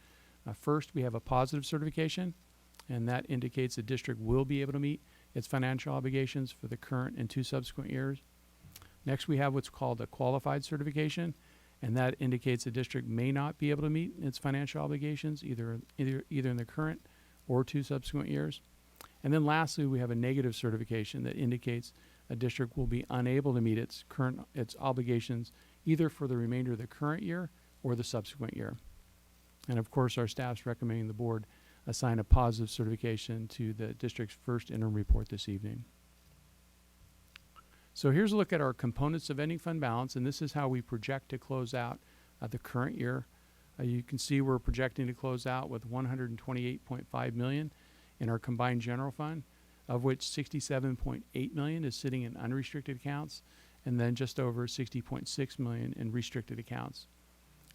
First, we have a positive certification, and that indicates the district will be able to meet its financial obligations for the current and 2 subsequent years. Next, we have what's called a qualified certification, and that indicates the district may not be able to meet its financial obligations either in the current or 2 subsequent years. And then lastly, we have a negative certification that indicates a district will be unable to meet its obligations either for the remainder of the current year or the subsequent year. And of course, our staff's recommending the board assign a positive certification to the district's first interim report this evening. So here's a look at our components of ending fund balance, and this is how we project to close out the current year. You can see we're projecting to close out with $128.5 million in our combined general fund, of which $67.8 million is sitting in unrestricted accounts, and then just over $60.6 million in restricted accounts.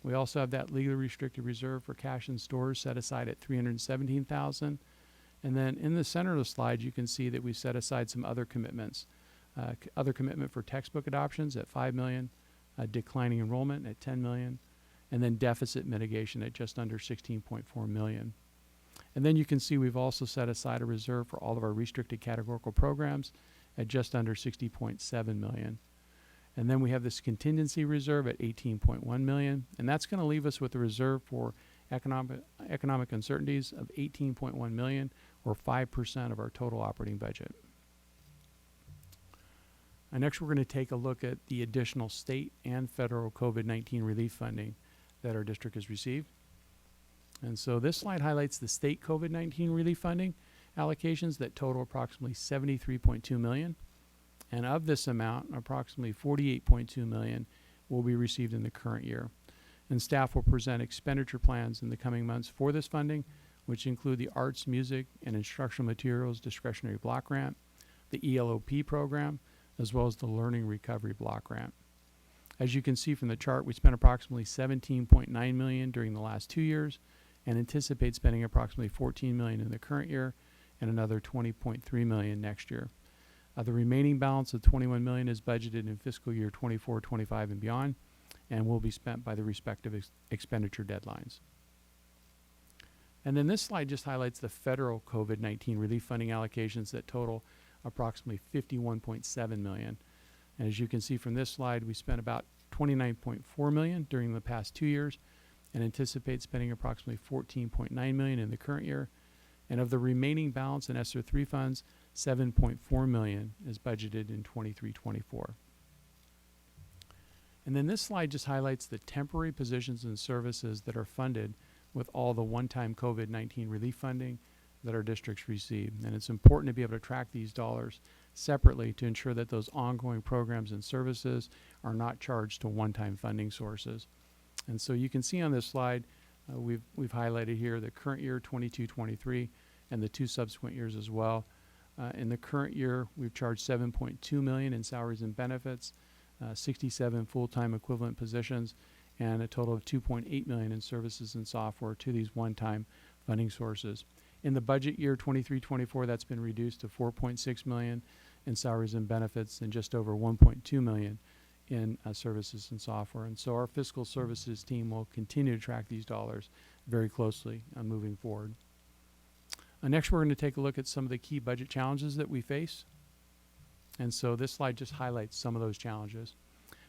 We also have that legally restricted reserve for cash in stores set aside at $317,000. And then in the center of the slide, you can see that we set aside some other commitments. Other commitment for textbook adoptions at $5 million, declining enrollment at $10 million, and then deficit mitigation at just under $16.4 million. And then you can see we've also set aside a reserve for all of our restricted categorical programs at just under $60.7 million. And then we have this contingency reserve at $18.1 million, and that's going to leave us with a reserve for economic uncertainties of $18.1 million, or 5% of our total operating budget. And next, we're going to take a look at the additional state and federal COVID-19 relief funding that our district has received. And so this slide highlights the state COVID-19 relief funding allocations that total approximately $73.2 million. And of this amount, approximately $48.2 million will be received in the current year. And staff will present expenditure plans in the coming months for this funding, which include the arts, music, and instructional materials discretionary block grant, the ELOP program, as well as the learning recovery block grant. As you can see from the chart, we spent approximately $17.9 million during the last 2 years and anticipate spending approximately $14 million in the current year and another $20.3 million next year. The remaining balance of $21 million is budgeted in fiscal year 24, 25, and beyond, and will be spent by the respective expenditure deadlines. And then this slide just highlights the federal COVID-19 relief funding allocations that total approximately $51.7 million. And as you can see from this slide, we spent about $29.4 million during the past 2 years and anticipate spending approximately $14.9 million in the current year. And of the remaining balance in ESSER 3 funds, $7.4 million is budgeted in 23-24. And then this slide just highlights the temporary positions and services that are funded with all the one-time COVID-19 relief funding that our districts receive. And it's important to be able to track these dollars separately to ensure that those ongoing programs and services are not charged to one-time funding sources. And so you can see on this slide, we've highlighted here the current year 22-23 and the 2 subsequent years as well. In the current year, we've charged $7.2 million in salaries and benefits, 67 full-time equivalent positions, and a total of $2.8 million in services and software to these one-time funding sources. In the budget year 23-24, that's been reduced to $4.6 million in salaries and benefits and just over $1.2 million in services and software. And so our fiscal services team will continue to track these dollars very closely moving forward. Next, we're going to take a look at some of the key budget challenges that we face. And so this slide just highlights some of those challenges.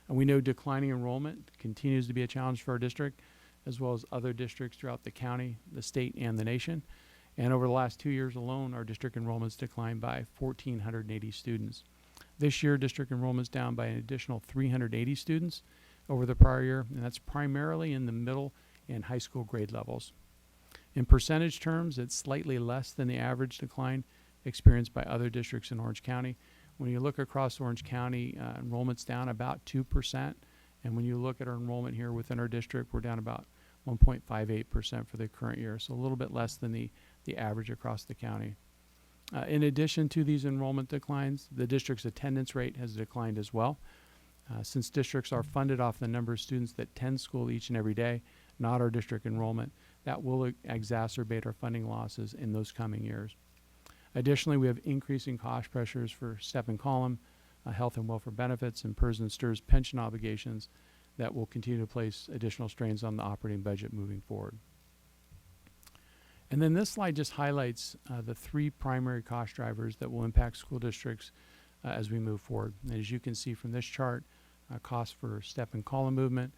And we know declining enrollment continues to be a challenge for our district, as well as other districts throughout the county, the state, and the nation. And over the last 2 years alone, our district enrollments declined by 1,480 students. This year, district enrollment's down by an additional 380 students over the prior year, and that's primarily in the middle and high school grade levels. In percentage terms, it's slightly less than the average decline experienced by other districts in Orange County. When you look across Orange County, enrollment's down about 2%, and when you look at our enrollment here within our district, we're down about 1.58% for the current year, so a little bit less than the average across the county. In addition to these enrollment declines, the district's attendance rate has declined as well. Since districts are funded off the number of students that attend school each and every day, not our district enrollment, that will exacerbate our funding losses in those coming years. Additionally, we have increasing cost pressures for step and column, health and welfare benefits, and PERS and STIRS pension obligations that will continue to place additional strains on the operating budget moving forward. And then this slide just highlights the 3 primary cost drivers that will impact school districts as we move forward. And as you can see from this chart, costs for step and column movement,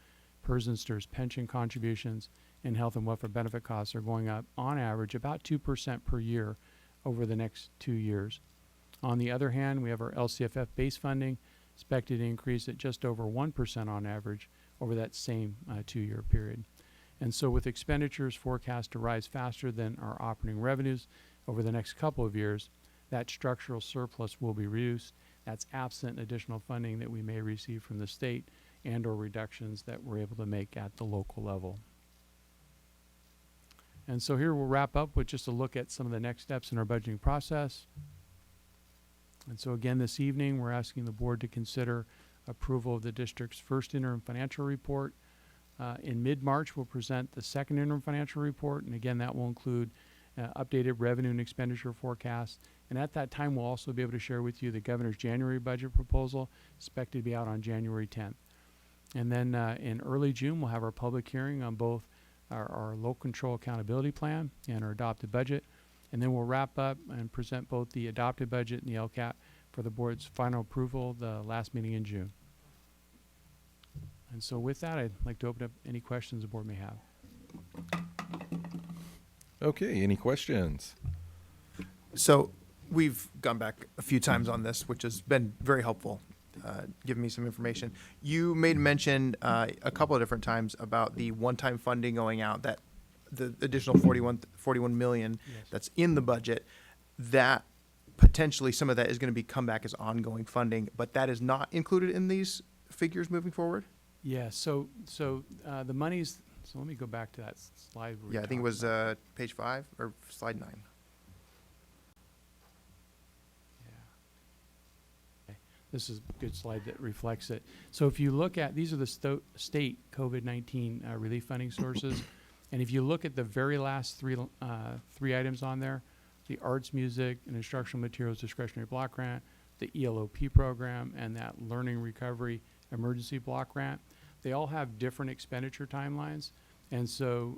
PERS and STIRS pension contributions, and health and welfare benefit costs are going up on average about 2% per year over the next 2 years. On the other hand, we have our LCFF base funding expected to increase at just over 1% on average over that same 2-year period. And so with expenditures forecast to rise faster than our operating revenues over the next couple of years, that structural surplus will be reduced. That's absent additional funding that we may receive from the state and or reductions that we're able to make at the local level. And so here we'll wrap up with just a look at some of the next steps in our budgeting process. And so again, this evening, we're asking the board to consider approval of the district's first interim financial report. In mid-March, we'll present the second interim financial report, and again, that will include updated revenue and expenditure forecasts. And at that time, we'll also be able to share with you the governor's January budget proposal, expected to be out on January 10th. And then in early June, we'll have our public hearing on both our local control accountability plan and our adopted budget. And then we'll wrap up and present both the adopted budget and the LCAP for the board's final approval the last meeting in June. And so with that, I'd like to open up any questions the board may have. Okay, any questions? So we've gone back a few times on this, which has been very helpful, giving me some information. You made mention a couple of different times about the one-time funding going out, that the additional 41 million Yes. that's in the budget, that potentially some of that is going to be come back as ongoing funding, but that is not included in these figures moving forward? Yeah, so the monies, so let me go back to that slide. where we Yeah, I think it talked was about page 5 or slide 9. This is a good slide that reflects it. So if you look at, these are the state COVID-19 relief funding sources. And if you look at the very last three items on there, the arts, music, and instructional materials discretionary block grant, the ELOP program, and that learning recovery emergency block grant, they all have different expenditure timelines. And so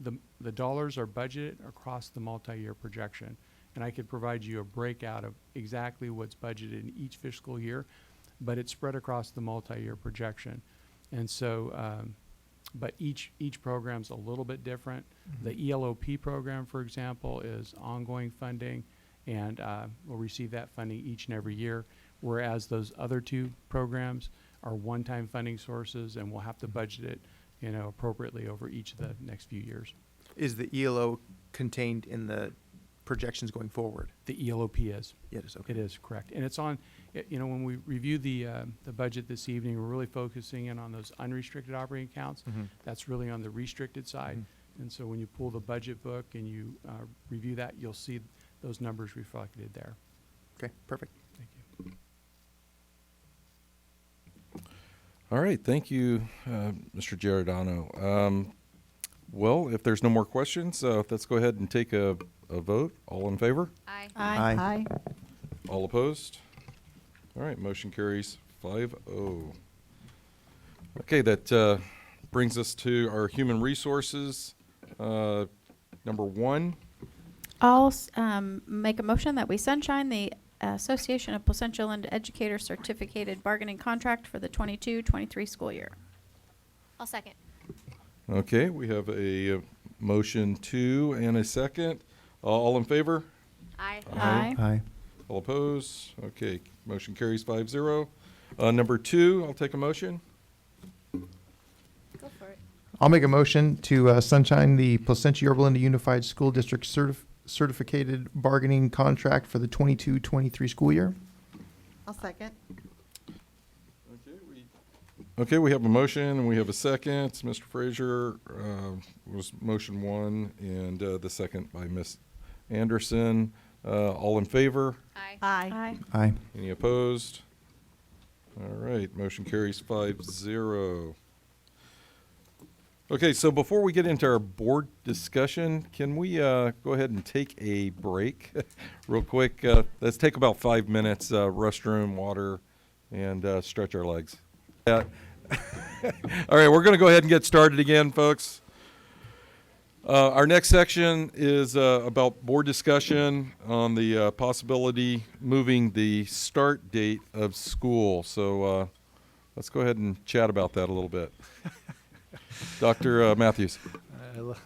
the dollars are budgeted across the multi-year projection. And I could provide you a breakout of exactly what's budgeted in each fiscal year, but it's spread across the multi-year projection. And so, but each program's a little bit different. Mhm. The ELOP program, for example, is ongoing funding, and we'll receive that funding each and every year, whereas those other two programs are one-time funding sources, and we'll have to budget it, appropriately over each of the next few years. Is the ELO contained in the projections going forward? The ELOP is. Yeah, it is. Okay. It is, correct. And it's on, when we review the budget this evening, we're really focusing in on those unrestricted operating accounts. Mhm. That's really on the restricted side. Mhm. And so when you pull the budget book and you review that, you'll see those numbers reflected there. Okay, perfect. Thank you. All right, thank you, Mr. Giordano. Well, if there's no more questions, let's go ahead and take a vote. All in favor? Aye. Aye. All opposed? All right, motion carries 5-0. Okay, that brings us to our human resources. Number 1. I'll make a motion that we sunshine the Association of Placentia-Yorba Educators Certificated Bargaining Contract for the 22-23 school year. I'll second. Okay, we have a motion 2 and a second. All in favor? Aye. Aye. Aye. All opposed? Okay, motion carries 5-0. Number 2, I'll take a motion. Go for it. I'll make a motion to sunshine the Placentia-Yorba Unified School District certificated bargaining contract for the 22-23 school year. I'll second. Okay, we have a motion and we have a second. Mr. Frazier was motion 1 and the second by Ms. Anderson. All in favor? Aye. Aye. Aye. Any opposed? All right, motion carries 5-0. Okay, so before we get into our board discussion, can we go ahead and take a break real quick? Let's take about 5 minutes, restroom, water, and stretch our legs. All right, we're going to go ahead and get started again, folks. Our next section is about board discussion on the possibility moving the start date of school. So let's go ahead and chat about that a little bit. Dr. Matthews.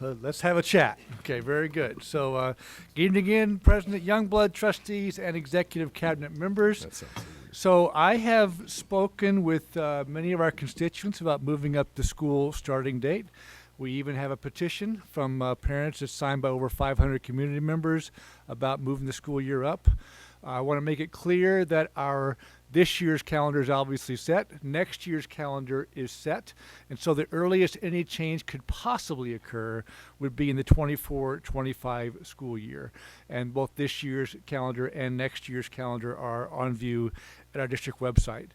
Let's have a chat. Okay, very good. So, good evening again, President Youngblood, trustees, and executive cabinet members. That sounds so weird. So I have spoken with many of our constituents about moving up the school starting date. We even have a petition from parents that's signed by over 500 community members about moving the school year up. I want to make it clear that this year's calendar is obviously set. Next year's calendar is set. And so the earliest any change could possibly occur would be in the 24-25 school year. And both this year's calendar and next year's calendar are on view at our district website.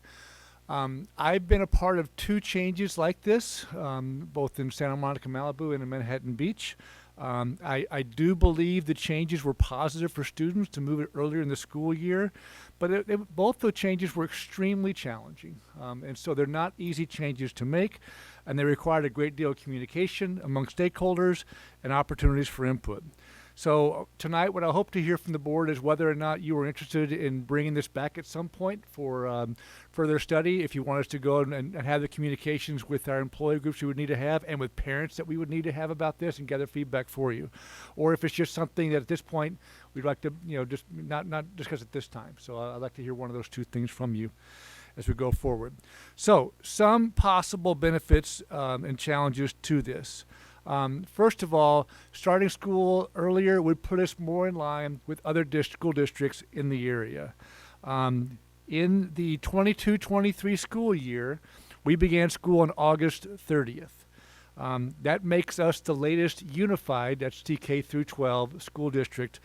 I've been a part of 2 changes like this, both in Santa Monica, Malibu, and in Manhattan Beach. I do believe the changes were positive for students to move it earlier in the school year, but both the changes were extremely challenging. And so they're not easy changes to make, and they required a great deal of communication among stakeholders and opportunities for input. So tonight, what I hope to hear from the board is whether or not you are interested in bringing this back at some point for further study. If you want us to go and have the communications with our employee groups we would need to have and with parents that we would need to have about this and gather feedback for you. Or if it's just something that at this point we'd like to, just not discuss at this time. So I'd like to hear one of those 2 things from you as we go forward. So some possible benefits and challenges to this. First of all, starting school earlier would put us more in line with other school districts in the area. In the 22-23 school year, we began school on August 30th. That makes us the latest unified, that's TK through 12 school district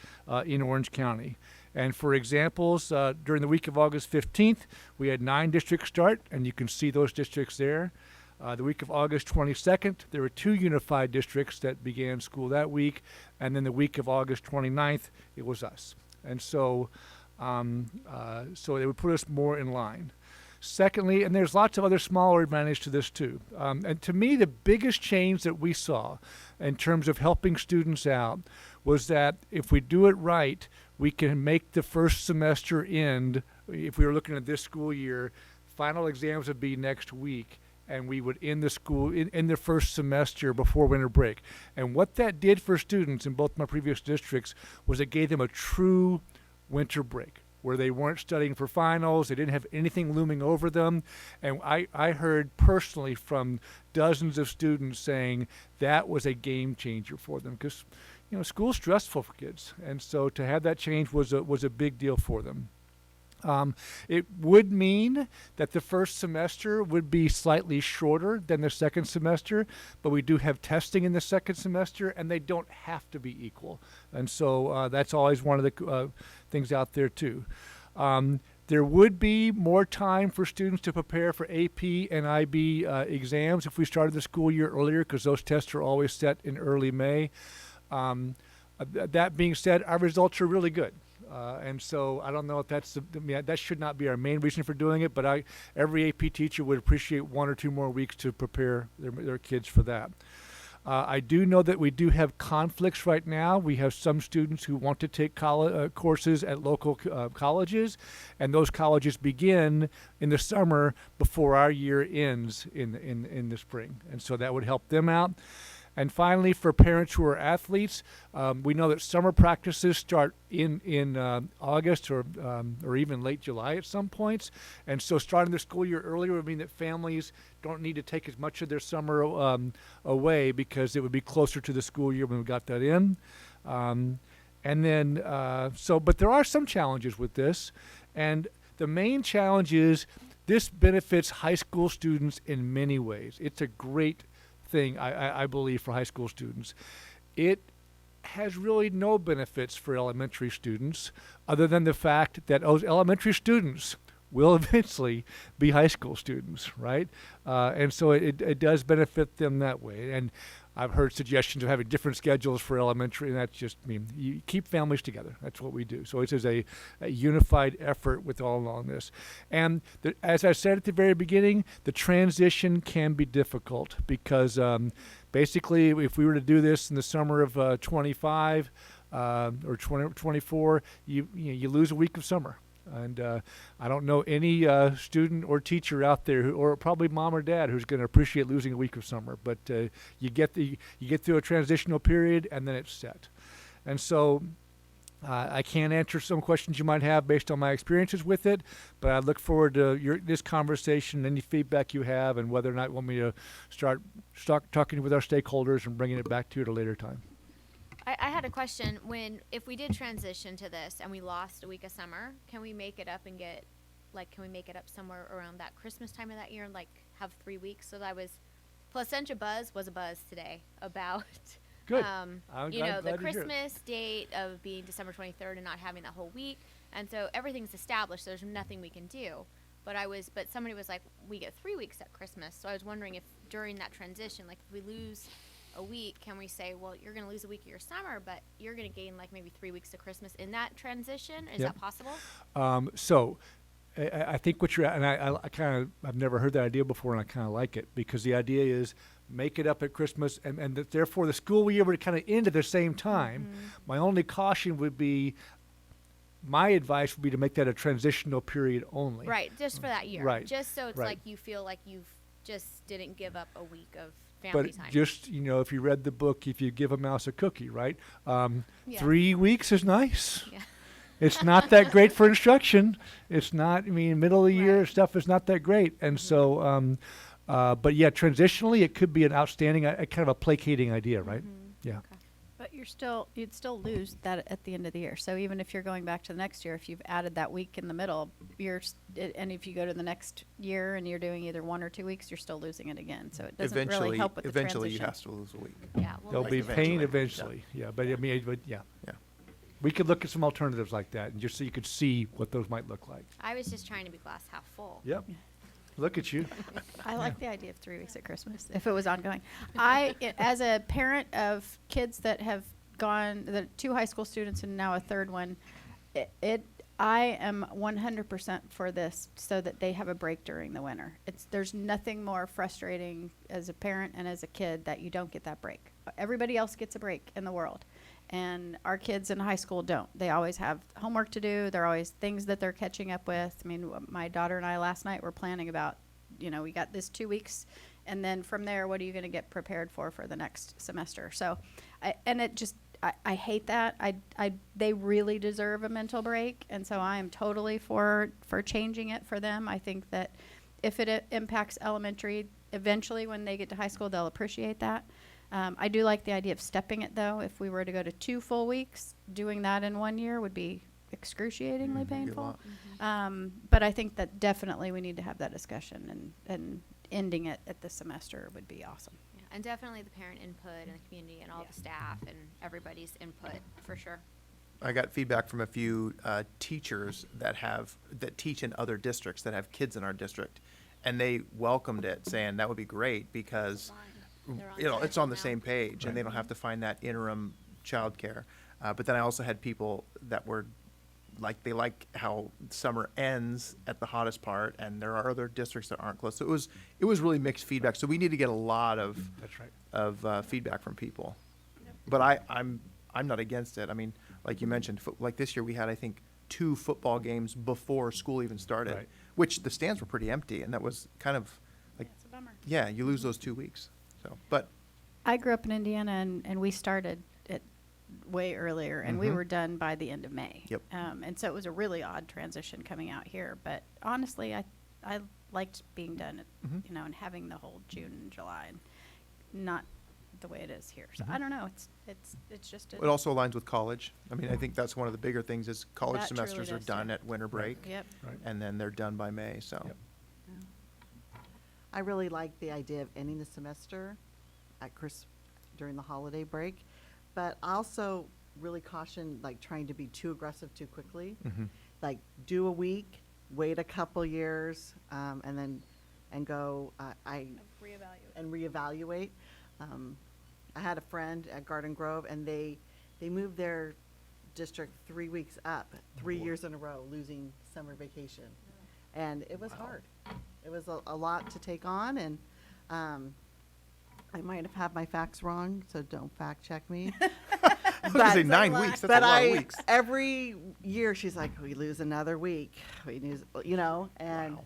in Orange County. And for examples, during the week of August 15th, we had 9 districts start, and you can see those districts there. The week of August 22nd, there were 2 unified districts that began school that week, and then the week of August 29th, it was us. And so, so it would put us more in line. Secondly, and there's lots of other smaller advantages to this too. And to me, the biggest change that we saw in terms of helping students out was that if we do it right, we can make the first semester end. If we were looking at this school year, final exams would be next week, and we would end the school in the first semester before winter break. And what that did for students in both my previous districts was it gave them a true winter break, where they weren't studying for finals, they didn't have anything looming over them. And I heard personally from dozens of students saying that was a game changer for them, because school's stressful for kids, and so to have that change was a big deal for them. It would mean that the first semester would be slightly shorter than the second semester, but we do have testing in the second semester, and they don't have to be equal. And so that's always one of the things out there too. There would be more time for students to prepare for AP and IB exams if we started the school year earlier, because those tests are always set in early May. That being said, our results are really good. And so I don't know if that should not be our main reason for doing it, but every AP teacher would appreciate 1 or 2 more weeks to prepare their kids for that. I do know that we do have conflicts right now. We have some students who want to take courses at local colleges, and those colleges begin in the summer before our year ends in the spring. And so that would help them out. And finally, for parents who are athletes, we know that summer practices start in August or even late July at some points. And so starting the school year earlier would mean that families don't need to take as much of their summer away, because it would be closer to the school year when we got that in. But there are some challenges with this. And the main challenge is this benefits high school students in many ways. It's a great thing, I believe, for high school students. It has really no benefits for elementary students, other than the fact that those elementary students will eventually be high school students, right? And so it does benefit them that way. And I've heard suggestions of having different schedules for elementary, and that's just, you keep families together. That's what we do. So it is a unified effort with all along this. And as I said at the very beginning, the transition can be difficult, because basically if we were to do this in the summer of 25 or 24, you lose a week of summer. And I don't know any student or teacher out there, or probably mom or dad, who's going to appreciate losing a week of summer. But you get through a transitional period, and then it's set. And so I can't answer some questions you might have based on my experiences with it, but I look forward to this conversation, any feedback you have, and whether or not you want me to start talking with our stakeholders and bringing it back to you at a later time. I had a question. If we did transition to this and we lost a week of summer, can we make it up and can we make it up somewhere around that Christmas time of that year and have 3 weeks? So that was, Placentia Buzz was a buzz today about, Good. The Christmas date of being December 23rd and not having that whole week. And so everything's established. There's nothing we can do. But somebody was like, we get 3 weeks at Christmas. So I was wondering if during that transition, if we lose a week, can we say, well, you're going to lose a week of your summer, but you're going to gain maybe 3 weeks of Christmas in that transition? Is that possible? So I think what you're at, and I've never heard that idea before, and I kind of like it, because the idea is make it up at Christmas, and that therefore the school year would kind of end at the same time. Mm-hmm. My only caution would be, my advice would be to make that a transitional period only. Right, just for that year. Right. Just so it's right. you feel like you've just didn't give up a week of but time. Just, if you read the book, if you give a mouse a cookie, right? 3 weeks is nice. Yeah. It's not that great for instruction. It's not, middle of the year stuff is not that great. And so, but yeah, transitionally, it could be an outstanding, kind of a placating idea, right? Mm-hmm. Yeah. Okay. But you'd still lose that at the end of the year. So even if you're going back to the next year, if you've added that week in the middle, and if you go to the next year and you're doing either 1 or 2 weeks, you're still losing it again. So it doesn't really help with the transition. Eventually, you have to lose a week. Yeah, there'll be pain eventually. Yeah, but yeah. We could look at some alternatives like that, and just so you could see what those might look like. I was just trying to be glass half full. Yep. Look at you. I like the idea of 3 weeks at Christmas if it was ongoing. As a parent of kids that have gone, the 2 high school students and now a third one, I am 100% for this so that they have a break during the winter. There's nothing more frustrating as a parent and as a kid that you don't get that break. Everybody else gets a break in the world, and our kids in high school don't. They always have homework to do. There are always things that they're catching up with. I mean, my daughter and I last night were planning about, we got this 2 weeks, and then from there, what are you going to get prepared for the next semester? So, I hate that. They really deserve a mental break, and so I am totally for changing it for them. I think that if it impacts elementary, eventually when they get to high school, they'll appreciate that. I do like the idea of stepping it, though. If we were to go to 2 full weeks, doing that in 1 year would be excruciatingly painful. But I think that definitely we need to have that discussion, and ending it at the semester would be awesome. Yeah, and definitely the parent input and the community and all the staff and everybody's input for sure. I got feedback from a few teachers that teach in other districts that have kids in our district, and they welcomed it, saying that would be great because it's on the same page, and they don't have to find that interim childcare. But then I also had people that were they like how summer ends at the hottest part, and there are other districts that aren't close. So it was really mixed feedback. So we need to get a lot of feedback from people. Yep. But I'm not against it. I mean, like you mentioned, like this year we had, I think, 2 football games before school even started, which the stands were pretty empty, and that was kind of like, it's a bummer. Yeah, you lose those 2 weeks. So, but I grew up in Indiana, and we started it way earlier, and we were done by the end of May. Yep. And so it was a really odd transition coming out here. But honestly, I liked being done, and having the whole June and July, and not the way it is here. So I don't know. It's just. It also aligns with college. I mean, I think that's one of the bigger things is college That semesters truly are does, done yeah. at winter break, Yep. and then they're done by May. So. Yep. I really like the idea of ending the semester at during the holiday break, but I also really caution trying to be too aggressive too quickly. Like do a week, wait a couple years, and go. Reevaluate. I had a friend at Garden Grove, and they moved their district 3 weeks up, 3 years in a row, losing summer vacation, and it was hard. It was a lot to take on, and I might have had my facts wrong, so don't fact check me. I was gonna say 9 weeks. That's a lot of weeks. Every year she's like, we lose another week. We lose, and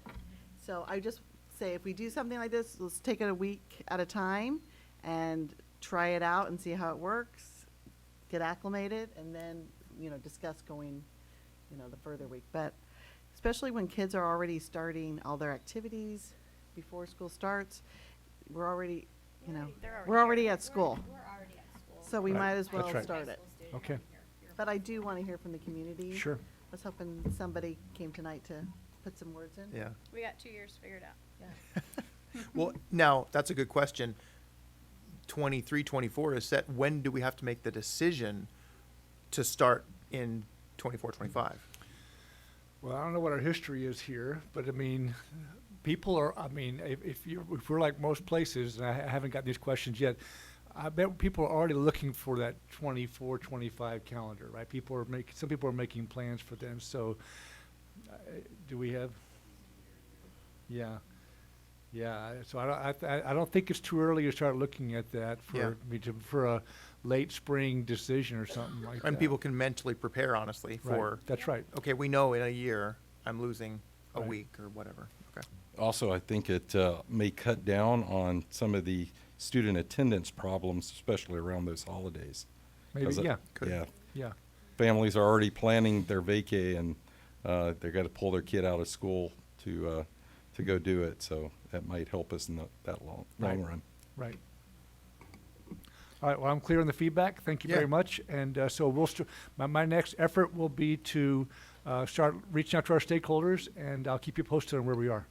so I just say if we do something like this, let's take it a week at a time and try it out and see how it works, get acclimated, and then, discuss going, the further week. But especially when kids are already starting all their activities before school starts, we're already, we're already at school. So we might as well start it. Okay. But I do want to hear from the community. Sure. I was hoping somebody came tonight to put some words in. Yeah. We got 2 years figured out. Yeah. Well, now that's a good question. 23, 24 is set. When do we have to make the decision to start in 24, 25? Well, I don't know what our history is here, but I mean, people are, if we're like most places, and I haven't got these questions yet, I bet people are already looking for that 24, 25 calendar, right? Some people are making plans for them. So do we have? Yeah. Yeah. So I don't think it's too early to start looking at that for a late spring decision or something like that. And people can mentally prepare, honestly, for. Right. That's right. Okay, we know in a year I'm losing a week or whatever. Okay. Also, I think it may cut down on some of the student attendance problems, especially around those holidays. Maybe, yeah. Yeah. Families are already planning their vacay, and they've got to pull their kid out of school to go do it. So that might help us in that long run. Right. All right. Well, I'm clear on the feedback. Thank you very much. And so we'll my next effort will be to start reaching out to our stakeholders, and I'll keep you posted on where we are.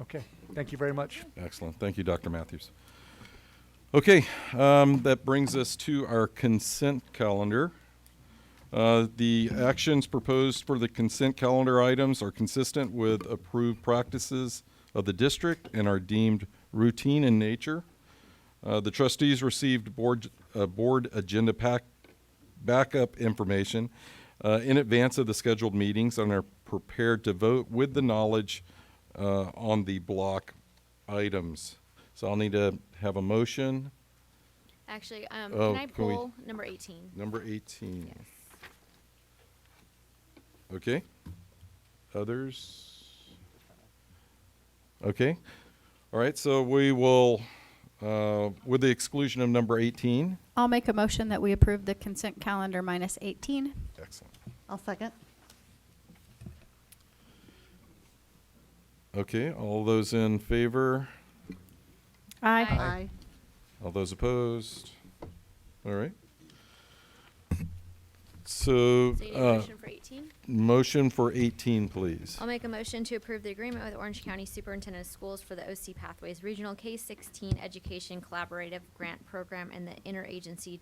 Okay. Thank you very much. Excellent. Thank you, Dr. Matthews. Okay, that brings us to our consent calendar. The actions proposed for the consent calendar items are consistent with approved practices of the district and are deemed routine in nature. The trustees received board agenda backup information in advance of the scheduled meetings and are prepared to vote with the knowledge on the block items. So I'll need to have a motion. Actually, Oh, can I can we- pull number 18? Number 18. Yes. Okay. Others? Okay. All right, so we will, with the exclusion of number 18. I'll make a motion that we approve the consent calendar minus 18. Excellent. I'll second. Okay, all those in favor? Aye. Aye. All those opposed? All right. So, So you need a motion for 18? motion for 18, please. I'll make a motion to approve the agreement with Orange County Superintendent of Schools for the OC Pathways Regional K-16 Education Collaborative Grant Program and the Interagency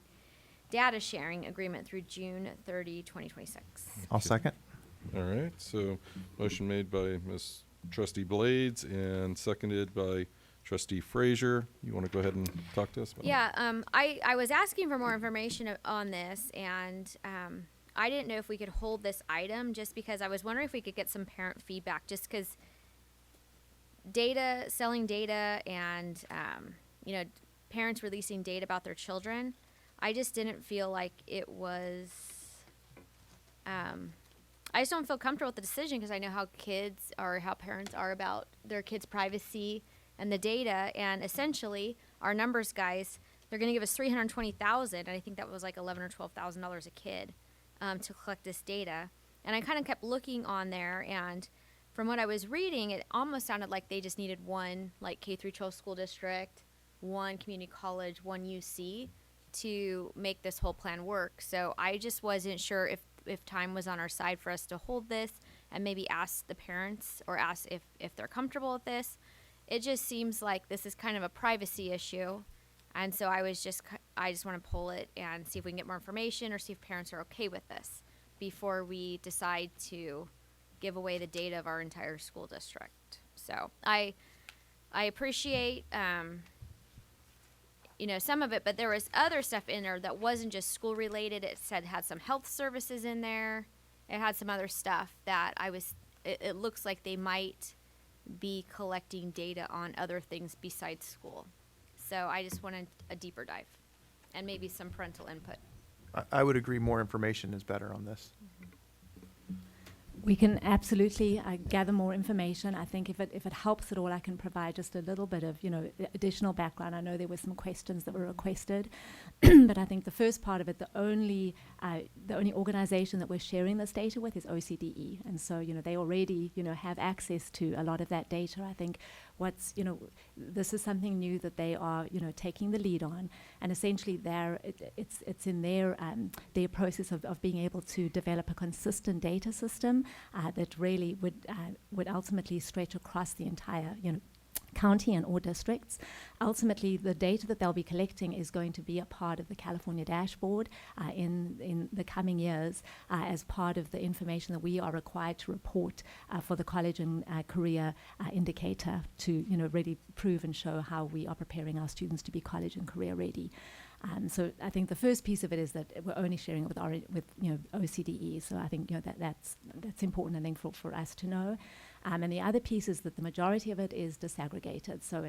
Data Sharing Agreement through June 30, 2026. I'll second. All right, so motion made by Ms. Trustee Blades and seconded by Trustee Frazier. You want to go ahead and talk to us about Yeah, I was asking for more information on this, and I didn't know if we could hold this item just because I was wondering if we could get some parent feedback, just because selling data and, parents releasing data about their children, I just didn't feel like it was, I just don't feel comfortable with the decision because I know how kids or how parents are about their kids' privacy and the data, and essentially our numbers guys, they're going to give us $320,000, and I think that was like $11,000 or $12,000 a kid to collect this data. And I kind of kept looking on there, and from what I was reading, it almost sounded like they just needed one like K-12 school district, one community college, one UC to make this whole plan work. So I just wasn't sure if time was on our side for us to hold this and maybe ask the parents or ask if they're comfortable with this. It just seems like this is kind of a privacy issue. And so I just want to pull it and see if we can get more information or see if parents are okay with this before we decide to give away the data of our entire school district. So I appreciate, some of it, but there was other stuff in there that wasn't just school related. It had some health services in there. It had some other stuff that it looks like they might be collecting data on other things besides school. So I just wanted a deeper dive and maybe some parental input. I would agree more information is better on this. We can absolutely gather more information. I think if it helps at all, I can provide just a little bit of additional background. I know there were some questions that were requested, but I think the first part of it, the only organization that we're sharing this data with is OCDE, and so they already have access to a lot of that data. I think this is something new that they are taking the lead on, and essentially it's in their process of being able to develop a consistent data system that really would ultimately stretch across the entire county and all districts. Ultimately, the data that they'll be collecting is going to be a part of the California dashboard in the coming years as part of the information that we are required to report for the college and career indicator to really prove and show how we are preparing our students to be college and career ready. So I think the first piece of it is that we're only sharing it with OCDE. So I think that's important, I think, for us to know. And the other piece is that the majority of it is disaggregated. So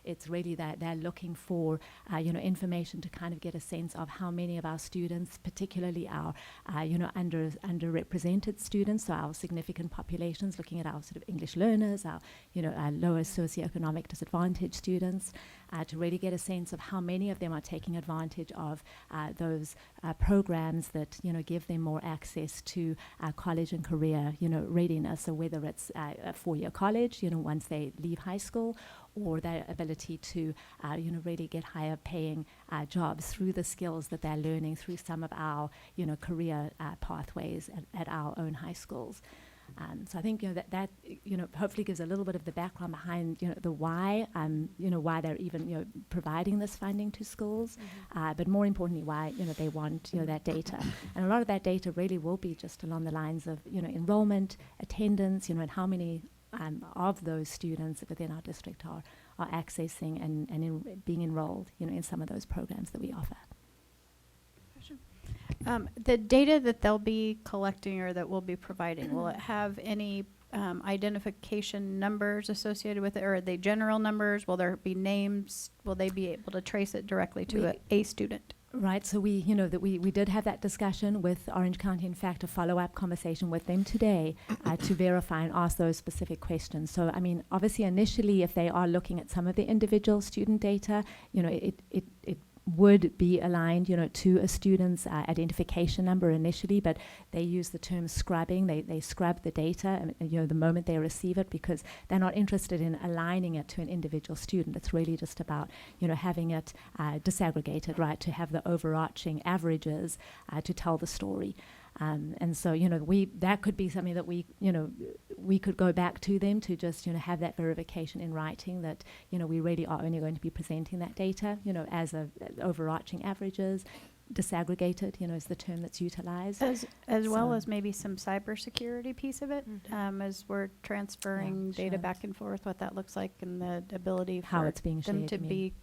it's really that they're looking for information to kind of get a sense of how many of our students, particularly our underrepresented students, so our significant populations, looking at our sort of English learners, our lower socioeconomic disadvantaged students, to really get a sense of how many of them are taking advantage of those programs that give them more access to college and career readiness. So whether it's a four-year college, once they leave high school, or their ability to really get higher paying jobs through the skills that they're learning through some of our career pathways at our own high schools. So I think that hopefully gives a little bit of the background behind the why why they're even providing this funding to schools, but more importantly why they want that data, and a lot of that data really will be just along the lines of enrollment, attendance, and how many of those students within our district are accessing and being enrolled in some of those programs that we offer. The data that they'll be collecting or that we'll be providing, will it have any identification numbers associated with it, or are they general numbers? Will there be names? Will they be able to trace it directly to a student? Right, so we did have that discussion with Orange County. In fact, a follow-up conversation with them today to verify and ask those specific questions. So, I mean, obviously, initially, if they are looking at some of the individual student data, it would be aligned, to a student's identification number initially, but they use the term scrubbing. They scrub the data, the moment they receive it, because they're not interested in aligning it to an individual student. It's really just about, having it disaggregated, right, to have the overarching averages to tell the story. And so, that could be something that we could go back to them to just, have that verification in writing that, we really are only going to be presenting that data, as overarching averages. Disaggregated, is the term that's utilized. As well as maybe some cybersecurity piece of it, as we're transferring data back and forth, what that looks like and the ability how for it's being them shared, to you be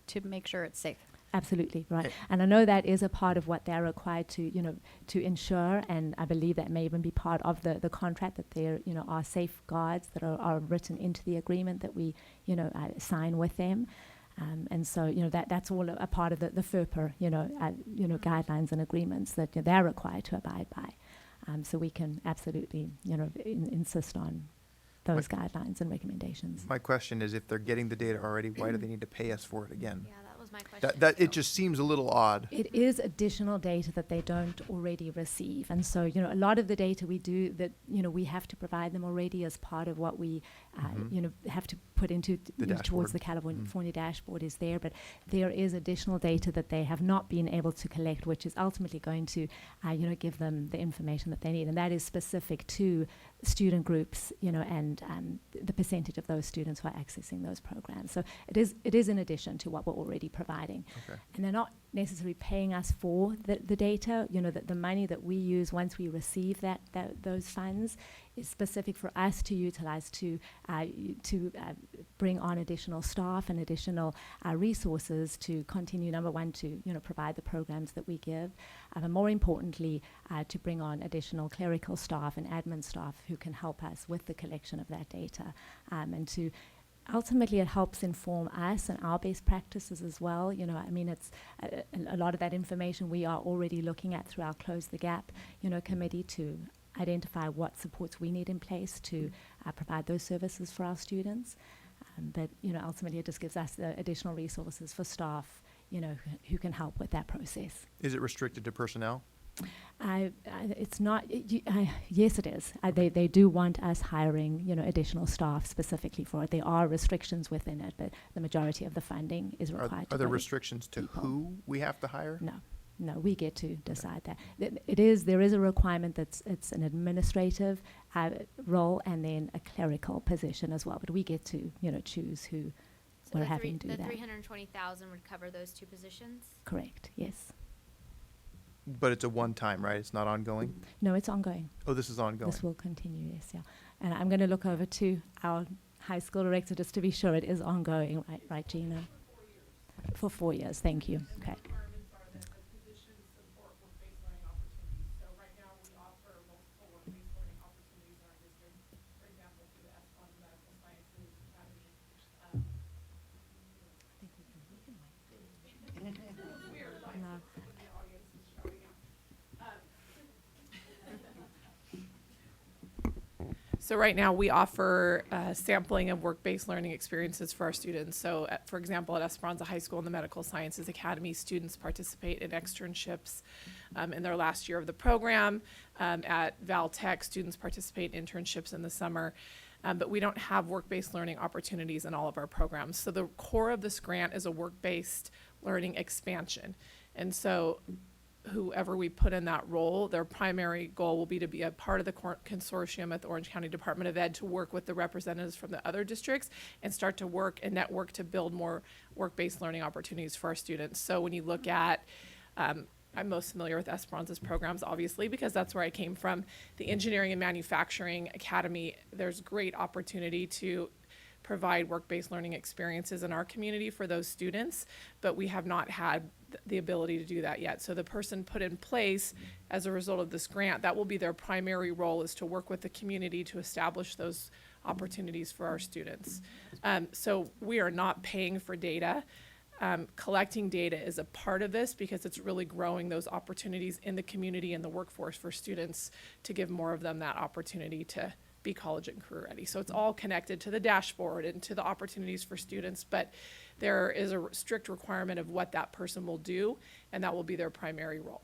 to make sure it's safe. Absolutely, right. And I know that is a part of what they're required to, to ensure, and I believe that may even be part of the contract, that there, are safeguards that are written into the agreement that we, sign with them. And so, that's all a part of the FERPA, guidelines and agreements that they're required to abide by. So we can absolutely, insist on those guidelines and recommendations. My question is, if they're getting the data already, why do they need to pay us for it again? Yeah, that was my question. That it just seems a little odd. It is additional data that they don't already receive. And so, a lot of the data we do that, we have to provide them already as part of what we, have to put into towards the California dashboard is there. But there is additional data that they have not been able to collect, which is ultimately going to, give them the information that they need. And that is specific to student groups, and the percentage of those students who are accessing those programs. So it is in addition to what we're already providing. Okay. And they're not necessarily paying us for the data. The money that we use once we receive those funds is specific for us to utilize to bring on additional staff and additional resources to continue, number one, to provide the programs that we give, and more importantly, to bring on additional clerical staff and admin staff who can help us with the collection of that data, and to ultimately it helps inform us and our best practices as well. It's a lot of that information we are already looking at through our Close the Gap, committee to identify what supports we need in place to provide those services for our students. But ultimately it just gives us the additional resources for staff, who can help with that process. Is it restricted to personnel? It's not. Yes, it is. They do want us hiring, additional staff specifically for it. There are restrictions within it, but the majority of the funding is required. Are there restrictions to who we have to hire? No, we get to decide that. There is a requirement it's an administrative role and then a clerical position as well. But we get to, choose who we're having do that. The $320,000 would cover those two positions? Correct. Yes. But it's a one-time, right? It's not ongoing? No, it's ongoing. Oh, this is ongoing. This will continue, yes, yeah. And I'm going to look over to our high school director just to be sure it is ongoing, right, Gina? For 4 years, thank you. Okay. So right now we offer sampling of work-based learning experiences for our students. So for example, at Esperanza High School in the Medical Sciences Academy, students participate in externships in their last year of the program. At Val Tech, students participate in internships in the summer. But we don't have work-based learning opportunities in all of our programs. So the core of this grant is a work-based learning expansion. And so whoever we put in that role, their primary goal will be to be a part of the consortium at the Orange County Department of Ed to work with the representatives from the other districts and start to work and network to build more work-based learning opportunities for our students. So when you look at, I'm most familiar with Esperanza's programs, obviously, because that's where I came from. The Engineering and Manufacturing Academy, there's great opportunity to provide work-based learning experiences in our community for those students, but we have not had the ability to do that yet. So the person put in place as a result of this grant, that will be their primary role, is to work with the community to establish those opportunities for our students. So we are not paying for data. Collecting data is a part of this because it's really growing those opportunities in the community and the workforce for students to give more of them that opportunity to be college and career ready. So it's all connected to the dashboard and to the opportunities for students, but there is a strict requirement of what that person will do, and that will be their primary role.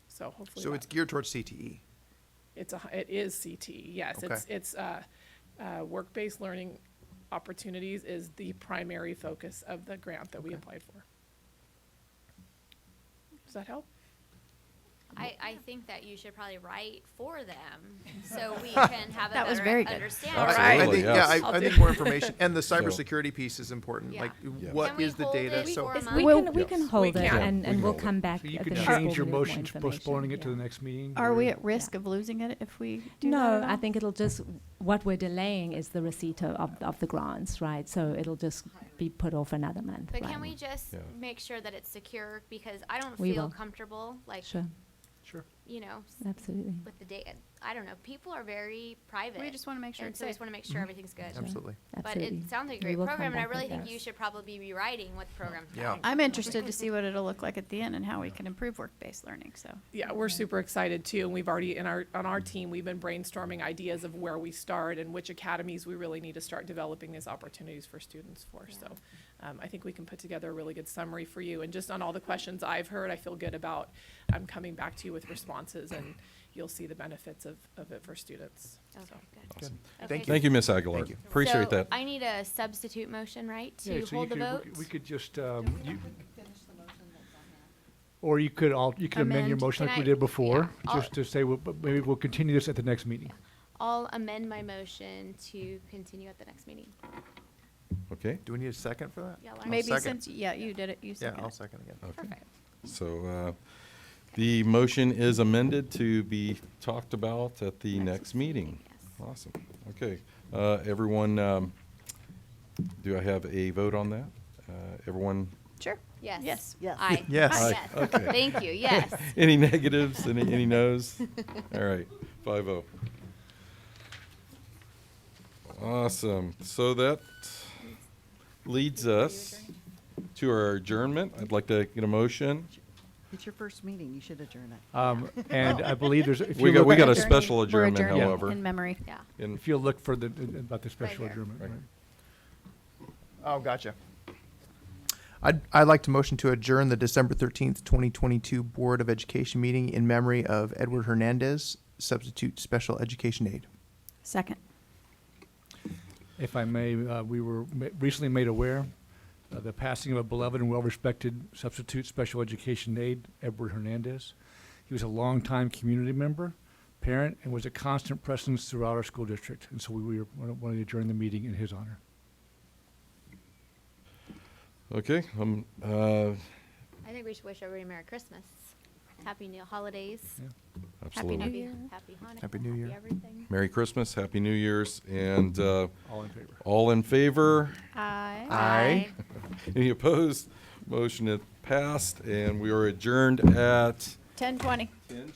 So hopefully. So it's geared towards CTE. It is CTE, yes. Okay. It's work-based learning opportunities is the primary focus of the grant that we applied for. Does that help? I think that you should probably write for them so we can have a That was better very good. understanding. I think, yes. I think more information, and the cybersecurity piece is important. Yeah. Like, Yeah. what Can we is the hold data? it So for a It's- month? we can hold it, can. and, We and can we'll hold it. come back So you at could the next school change your meeting with more motion to information. postponing it to Yeah. the next meeting? Are or- we at risk of losing it if we do No, that at I all? think it'll just, what we're delaying is the receipt of the grants, right? So it'll just be put off another month. But right? can we just Yeah. make sure that it's secure? Because I don't We feel will. comfortable, like, Sure, Sure. you know, absolutely. with the data. I don't know. People are very private. We just want to make sure and it's so we safe. just want to make sure everything's good. Absolutely. But Absolutely. it sounds like a We great will come program, and I back really with think that. you should probably be writing what the program's Yeah. doing. I'm interested to see what it'll look like at the end and how we can improve work-based learning, so. Yeah, we're super excited too, and we've already, on our team, we've been brainstorming ideas of where we start and which academies we really need to start developing these opportunities for students for. So I think we can put together a really good summary for you. And just on all the questions I've heard, I feel good about coming back to you with responses, and you'll see the benefits of it for students. Okay, So. good. Awesome. Okay, Thank Thank you, Ms. Aguilar. Thank you. Appreciate so that. I need a substitute motion, right, to Yeah, so hold the you vote? could, we could just, or you could amend your Amend. motion Can like we I- did before, yeah, just to say, but maybe we'll continue this at the next meeting. I'll amend my motion to continue at the next meeting. Okay, do we need a second for that? Yeah, why I'll not? Maybe second. since, you did it, you Yeah, seconded I'll it. second again. okay. Perfect. So, the motion is amended to be talked about at the next meeting. Yes. Awesome. Okay. Everyone, do I have a vote on that? Everyone? Sure. Yes. Yes. Yes. Aye. Yes. Aye. Aye. Yes. Okay. Thank you. Yes. Any negatives? Any no's? All right, 5-0. Awesome. So that leads us to our adjournment. I'd like to get a motion. It's your first meeting, you should adjourn it. And I believe there's, if We you got, look, we got a Adjourning. special We're adjournment, adjourning however. in memory. Yeah. In- if you'll look for about the special here. adjournment. Right. right. Oh, gotcha. I'd like to motion to adjourn the December 13th, 2022 Board of Education meeting in memory of Edward Hernandez, substitute special education aide. Second. If I may, we were recently made aware of the passing of a beloved and well-respected substitute special education aide, Edward Hernandez. He was a longtime community member, parent, and was a constant presence throughout our school district. And so we wanted to adjourn the meeting in his honor. Okay, I think we should wish everybody Merry Christmas. Happy New Holidays. Yeah. absolutely. Happy New Year. Happy Hanukkah. Happy New Year. Everything. Merry Christmas, Happy New Year's, and All in favor? all in favor? Aye. Aye. Any opposed? Motion is passed, and we are adjourned at 10:20. 10:20.